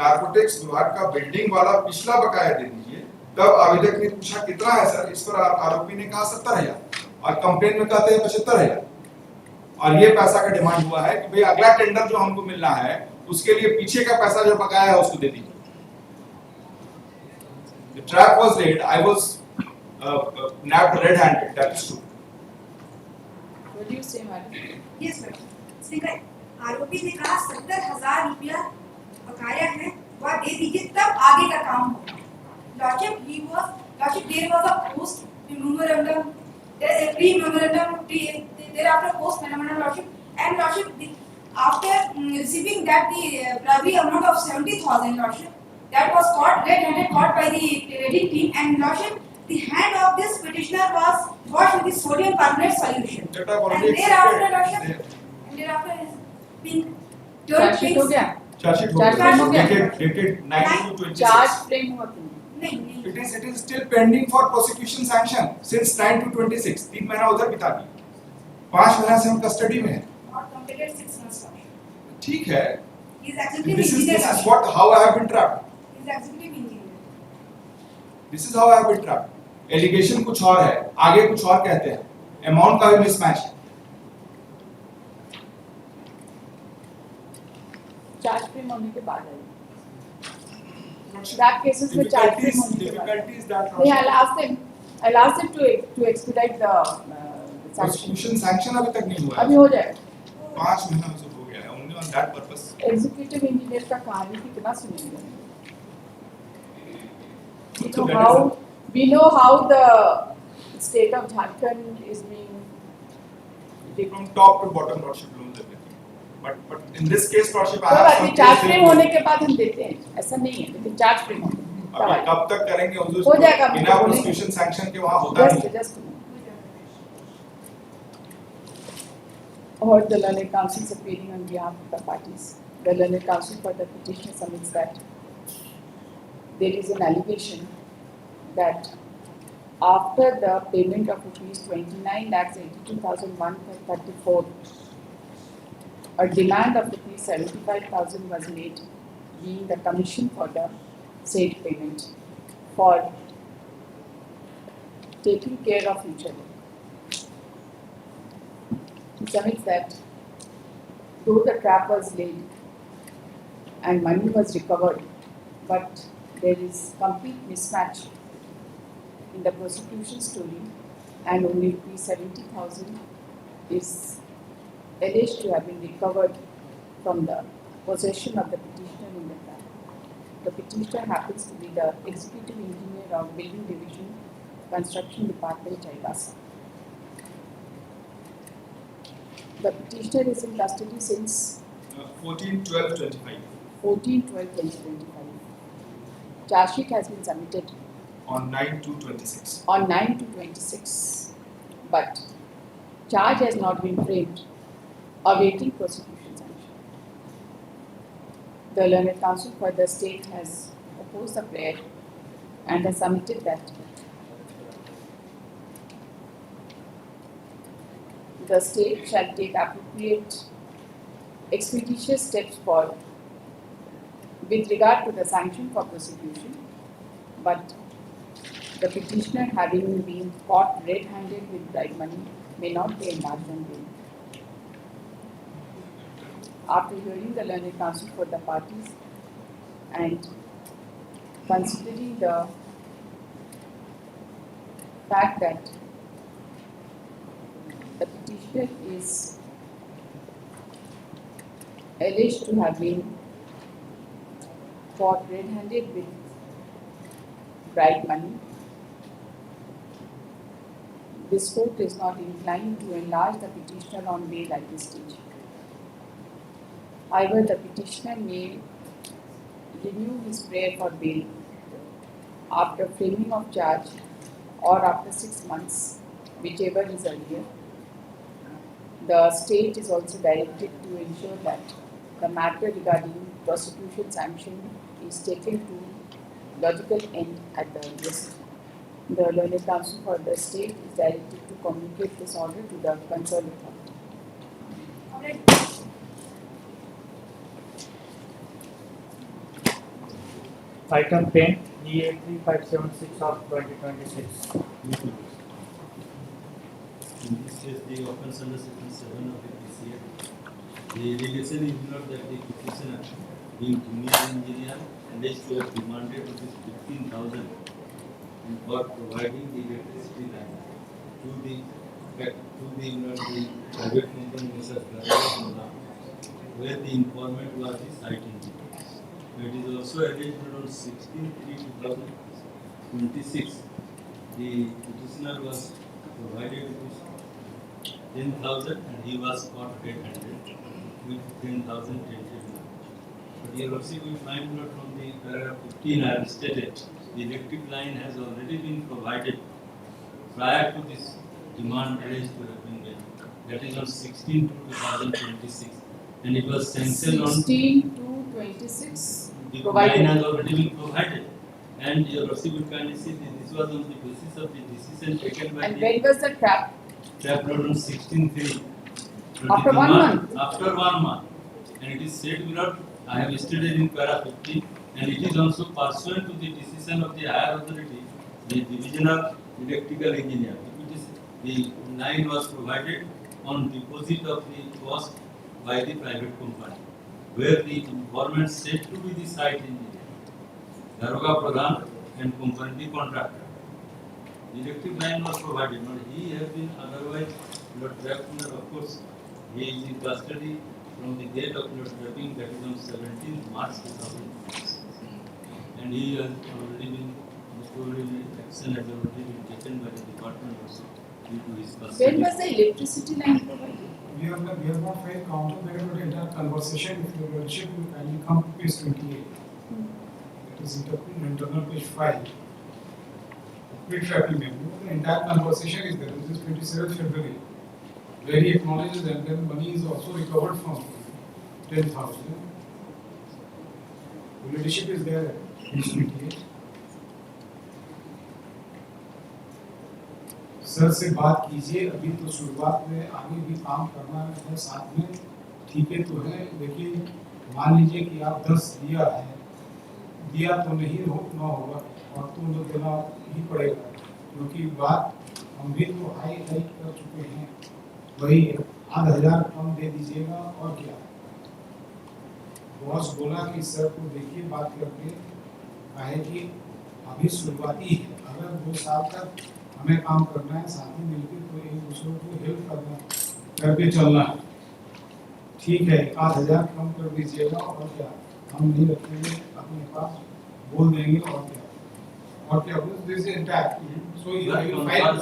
नारकोटिक्स विभाग का बिल्डिंग वाला पिछला बकाया दे दीजिए। तब आवेदक ने पूछा कितना है सर? इस पर आरोपी ने कहा 70,000 और कंप्लेंट में कहते हैं 75,000 और ये पैसा का डिमांड हुआ है कि भाई अगला टेंडर जो हमको मिलना है उसके लिए पीछे का पैसा जो बकाया है उसको दे दीजिए। The trap was laid. I was nabbed red-handed. That is true. What do you say, madam? Yes, madam. Speaker, आरोपी ने कहा 70,000 रुपया बकाया है, वह दे दीजिए तब आगे का काम होगा। Lordship, there was a post memorandum, pre-memorandum, thereafter post memorandum, Lordship, and Lordship, after receiving that the probably amount of 70,000, Lordship, that was caught red-handed, caught by the trading team, and Lordship, the hand of this petitioner was washed with the sodium carbonate solution. And thereafter, Lordship, has been charge sheet हो गया? Charge sheet हो गया? dated 9/2/26. Charge frame हुआ कि नहीं? It is still pending for prosecution sanction since 9/2/26. 3 महीना उधर बिता दी, 5 महीना से हम कस्टडी में हैं। not completed 6 months. ठीक है, He is executive this engineer. is what how I have been trapped. He is executive engineer. This is how I have been trapped. Allegation कुछ और है, आगे कुछ और कहते हैं, अमाउंट का भी मिसमैच है। चार्ज फ्रेम होने के बाद आई। That cases में चार्ज फ्रेम होने के बाद। नहीं, I'll ask them to expedite the prosecution sanction अभी तक नहीं हुआ है। अभी हो जाएगा। 5 महीना से हो गया है, only on that purpose. Executive engineer का कहानी कितना सुनेंगे? So we know how the state of Jharkhand is being from top to bottom, Lordship loans everything. But in this case, Lordship, I have some charge frame होने के बाद हम देते हैं, ऐसा नहीं है, लेकिन चार्ज फ्रेम अभी कब तक करेंगे हुजूर? हो जाएगा, बिना prosecution sanction के वहाँ होता नहीं है। Or the learned counsel is appearing on behalf of the parties. The learned counsel for the petitioner submits that there is an allegation that after the payment of rupees 29,82,134, a demand of rupees 75,000 was made, being the commission for the said payment for taking care of future work. He submits that though the trap was laid and money was recovered, but there is complete mismatch in the prosecution story, and only rupees 70,000 is alleged to have been recovered from the possession of the petitioner in the trap. The petitioner happens to be the executive engineer of Building Division, Construction Department, Chaibasa. The petitioner is in custody since 14/12/25. 14/12/2025. Charge sheet has been submitted On 9/2/26. on 9/2/26, but charge has not been framed, awaiting prosecution sanction. The learned counsel for the state has opposed the prayer and has submitted that the state shall take appropriate expeditious steps with regard to the sanction for prosecution, but the petitioner, having been caught red-handed with bribe money, may not be enlarged on bail. After hearing the learned counsel for the parties and considering the fact that the petitioner is alleged to have been caught red-handed with bribe money, this court is not inclined to enlarge the petitioner on bail at this stage. However, the petitioner may renew his prayer for bail after framing of charge or after 6 months, whichever is earlier. The state is also directed to ensure that the matter regarding prosecution sanction is taken to logical end at the earliest. The learned counsel for the state is directed to communicate this order to the concerned authority. Item 10, DT.14.05.2026 of 2026. In this case, the offence under section 7 of the PCA, the allegation is not that the petitioner, being junior engineer, alleged to have demanded rupees 15,000 for providing the electricity line to the private company Mrs. Garba, where the informant was the site engineer. It is also alleged that on 16/3/2026, the petitioner was provided with 10,000 and he was caught red-handed with 10,000 tainted money. But here also we find out from the paragraph 15 I have stated, the electric line has already been provided prior to this demand raised to have been made. That is on 16/2/2026, and it was sanctioned on 16/2/26. The Provided. line has already been provided, and your Rossi will kindly see that this was on the basis of the decision taken by And the when was the trap? trap load on 16/3. After 1 month? After 1 month, and it is said without. I have stated in para 15, and it is also pursuant to the decision of the higher authority, the divisional electrical engineer. It is the line was provided on deposit of the cost by the private company, where the government said to be the site engineer, Daroga Pradhan and company contractor. The electric line was provided, but he has been otherwise not trapped. Of course, he is in custody from the date of not trapping, that is on 17th March 2006. And he has already been, action has already been taken by the department also due to his custody. When was the electricity line provided? We have not filed counter, but the entire conversation, if your lordship will kindly come to page 28. That is internal page 5. Quick tracking memo. The entire conversation is there. This is 27th February, where he acknowledges that then money is also recovered from 10,000. The leadership is there. Page 28. Sir से बात कीजिए, अभी तो शुरुआत में आगे भी काम करना है साथ में, ठीक है तो है, लेकिन मान लीजिए कि आप 10 दिया तो नहीं ना होगा और तो उनको देना ही पड़ेगा, क्योंकि बात हम भी तो हाई कर चुके हैं, वही 8,000 कम दे दीजिएगा और क्या। बॉस बोला कि सर को देखिए बात करके, कहे कि अभी शुरुआती है, अगर 2 साल तक हमें काम करना है साथ ही मिलकर, तो एक दूसरे को हेल्प करना करके चलना है, ठीक है 8,000 कम कर दीजिएगा और क्या, हम नहीं रखेंगे अपने पास बोल देंगे और क्या this is intact. So you will file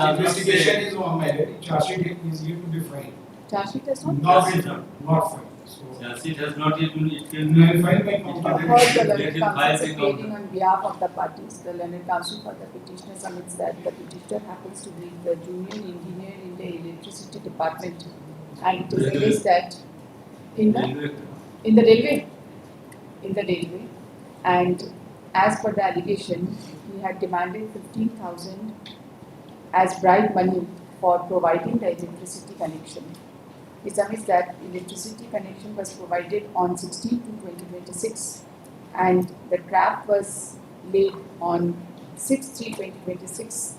investigation is on my head. Charge sheet is yet to be filed. Charge sheet has not Not filed. So Charge sheet has not yet been, it can I will file my counter. Heard the learned counsel pleading on behalf of the parties. The learned counsel for the petitioner submits that the petitioner happens to be the junior engineer in the electricity department, and it is alleged that in the railway, and as per the allegation, he had demanded 15,000 as bribe money for providing the electricity connection. He submits that electricity connection was provided on 16/2/2026, and the trap was laid on 6/3/2026,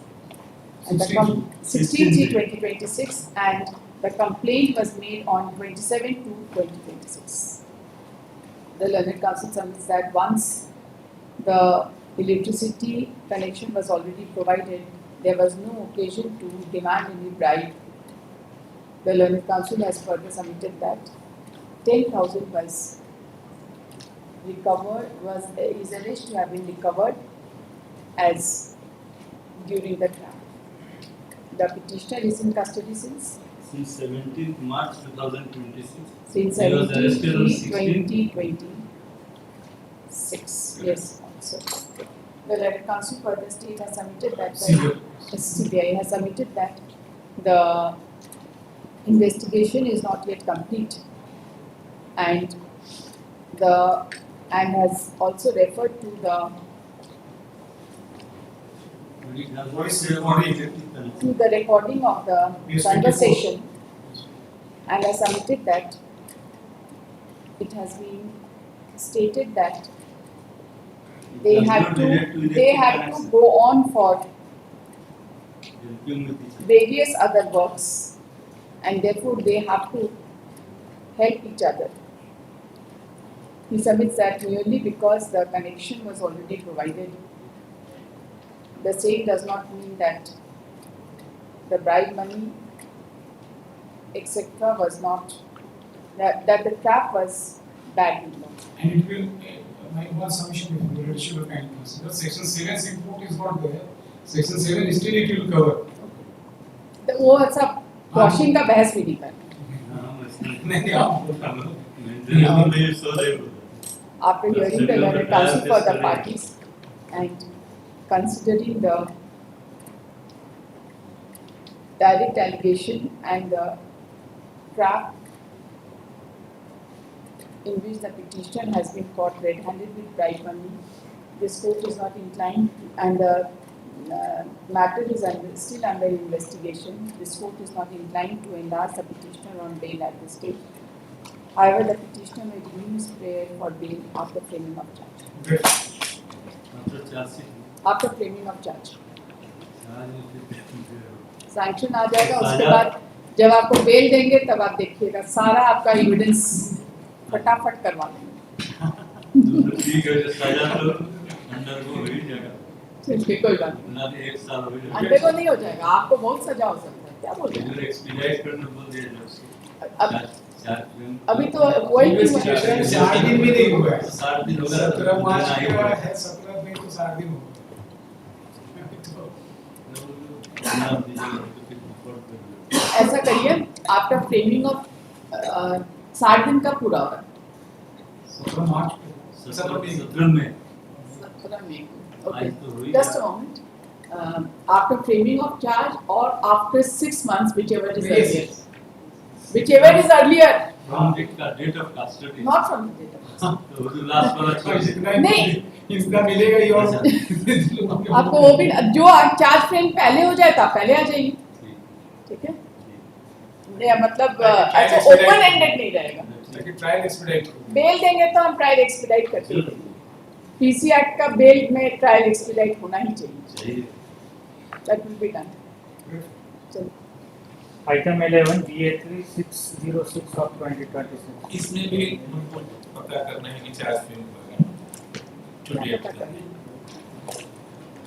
and the 16/3/2026, and the complaint was made on 27/2/2026. The learned counsel submits that once the electricity connection was already provided, there was no occasion to demand any bribe. The learned counsel has further submitted that 10,000 was recovered, is alleged to have been recovered as during the trial. The petitioner is in custody since 17th March 2026. Since He was arrested on 2026. Yes. So, the learned counsel for the state has submitted that the CBI has submitted that the investigation is not yet complete, and has also referred to the recording of the conversation, and has submitted that it has been stated that they had to go on for various other works, and therefore they have to help each other. He submits that merely because the connection was already provided, the same does not mean that the bribe money, etc. was not, that the trap was bad. And it will, my one submission with the issue of kind consider. Section 7 input is not there. Section 7 still it will cover. तो वो ऐसा washing का बहस भी नहीं कर After hearing the learned counsel for the parties and considering the direct allegation and the trap in which the petitioner has been caught red-handed with bribe money, this court is not inclined, and the matter is still under investigation. This court is not inclined to enlarge the petitioner on bail at this stage. However, the petitioner may renew his prayer for bail after framing of charge. After framing of charge. Sanction आ जाएगा, उसके बाद जब आपको bell देंगे तब आप देखिएगा सारा आपका एविडेंस फटाफट करवा देंगे। चलिए कोई बात नहीं। अंडे को नहीं हो जाएगा, आपको बहुत सजा हो सकता है। क्या बोल रहे हैं? अभी तो वही 7 दिन भी नहीं हुआ है। 17 मार्च के है, 17 मई को 7 दिन हुआ। ऐसा करिए, आफ्टर फ्रेमिंग ऑफ 60 दिन का पूरा होगा। 17 मार्च को 17 मई। Okay, just a moment. After framing of charge or after 6 months, whichever is earlier. Whichever is earlier. From date of custody. Not from the date of custody. तो last वाला नहीं, इसका मिलेगा ही और आपको वो भी जो चार्ज फ्रेम पहले हो जाए था पहले आ जाइए, ठीक है? नहीं मतलब अच्छा ओपन एंडेड नहीं रहेगा। लेकिन ट्रायल एक्सपीडाइट बेल देंगे तो हम ट्रायल एक्सपीडाइट करते हैं। पीसी एक्ट का बेल में ट्रायल एक्सपीडाइट होना ही चाहिए। That will be done. Item 11 DA.14.06 of 2026. इसमें भी उनको पता करना है कि चार्ज फ्रेम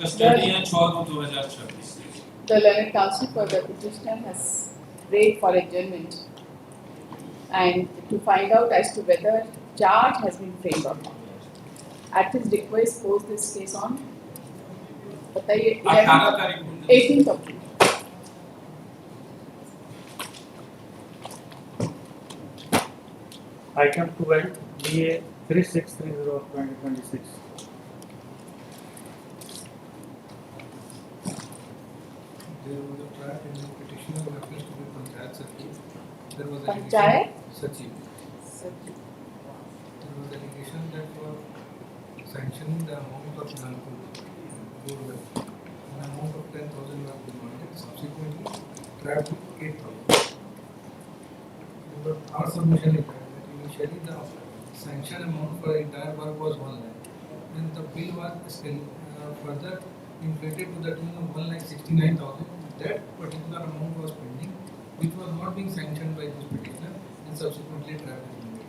कस्टडी है 6/2/2026. The learned counsel for the petitioner has prayed for adjournment and to find out as to whether charge has been framed or not. at his request post this case on बताइए 18 तारीख को 18th of June. Item 12, DA 3630 of 2026. There was a trial in the petitioner who refused to be Panchayat Sachiv. There was Panchayat? Sachiv. Sachiv. There was allegation that for sanctioning the amount of Nalkul, an amount of 10,000 was demanded. Subsequently, trial to 8,000. But our submission is that initially the sanction amount for the entire work was 1 lakh. Then the bill was further inflated to the tune of 1,69,000. That particular amount was pending, which was not being sanctioned by this petitioner, and subsequently trial was made.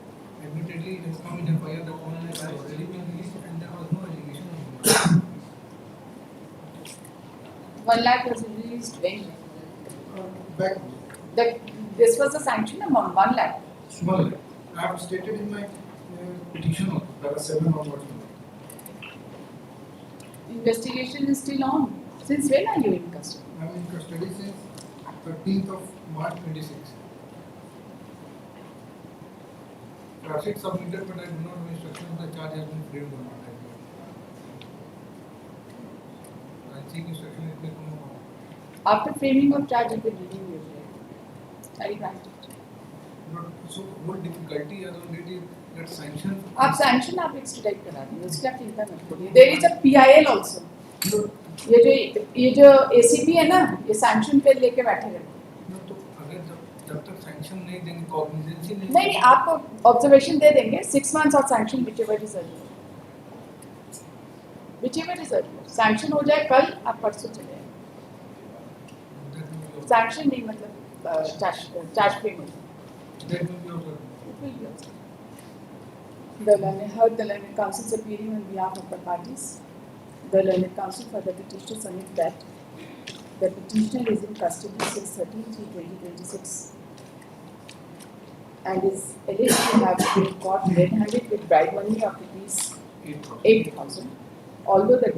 Admittedly, it has come in FIR that 1 lakh had already been released, and there was no allegation of 1 lakh was released when? Back. This was a sanction amount, 1 lakh. 1 lakh. I have stated in my petition also, para 7 onwards. Investigation is still on. Since when are you in custody? I am in custody since 13th of March 26. Charge sheet submitted, but I do not know instructions. The charge has been framed or not. I seek instruction. It may come out. After framing of charge, you can review your case. I grant it. But so whole difficulty as on date is that sanction. आप sanction आप extradite करा देंगे, उसकी आप चिंता मत करिए. There is a PIL also. ये जो ACP है ना, ये sanction पे लेके बैठे रहते हैं. तो अगर जब तक sanction नहीं देंगे, cognizance नहीं. नहीं आपको observation दे देंगे 6 months और sanction whichever is earlier. Whichever is earlier. Sanction हो जाए कल, आप परसों चले जाएं. Sanction नहीं मतलब charge payment. That will be also. It will be also. The learned counsel appearing on behalf of the parties. The learned counsel for the petitioner submit that the petitioner is in custody since 13/3/2026 and is alleged to have been caught red-handed with bribe money of rupees 8,000. Although the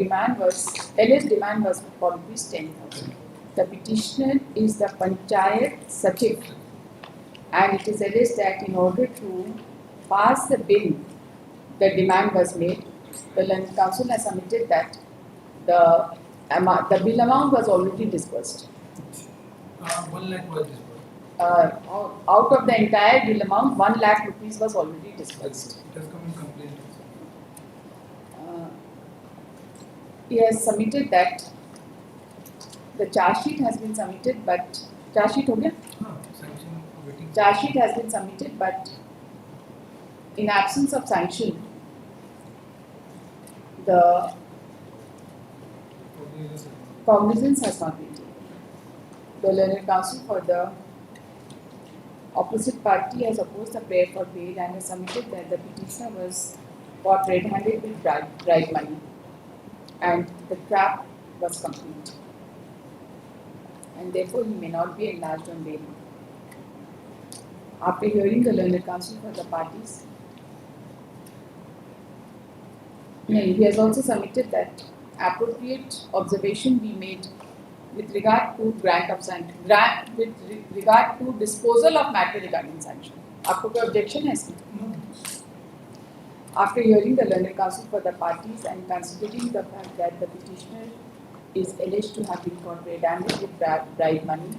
alleged demand was for rupees 10,000. The petitioner is the Panchayat Sachiv, and it is alleged that in order to pass the bill, the demand was made. The learned counsel has submitted that the bill amount was already disbursed. 1 lakh was disbursed. Out of the entire bill amount, 1 lakh rupees was already disbursed. It has come in complaint. He has submitted that the charge sheet has been submitted, but charge sheet हो गया? Sanction waiting. Charge sheet has been submitted, but in absence of sanction, the cognizance has not been taken. The learned counsel for the opposite party has opposed the prayer for bail and has submitted that the petitioner was caught red-handed with bribe money, and the trap was complete, and therefore he may not be enlarged on bail. After hearing the learned counsel for the parties, he has also submitted that appropriate observation be made with regard to with regard to disposal of matter regarding sanction. आपको कोई objection है इसमें? After hearing the learned counsel for the parties and considering the fact that the petitioner is alleged to have been caught red-handed with bribe money,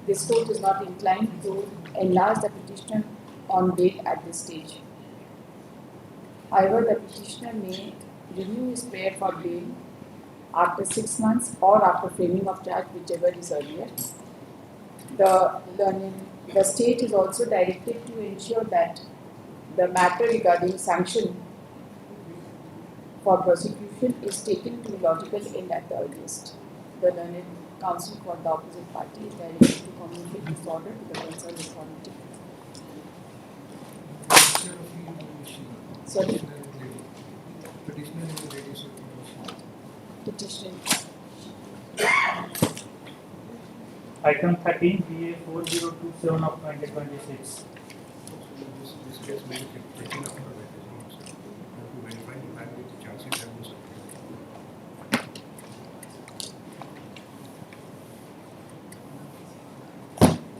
this court is not inclined to enlarge the petitioner on bail at this stage. However, the petitioner may renew his prayer for bail after 6 months or after framing of charge, whichever is earlier. The state is also directed to ensure that the matter regarding sanction for prosecution is taken to logical end at the earliest. The learned counsel for the opposite party is directed to communicate this order to the concerned authority. Sorry? Petitioner is a lady, so Petitioner. Item 13, DA 4027 of 2026. this case may be taken up for verification also. You have to verify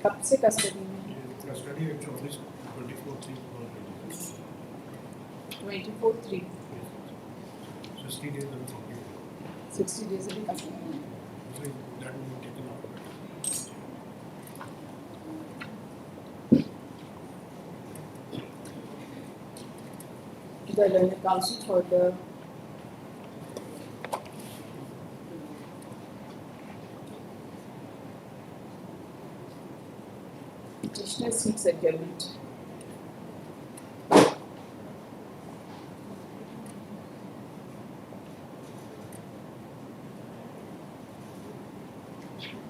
कब से custody में? Custody of 24/3/2026. 24/3. 60 days will complete. 60 days अभी complete नहीं है. So that will be taken out of it. The learned counsel for the petitioner seeks adjournment.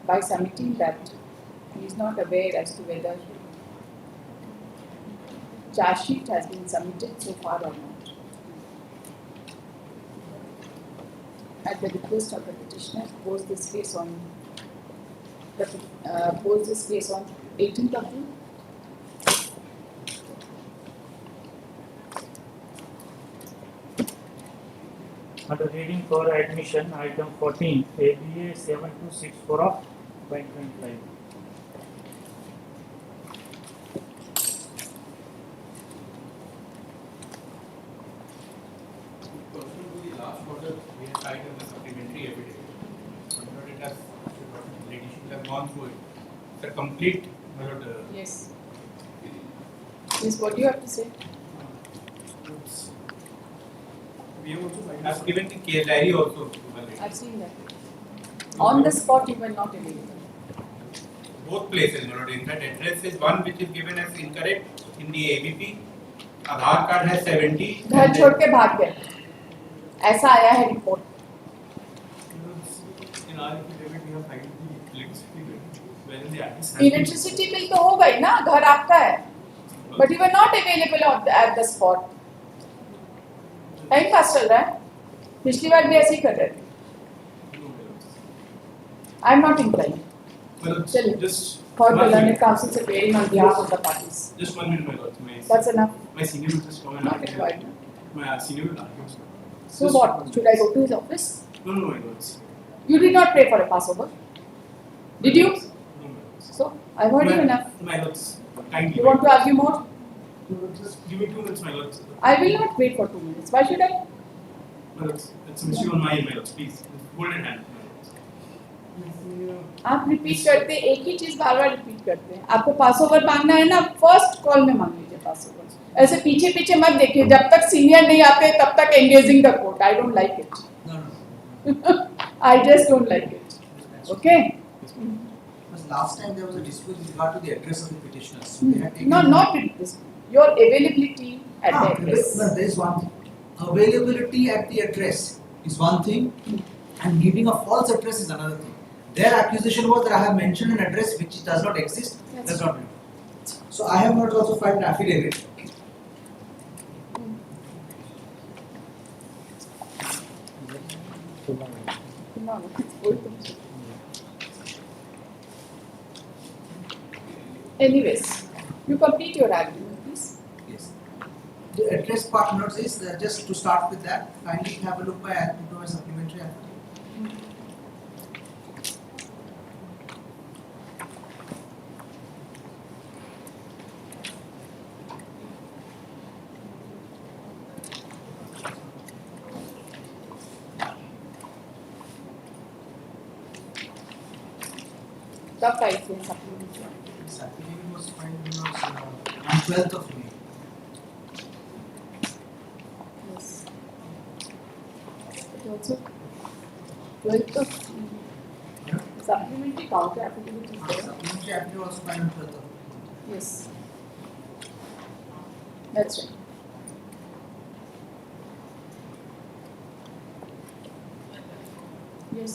By submitting that he is not aware as to whether charge sheet has been submitted so far or not. At the request of the petitioner, pose this case on 18th of June. Under reading for admission, item 14, ABA 7264 of 2025. Pursuant to the last order, we have filed a supplementary affidavit. But it has, lady should have gone through it. It's a complete, Yes. Yes, what do you have to say? we have also filed. Given the case diary also. I've seen that. On the spot, you were not available. Both places, my lord. In fact, address is one which is given as incorrect in the ABP. Aadhaar card has 70. घर छोड़ के भाग गए. ऐसा आया है report. In our affidavit, we have filed the electricity bill, wherein the address has electricity bill तो हो गई ना, घर आपका है. But you were not available at the spot. Time pass चल रहा है. पिछली बार भी ऐसे ही कर रहे थे. I am not implying. Well, just For the learned counsel appearing on behalf of the parties. Just 1 minute, my lord. That's enough. My senior will just come and Not argue. required. My senior will argue. So Just what? Should I go to his office? No, my lords. You did not pray for a Passover. Did you? No, my lords. So I've heard you enough. My lords, kindly. You want to argue more? Just give me 2 minutes, my lords. I will not wait for 2 minutes. Why should I? My lords, it's a issue on my end, my lords. Please, hold in hand. आप repeat करते एक ही चीज बार बार repeat करते हैं. आपको Passover मांगना है ना, फर्स्ट कॉल में मांग लीजिए पासओवर. ऐसे पीछे पीछे मत देखिए. जब तक सीनियर नहीं आते तब तक engaging the court. I don't like it. I just don't like it. Okay? Last time there was a dispute with regard to the address of the petitioners. No, not with this. Your availability at the address. There is one thing. Availability at the address is one thing, and giving a false address is another thing. Their accusation was that I have mentioned an address which does not exist. That's not true. So I have not also filed an affidavit. Anyways, you complete your argument, please. Yes. The address part notes is just to start with that. Kindly have a look into my supplementary affidavit. The price is supplementary. This affidavit was filed on 12th of May. Yes. It also 12th of supplementary counter affidavit is there. Supplementary affidavit was filed on 12th of May. Yes. That's right. Yes.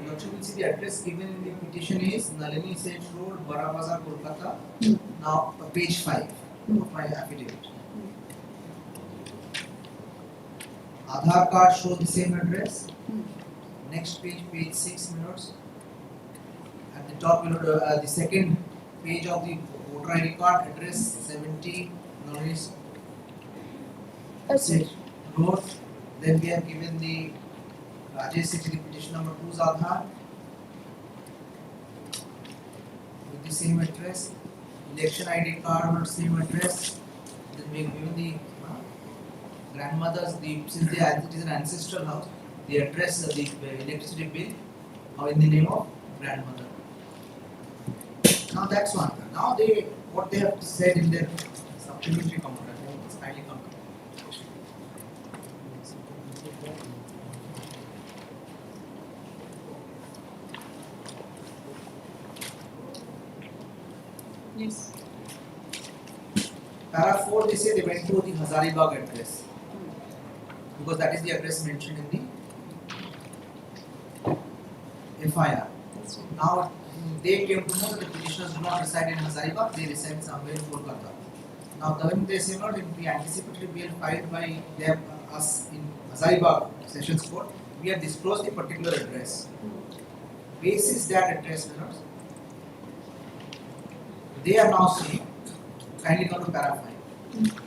Now, you will see the address given in the petition is Nalini Sage Road, Barabazar, Kolkata. Now, page 5 of my affidavit. Aadhaar card shows the same address. Next page, page 6 minutes. At the top, the second page of the voter ID card, address 70 Nalini Sage Road. Then we have given the Rajesh 60 petition number 2's Aadhaar. With the same address, election ID card on the same address. Then we have given the grandmother's, since it is an ancestral house, the address of the electricity bill or in the name of grandmother. Now that's one. Now what they have said in their supplementary contract, it's highly complicated. Yes. Para 4, they say they went to the Hazaribagh address because that is the address mentioned in the FIR. Now they came to know that the petitioners do not reside in Hazaribagh, they reside somewhere in Kolkata. Now then they say not in the anticipatory bill filed by them, us in Hazaribagh Sessions Court, we have disclosed the particular address. Basis that address, they are now saying, kindly come to para 5,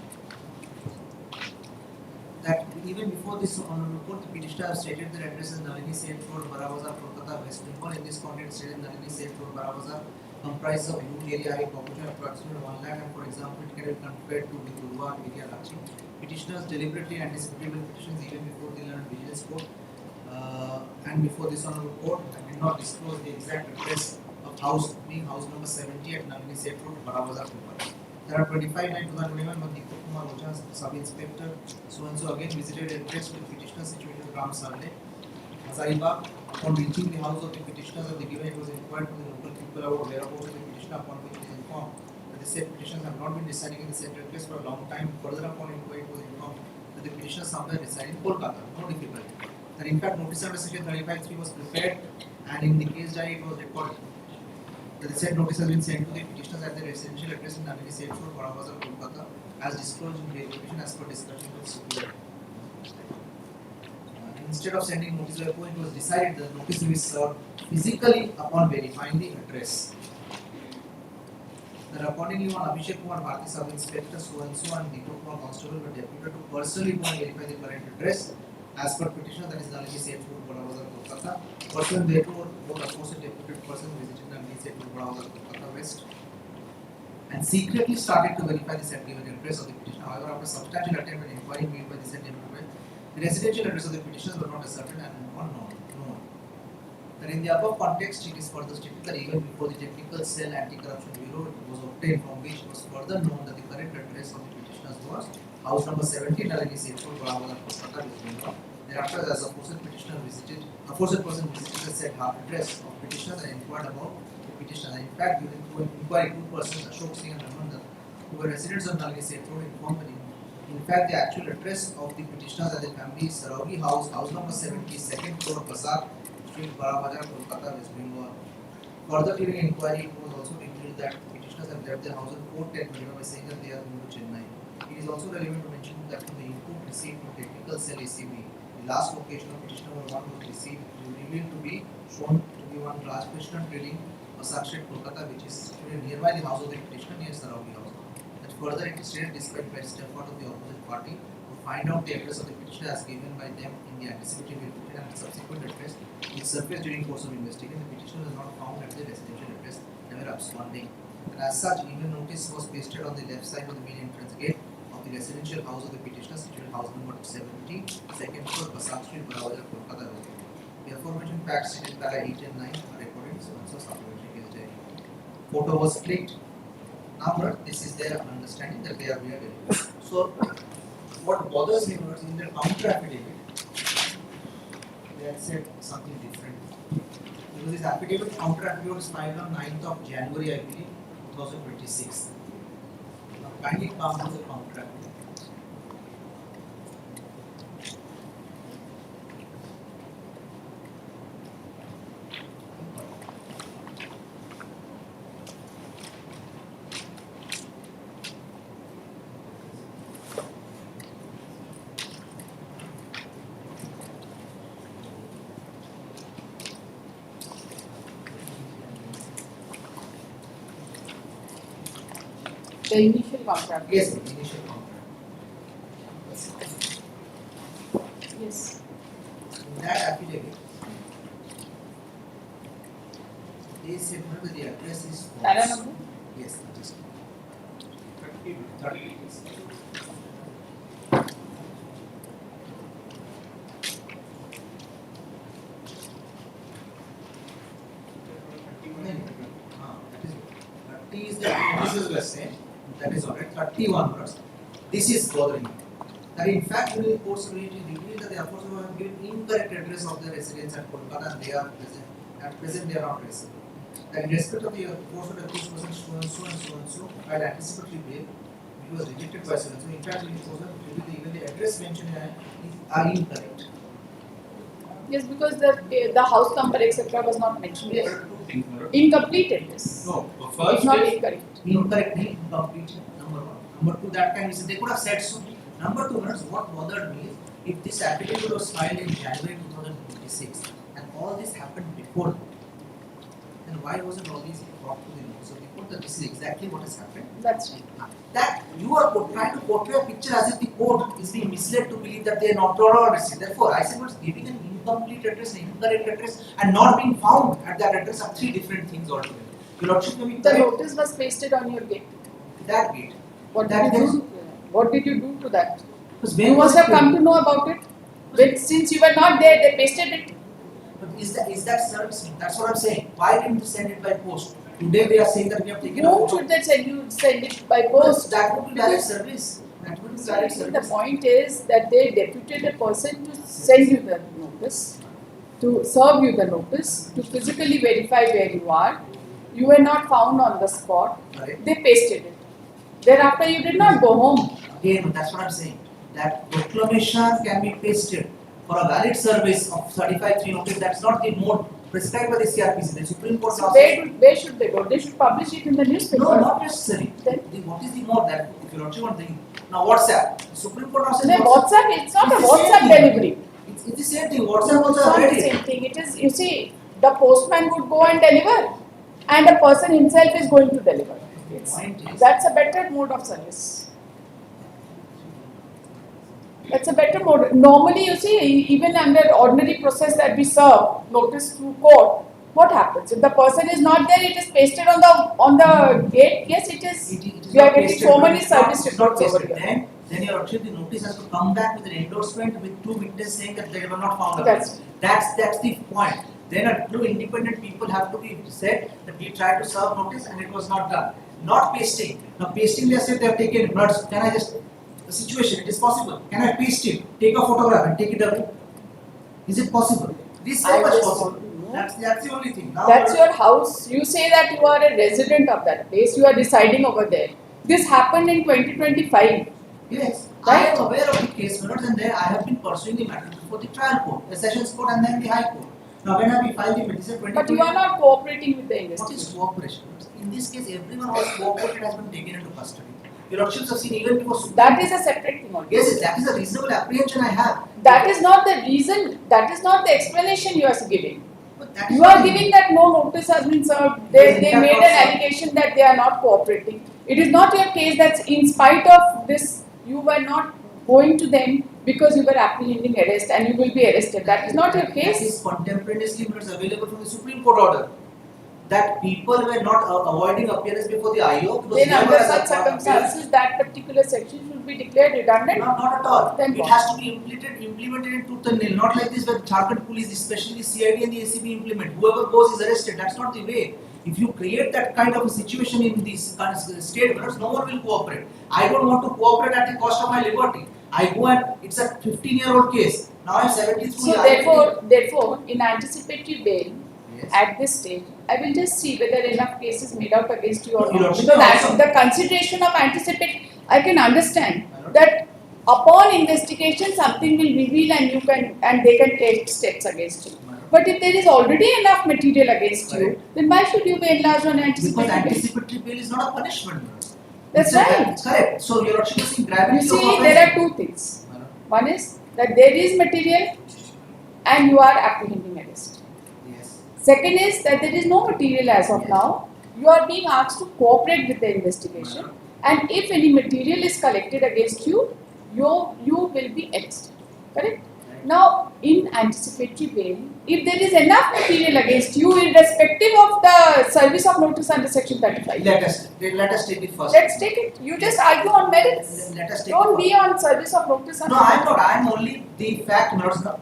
that even before this honorable court, the petitioner has stated their address is Nalini Seth Road, Barawazar, Kolkata, West Bengal. In this context, stated Nalini Seth Road, Barawazar comprises of huge area height population approximately 1 lakh, and for example, it can be compared to the Gurwa area Lachi. Petitioners deliberately anticipated petitions even before the Learned Vigilance Court and before this honorable court did not disclose the exact address of house, being house number 70 at Nalini Seth Road, Barawazar, Kolkata. There are 25/9/2021 when Deepak Kumar Oja, sub-inspector, so and so again visited a address with petitioner situated in Ram Sarle, Hazaribagh. Upon reaching the house of the petitioners of the given, it was inquired from the local people about whereabouts of the petitioner, upon which it is informed that the said petitioners have not been residing in the said address for a long time. Further upon inquiry, it was informed that the petitioners somewhere reside in Kolkata. No difficulty. That in fact notice under section 35(3) was prepared and in the case diary it was recorded. The said notice has been sent to the petitioners at their residential address in Nalini Seth Road, Barawazar, Kolkata, as disclosed in the petition as per discussion with superior. Instead of sending notice by post, it was decided that the notice will be served physically upon verifying the address. That accordingly, one Abhishek Kumar Bharti Sub Inspector so and Deepak Kumar Constable were deputed to personally go and verify the current address as per petitioner, that is Nalini Seth Road, Barawazar, Kolkata. Person therefore, both aforesaid deputed person visited Nalini Seth Road, Barawazar, Kolkata West, and secretly started to verify the said given address of the petitioner. However, after substantial attempt and inquiry made by the said deputy, the residential address of the petitioners were not ascertained and unknown. That in the above context, it is further stated that even before the Technical Cell Anti-Corruption Bureau was obtained, from which it was further known that the correct address of the petitioners was house number 70, Nalini Seth Road, Barawazar, Kolkata, West Bengal. Thereafter, as a aforesaid person visited the said address of petitioners and inquired about the petitioners. And in fact, during the inquiry, 2 persons, Ashok Singh and Ramandar, who were residents of Nalini Seth Road, informed that in fact the actual address of the petitioners and their family is Saraugi House, house number 70, 2nd floor, Bazaar Street, Barawazar, Kolkata, West Bengal. Further during inquiry, it was also revealed that petitioners have left their house on 4/10 by saying that they are moving to Chennai. It is also relevant to mention that from the input received from Technical Cell ACB, the last location of petitioner one was received revealed to be shown to be one Raj Krishnan Trading, Bazaar Street, Kolkata, which is situated nearby the house of the petitioner near Saraugi House. That further it is stated despite best effort of the opposite party to find out the address of the petitioner as given by them in the anticipatory petition and subsequent address which surfaced during course of investigation, the petitioner was not found at the residential address, never absconding. And as such, even notice was pasted on the left side of the main entrance gate of the residential house of the petitioner, situated house number 70, 2nd floor, Bazaar Street, Barawazar, Kolkata. The aforementioned facts stated para 8 and 9 are recorded, so also supplementary case diary. Photo was clicked. Now, this is their understanding that they are very good. So, what bothers me was in their counter affidavit, they had said something different. Because this affidavit, counter affidavit was filed on 9th of January, I believe, 2026. Now, kindly come to the counter affidavit. The initial contract. Yes, the initial contract. Yes. In that affidavit, they said whether the address is false. Para number? Yes, that is. 30. That is the premises were same. That is alright. 31 words. This is bothering me. That in fact, during the course of reading, revealed that the enforcer have given incorrect address of the residents at Kolkata and they are present. At present, they are not resident. That in respect of the course of accused person so and so and so and so, while anticipatory bail, it was rejected by so and so. In fact, in the course of even the address mentioned here are incorrect. Yes, because the house number etc. was not mentioned here. Incomplete address. No, It's not incorrect. Incorrect, incomplete. Number one. Number two, that time they could have said so. Number two, what bothered me is if this affidavit was filed in January 2026 and all this happened before, then why wasn't all these brought to the notice of the court that this is exactly what has happened? That's right. That you are trying to portray a picture as if the court is being misled to believe that they are not all received. Therefore, I said, what's giving an incomplete address, an incorrect address, and not being found at that address are three different things altogether. Your Lordship, The notice was pasted on your gate. That gate. What did you do? What did you do to that? Because You must have come to know about it. But since you were not there, they pasted it. But is that service? That's what I'm saying. Why didn't you send it by post? Today they are saying that we have taken. Whom should they send it by post? That would be direct service. That would be direct The service. point is that they deputed a person to send you the notice, to serve you the notice, to physically verify where you are. You were not found on the spot. Correct. They pasted it. Thereafter, you did not go home. Again, that's what I'm saying. That proclamation can be pasted for a valid service of 35(3) notice. That's not the mode prescribed by the CRPC. The Supreme Court. So where should they go? They should publish it in the newspaper. No, not necessary. Then what is the mode that if you don't want thing? Now WhatsApp. The Supreme Court also. then WhatsApp. It's not a WhatsApp delivery. It's the same thing. WhatsApp also It's not the same thing. It is. You see, the postman would go and deliver, and the person himself is going to deliver. That's a better mode of service. That's a better mode. Normally, you see, even under ordinary process that we serve notice through court, what happens? If the person is not there, it is pasted on the gate. Yes, it is. We are getting so many service reports over here. Then your actually the notice has to come back with an endorsement with two witnesses saying that they were not found. That's the point. Then two independent people have to be said that we tried to serve notice and it was not done. Not pasting. Now pasting, they said they have taken bloods. Can I just the situation? It is possible. Can I paste it? Take a photograph and take it away. Is it possible? This is so much possible. That's the only thing. Now that's your house. You say that you are a resident of that place. You are residing over there. This happened in 2025. Yes, right? I am aware of the case minutes and then I have been pursuing the matter before the trial court, the sessions court and then the high court. Now when have we filed the petition? But you are not cooperating with the investigation. What is cooperation? In this case, everyone who has cooperated has been taken into custody. Your Lordships have seen even before. That is a separate thing. Yes, that is a reasonable apprehension I have. That is not the reason. That is not the explanation you are giving. You are giving that no notice has been served. They made an allegation that they are not cooperating. It is not your case that in spite of this, you were not going to them because you were apprehending arrest and you will be arrested. That is not your case. That is contemporaneously available from the Supreme Court order. That people were not avoiding appearance before the IO. Then under such circumstances, that particular section should be declared redundant? Not at all. Then it has to be implemented in tooth and nail. Not like this where Jharkhand police, especially CID and the ACB implement. Whoever goes is arrested. That's not the way. If you create that kind of a situation in these state, no one will cooperate. I don't want to cooperate at the cost of my liberty. I go and it's a 15-year-old case. Now I'm 73. So therefore, in anticipatory bail, at this stage, I will just see whether enough cases made out against you or not. Because the consideration of anticipate, I can understand that upon investigation something will reveal and they can take steps against you. But if there is already enough material against you, then why should you be enlarged on anticipatory bail? Because anticipatory bail is not a punishment. That's right. It's correct. So your Lordship is seeing gravity. You see, there are two things. One is that there is material and you are apprehending arrest. Yes. Second is that there is no material as of now. You are being asked to cooperate with the investigation, and if any material is collected against you, you will be arrested. Correct? Now, in anticipatory bail, if there is enough material against you, irrespective of the service of notice under section 35. Let us take it first. Let's take it. You just argue on merits. Let us take Don't it be on service of notice. No, I am not. I am only the fact.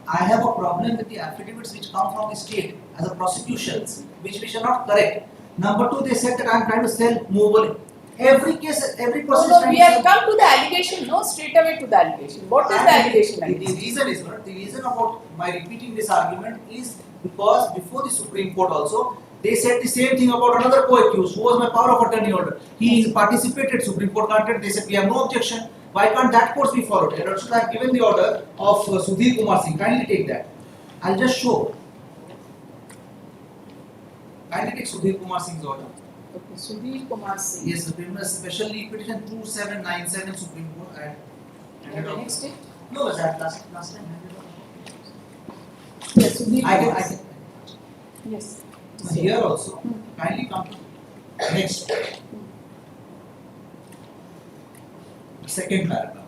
I have a problem with the affidavits which come from the state as a prosecution, which are not correct. Number two, they said that I am trying to sell movable. Every case, every person. No, we have come to the allegation. No, straight away to the allegation. What is the allegation? The reason is not. The reason about my repeating this argument is because before the Supreme Court also, they said the same thing about another co-accused who was my power of attorney order. He participated. Supreme Court granted. They said we have no objection. Why can't that course be followed? And also I have given the order of Sudhir Kumar Singh. Kindly take that. I'll just show. Kindly take Sudhir Kumar Singh's order. Okay, Sudhir Kumar Singh. Yes, Supreme Special Leave Petition 2797 Supreme Court. And the next day? No, that last time. Yes, Sudhir I Kumar can. Singh. Yes. Here also. Kindly come to next. Second paragraph.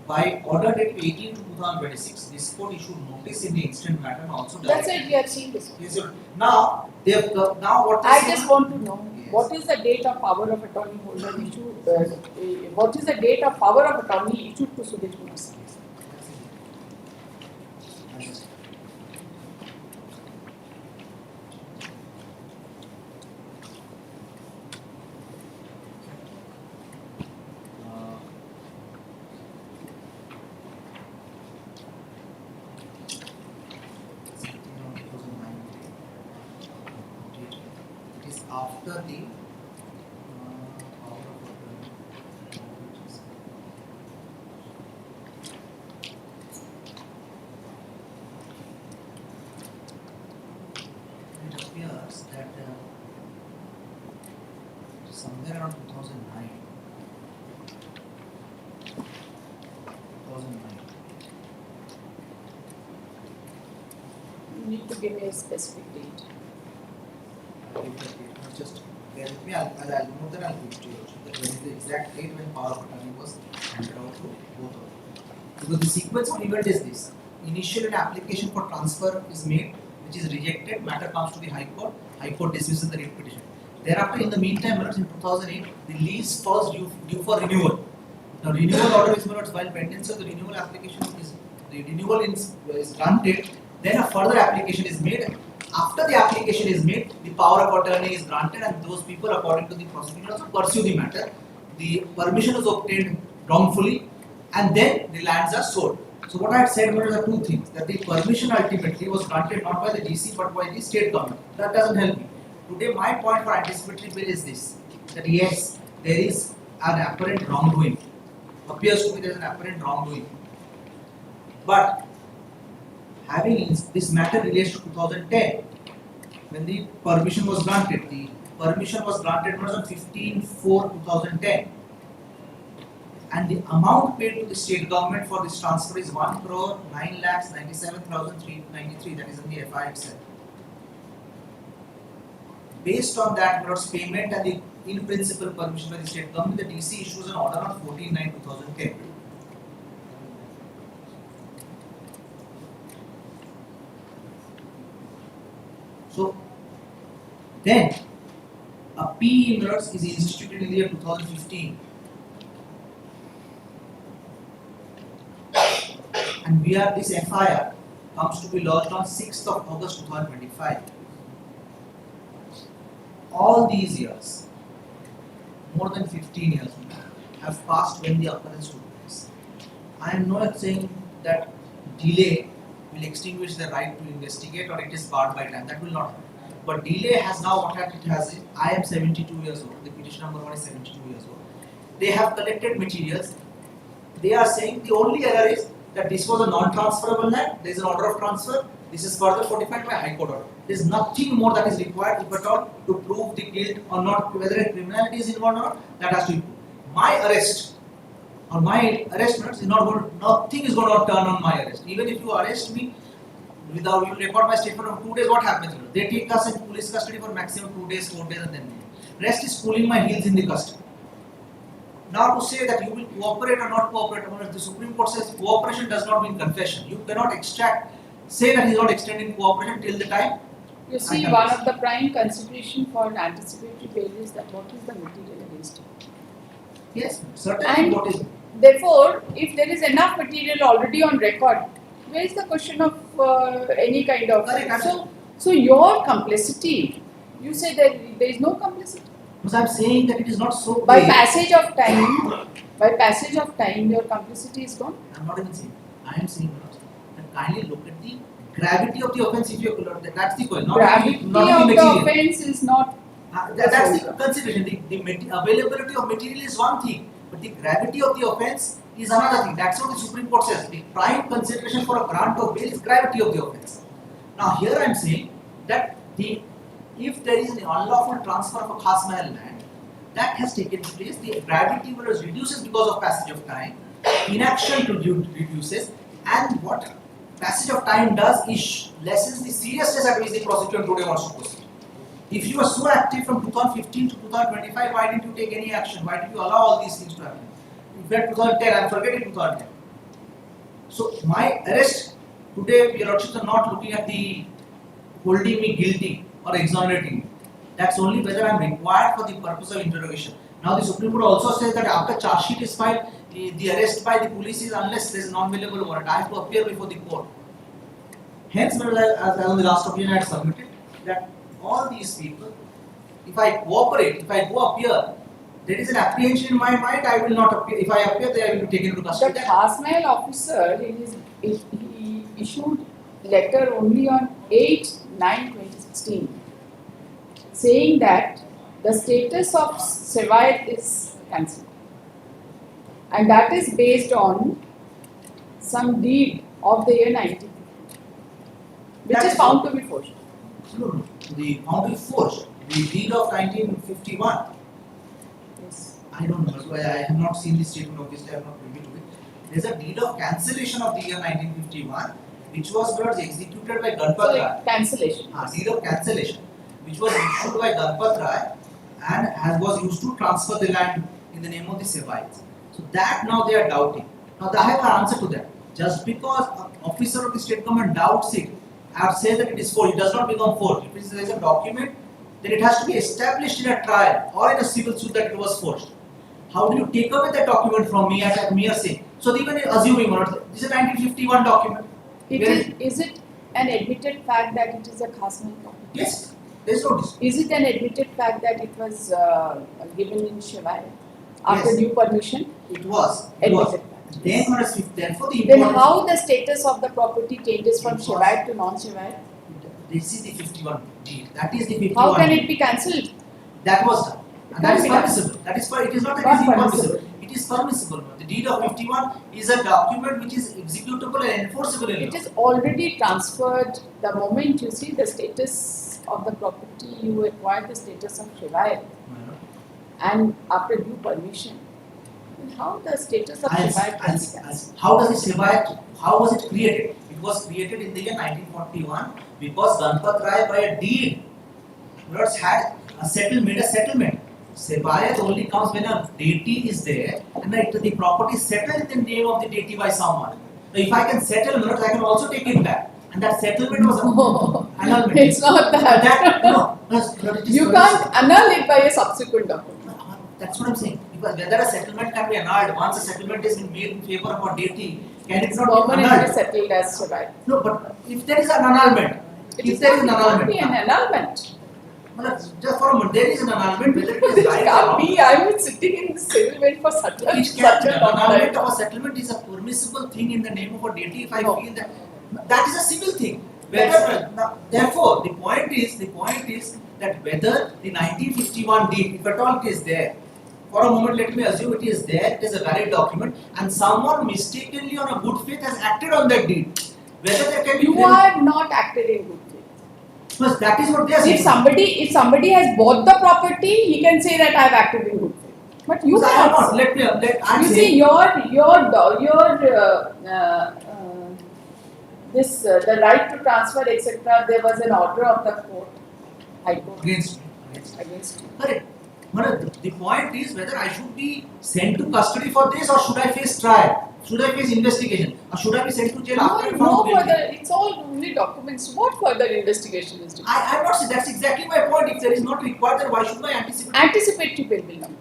By order date 18 to 2026, this court issued notice in the instant matter and also. That's it. We have seen this. Yes, sir. Now they have now what? I just want to know what is the date of power of attorney holder issued. What is the date of power of attorney issued to Sudhir Kumar Singh? After the it appears that somewhere around 2009. You need to give me a specific date. Just bear with me, I'll note that I'll give it to you. That when is the exact date when power of attorney was handed out to both of them. Because the sequence of event is this. Initially an application for transfer is made, which is rejected, matter comes to the High Court dismisses the writ petition. Thereafter, in the meantime, in 2008, the lease was due for renewal. Now, renewal order is while pending, so the renewal application is granted, then a further application is made. After the application is made, the power of attorney is granted and those people according to the prosecutor also pursue the matter. The permission is obtained wrongfully and then the lands are sold. So what I had said were the two things, that the permission ultimately was granted not by the DC but by the state government. That doesn't help me. Today my point for anticipatory bill is this, that yes, there is an apparent wrongdoing. Appears to be there is an apparent wrongdoing. But having this matter relates to 2010, when the permission was granted. The permission was granted on 15/4/2010, and the amount paid to the state government for this transfer is 1,09,97,393. That is in the FI itself. Based on that payment and the in principle permission by the state government, the DC issues an order on 14/9/2010. So then a PE minutes is instituted in the year 2015, and this FIR comes to be lodged on 6th of August 2025. All these years, more than 15 years have passed when the occurrence took place. I am not saying that delay will extinguish the right to investigate or it is barred by time. That will not happen. But delay has now what it has is, I am 72 years old, the petition number 1 is 72 years old. They have collected materials. They are saying the only error is that this was a non-transferable land, there is an order of transfer, this is further fortified by High Court order. There is nothing more that is required, if at all, to prove the guilt or not, whether a criminality is involved or not, that has to be proved. My arrest minutes is not going to, nothing is going to turn on my arrest. Even if you arrest me, without you record my statement of 2 days, what happens? They take us in police custody for maximum 2 days, 4 days and then rest is cooling my heels in the custody. Now to say that you will cooperate or not cooperate, the Supreme Court says cooperation does not mean confession. You cannot say that he is not extending cooperation till the time. You see, one of the prime consideration for an anticipatory bail is that what is the material against him. Yes, certainly. And what is therefore, if there is enough material already on record, where is the question of any kind of... So your complicity, you say that there is no complicity. Because I am saying that it is not so By vague. passage of time, your complicity is gone. I am not even saying. I am saying that kindly look at the gravity of the offence. If you that's the point. Gravity of the offence is not. That's the consideration. The availability of material is one thing, but the gravity of the offence is another thing. That's what the Supreme Court says. The prime consideration for a grant of bail is gravity of the offence. Now here I am saying that if there is an unlawful transfer of a khas mahal land, that has taken place, the gravity reduces because of passage of time, inaction reduces, and what passage of time does is lessens the seriousness at which the prosecutor today wants to proceed. If you were so active from 2015 to 2025, why didn't you take any action? Why did you allow all these things to happen? If you had 2010, I'm forgetting 2010. So my arrest today, your lordships are not looking at the holding me guilty or exonerating me. That's only whether I am required for the purpose of interrogation. Now the Supreme Court also says that after charge sheet is filed, the arrest by the police is unless there is non-available warrant. I have to appear before the court. Hence, as on the last opinion I had submitted, that all these people, if I cooperate, if I go appear, there is an apprehension in my mind, I will not appear. If I appear, they will be taken into custody. The khas mahal officer, he issued letter only on 8/9/2016 saying that the status of Sevaiyat is cancelled, and that is based on some deed of the year 1950, which is found to be forged. No, the found to be forged. The deed of 1951. Yes. I don't know. So I have not seen the statement. Obviously, I have not reviewed it. There is a deed of cancellation of the year 1951, which was executed by Ganpat Rai. Cancellation. Deed of cancellation, which was issued by Ganpat Rai and was used to transfer the land in the name of the Sevaiyats. So that now they are doubting. Now I have an answer to that. Just because an officer of the state government doubts it, or says that it is forged, it does not become forged. If there is a document, then it has to be established in a trial or in a civil suit that it was forged. How do you take away that document from me as a mere say? So even assuming this is a 1951 document. Is it an admitted fact that it is a khas mahal property? Yes, there is no dispute. Is it an admitted fact that it was given in Sevaiyat after due permission? It was. Admitted. Then how the status of the property changes from Sevaiyat to non-Sevaiyat? This is the 51 deed. That is the 51. How can it be cancelled? That was done. And that is permissible. That is it is not that it is impermissible. It is permissible. The deed of 51 is a document which is executable and enforceable in law. It is already transferred. The moment you see the status of the property, you acquire the status of Sevaiyat. And after due permission, how the status of Sevaiyat can be cancelled? How does the Sevaiyat, how was it created? It was created in the year 1941 because Ganpat Rai by a deed had made a settlement. Sevaiyat only comes when a deity is there and the property is settled in the name of the deity by someone. So if I can settle, I can also take it back. And that settlement was annulment. It's not that. You can't annul it by a subsequent document. That's what I'm saying. Because whether a settlement can be annulled, once a settlement is made in favor of a deity, can it not be annulled? Permanently settled as Sevaiyat. No, but if there is an annulment, It can't be an annulment. Just for a moment, there is an annulment, whether it is right or wrong. I've been sitting in the civil bench for such a long Annulment of a settlement is a permissible thing in the name of a deity. If I feel that is a civil thing. Therefore, the point is that whether the 1951 deed, if at all it is there, for a moment let me assume it is there, it is a valid document, and someone mistakenly on a good faith has acted on that deed. Whether there can be You are not acted in good faith. But that is what they are saying. If somebody has bought the property, he can say that I have acted in good faith. But you cannot. You see, the right to transfer, etc. There was an order of the court, High Court against you. Correct. The point is whether I should be sent to custody for this or should I face trial? Should I face investigation? Or should I be sent to jail after I No found guilty? further, it's all only documents. What further investigation is required? I am not saying that's exactly my point. If there is not required, then why should I anticipate? Anticipatory bail will not be.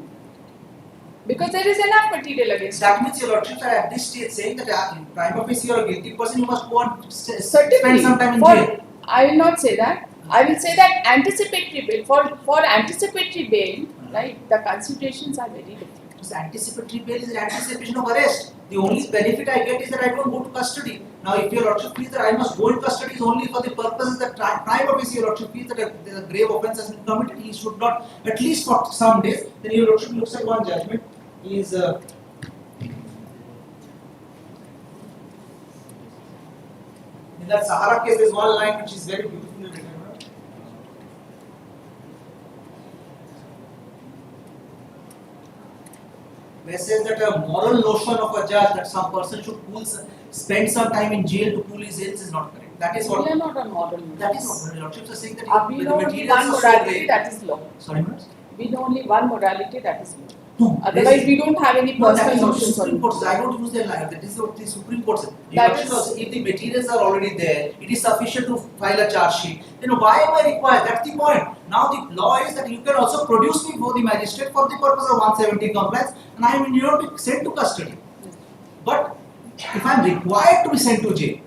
Because there is enough material against That means your lordships are at this stage saying that prima facie you are a guilty person, you must go and Certainly. spend some time in For- jail. I will not say that. I will say that anticipatory bail, for anticipatory bail, right, the considerations are very different. So anticipatory bail is an anticipation of arrest. The only benefit I get is that I don't go to custody. Now, if your lordship feels that I must go in custody is only for the purposes that prima facie your lordship feels that a grave offence has been committed, he should not, at least for some days, then your lordship looks at one judgment is in that Sahara case, there is one line which is very beautifully written. Where says that a moral notion of a judge that some person should spend some time in jail to cool his heels is not correct. That is what. We are not on model. That is what the lordships are saying that We the know only materials one are so morality, vague. that is law. Sorry, madam? We know only one morality, that is law. No, Otherwise, we don't have any no, that personal is what the notions Supreme on Court says. I don't use their line. That is what the Supreme Court says. That That is- is, if the materials are already there, it is sufficient to file a charge sheet. Then why am I required? That's the point. Now the law is that you can also produce me before the magistrate for the purpose of 170 compliance, and I am not be sent to custody. But if I am required to be sent to jail,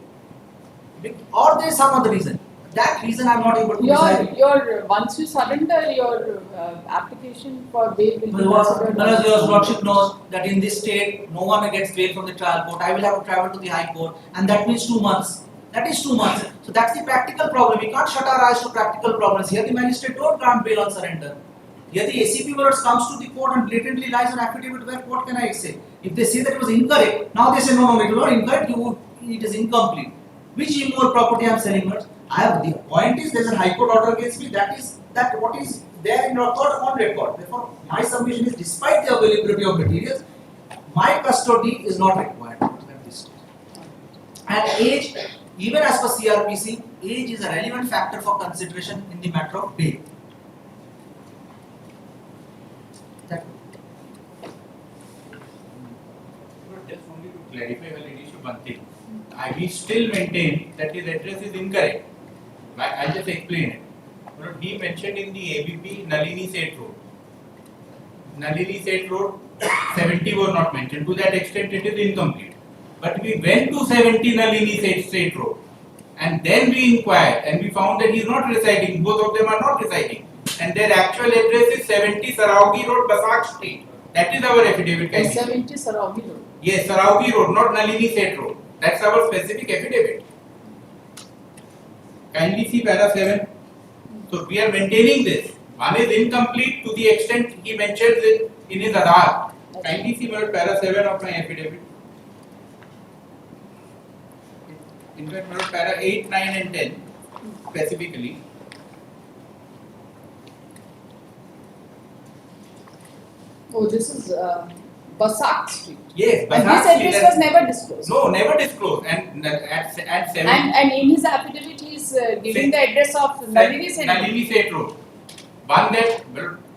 or there is some other reason, that reason I am not able to decide. Once you surrender your application for bail will be considered. Whereas your lordship knows that in this state, no one gets bail from the trial court. I will have to travel to the high court, and that means 2 months. That is 2 months. So that's the practical problem. We can't shut our eyes to practical problems. Here the magistrate don't grant bail on surrender. Here the ACP comes to the court and blatantly lies on affidavit. Where what can I say? If they say that it was incorrect, now they say no, it was not incorrect. It is incomplete. Which immoral property I am selling? The point is there is a high court order against me. That what is there in record on record. Therefore, my submission is despite the availability of materials, my custody is not required at this stage. And age, even as per CRPC, age is a relevant factor for consideration in the matter of bail. Just only to clarify a issue one thing. We still maintain that his address is incorrect. I'll just explain it. But he mentioned in the ABP Nalini Seth Road. Nalini Seth Road 70 was not mentioned. To that extent, it is incomplete. But we went to 70 Nalini Seth Road, and then we inquired, and we found that he is not residing. Both of them are not residing, and their actual address is 70 Saraugi Road, Basak Street. That is our affidavit. 70 Saraugi Road. Yes, Saraugi Road, not Nalini Seth Road. That's our specific affidavit. Kindly see para 7. So we are maintaining this. One is incomplete to the extent he mentions it in his Aadhaar. Kindly see para 7 of my affidavit. In fact, para 8, 9 and 10 specifically. Oh, this is Basak Street. Yes, And Basak this Street address was never disclosed. No, never disclosed. And at 7. And in his affidavit, he is giving the address of Nalini Seth Road. Nalini Seth Road. One that,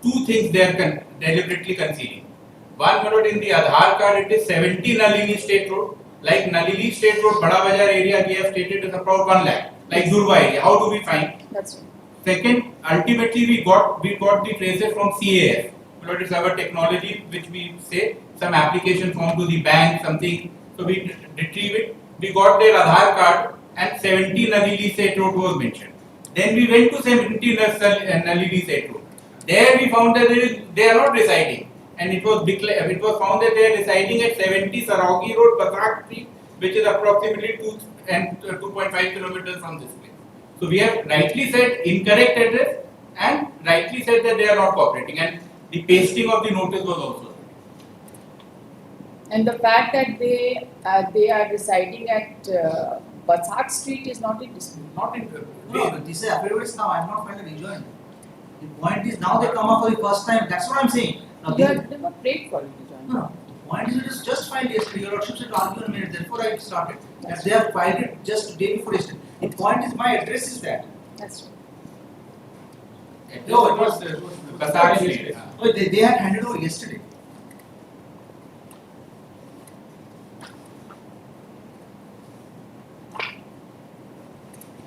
two things they are deliberately concealing. One, in the Aadhaar card it is 70 Nalini Seth Road. Like Nalini Seth Road, Bada Bazaar area, we have stated is about 1 lakh. Like Durva area, how do we find? That's right. Second, ultimately we got the traces from CAF. It is our technology which we say some application form to the bank, something. So we retrieve it. We got their Aadhaar card and 70 Nalini Seth Road was mentioned. Then we went to 70 Nalini Seth Road. There we found that they are not residing, and it was found that they are residing at 70 Saraugi Road, Basak Street, which is approximately 2.5 kilometers from this place. So we have rightly said incorrect address and rightly said that they are not cooperating, and the pasting of the notice was also. And the fact that they are residing at Basak Street is not in dispute. No, but this is affidavits now. I am not finally rejoined. The point is now they come up for the first time. That's what I am saying. Now, You have never prayed for it to join. no. The point is it is just filed yesterday. Your lordship said argue on minute. Therefore I started. That they have filed it just day before yesterday. The point is my address is that. That's right. No, it was Oh, they had handed over yesterday.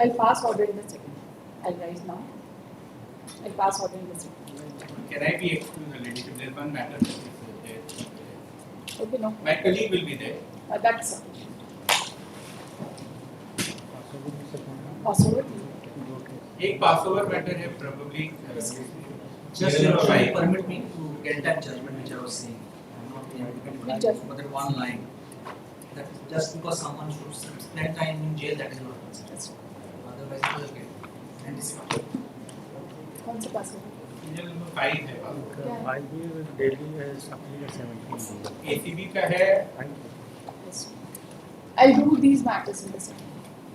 I'll pass order in a second. I'll rise now. I'll pass order in a second. Can I be excused a little? There's one matter that is there. Okay, no. My colleague will be there. That's sufficient. Passover? एक passover matter है probably. Just permit me to get that judgment which I was saying. I'm not being able to get it, but that one line. That just because someone should spend time in jail, that is not considered. Otherwise, it will get anticipated. कौन सा passover? Number 5 है. Daily है supply का 17. ACB का है. I'll do these matters in the second.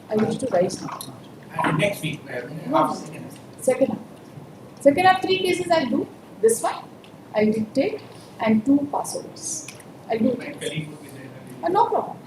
I wish to rise now. Next week. Second half. Second half 3 cases I'll do. This one I'll dictate and 2 passovers. I'll do. My colleague will be there. No problem.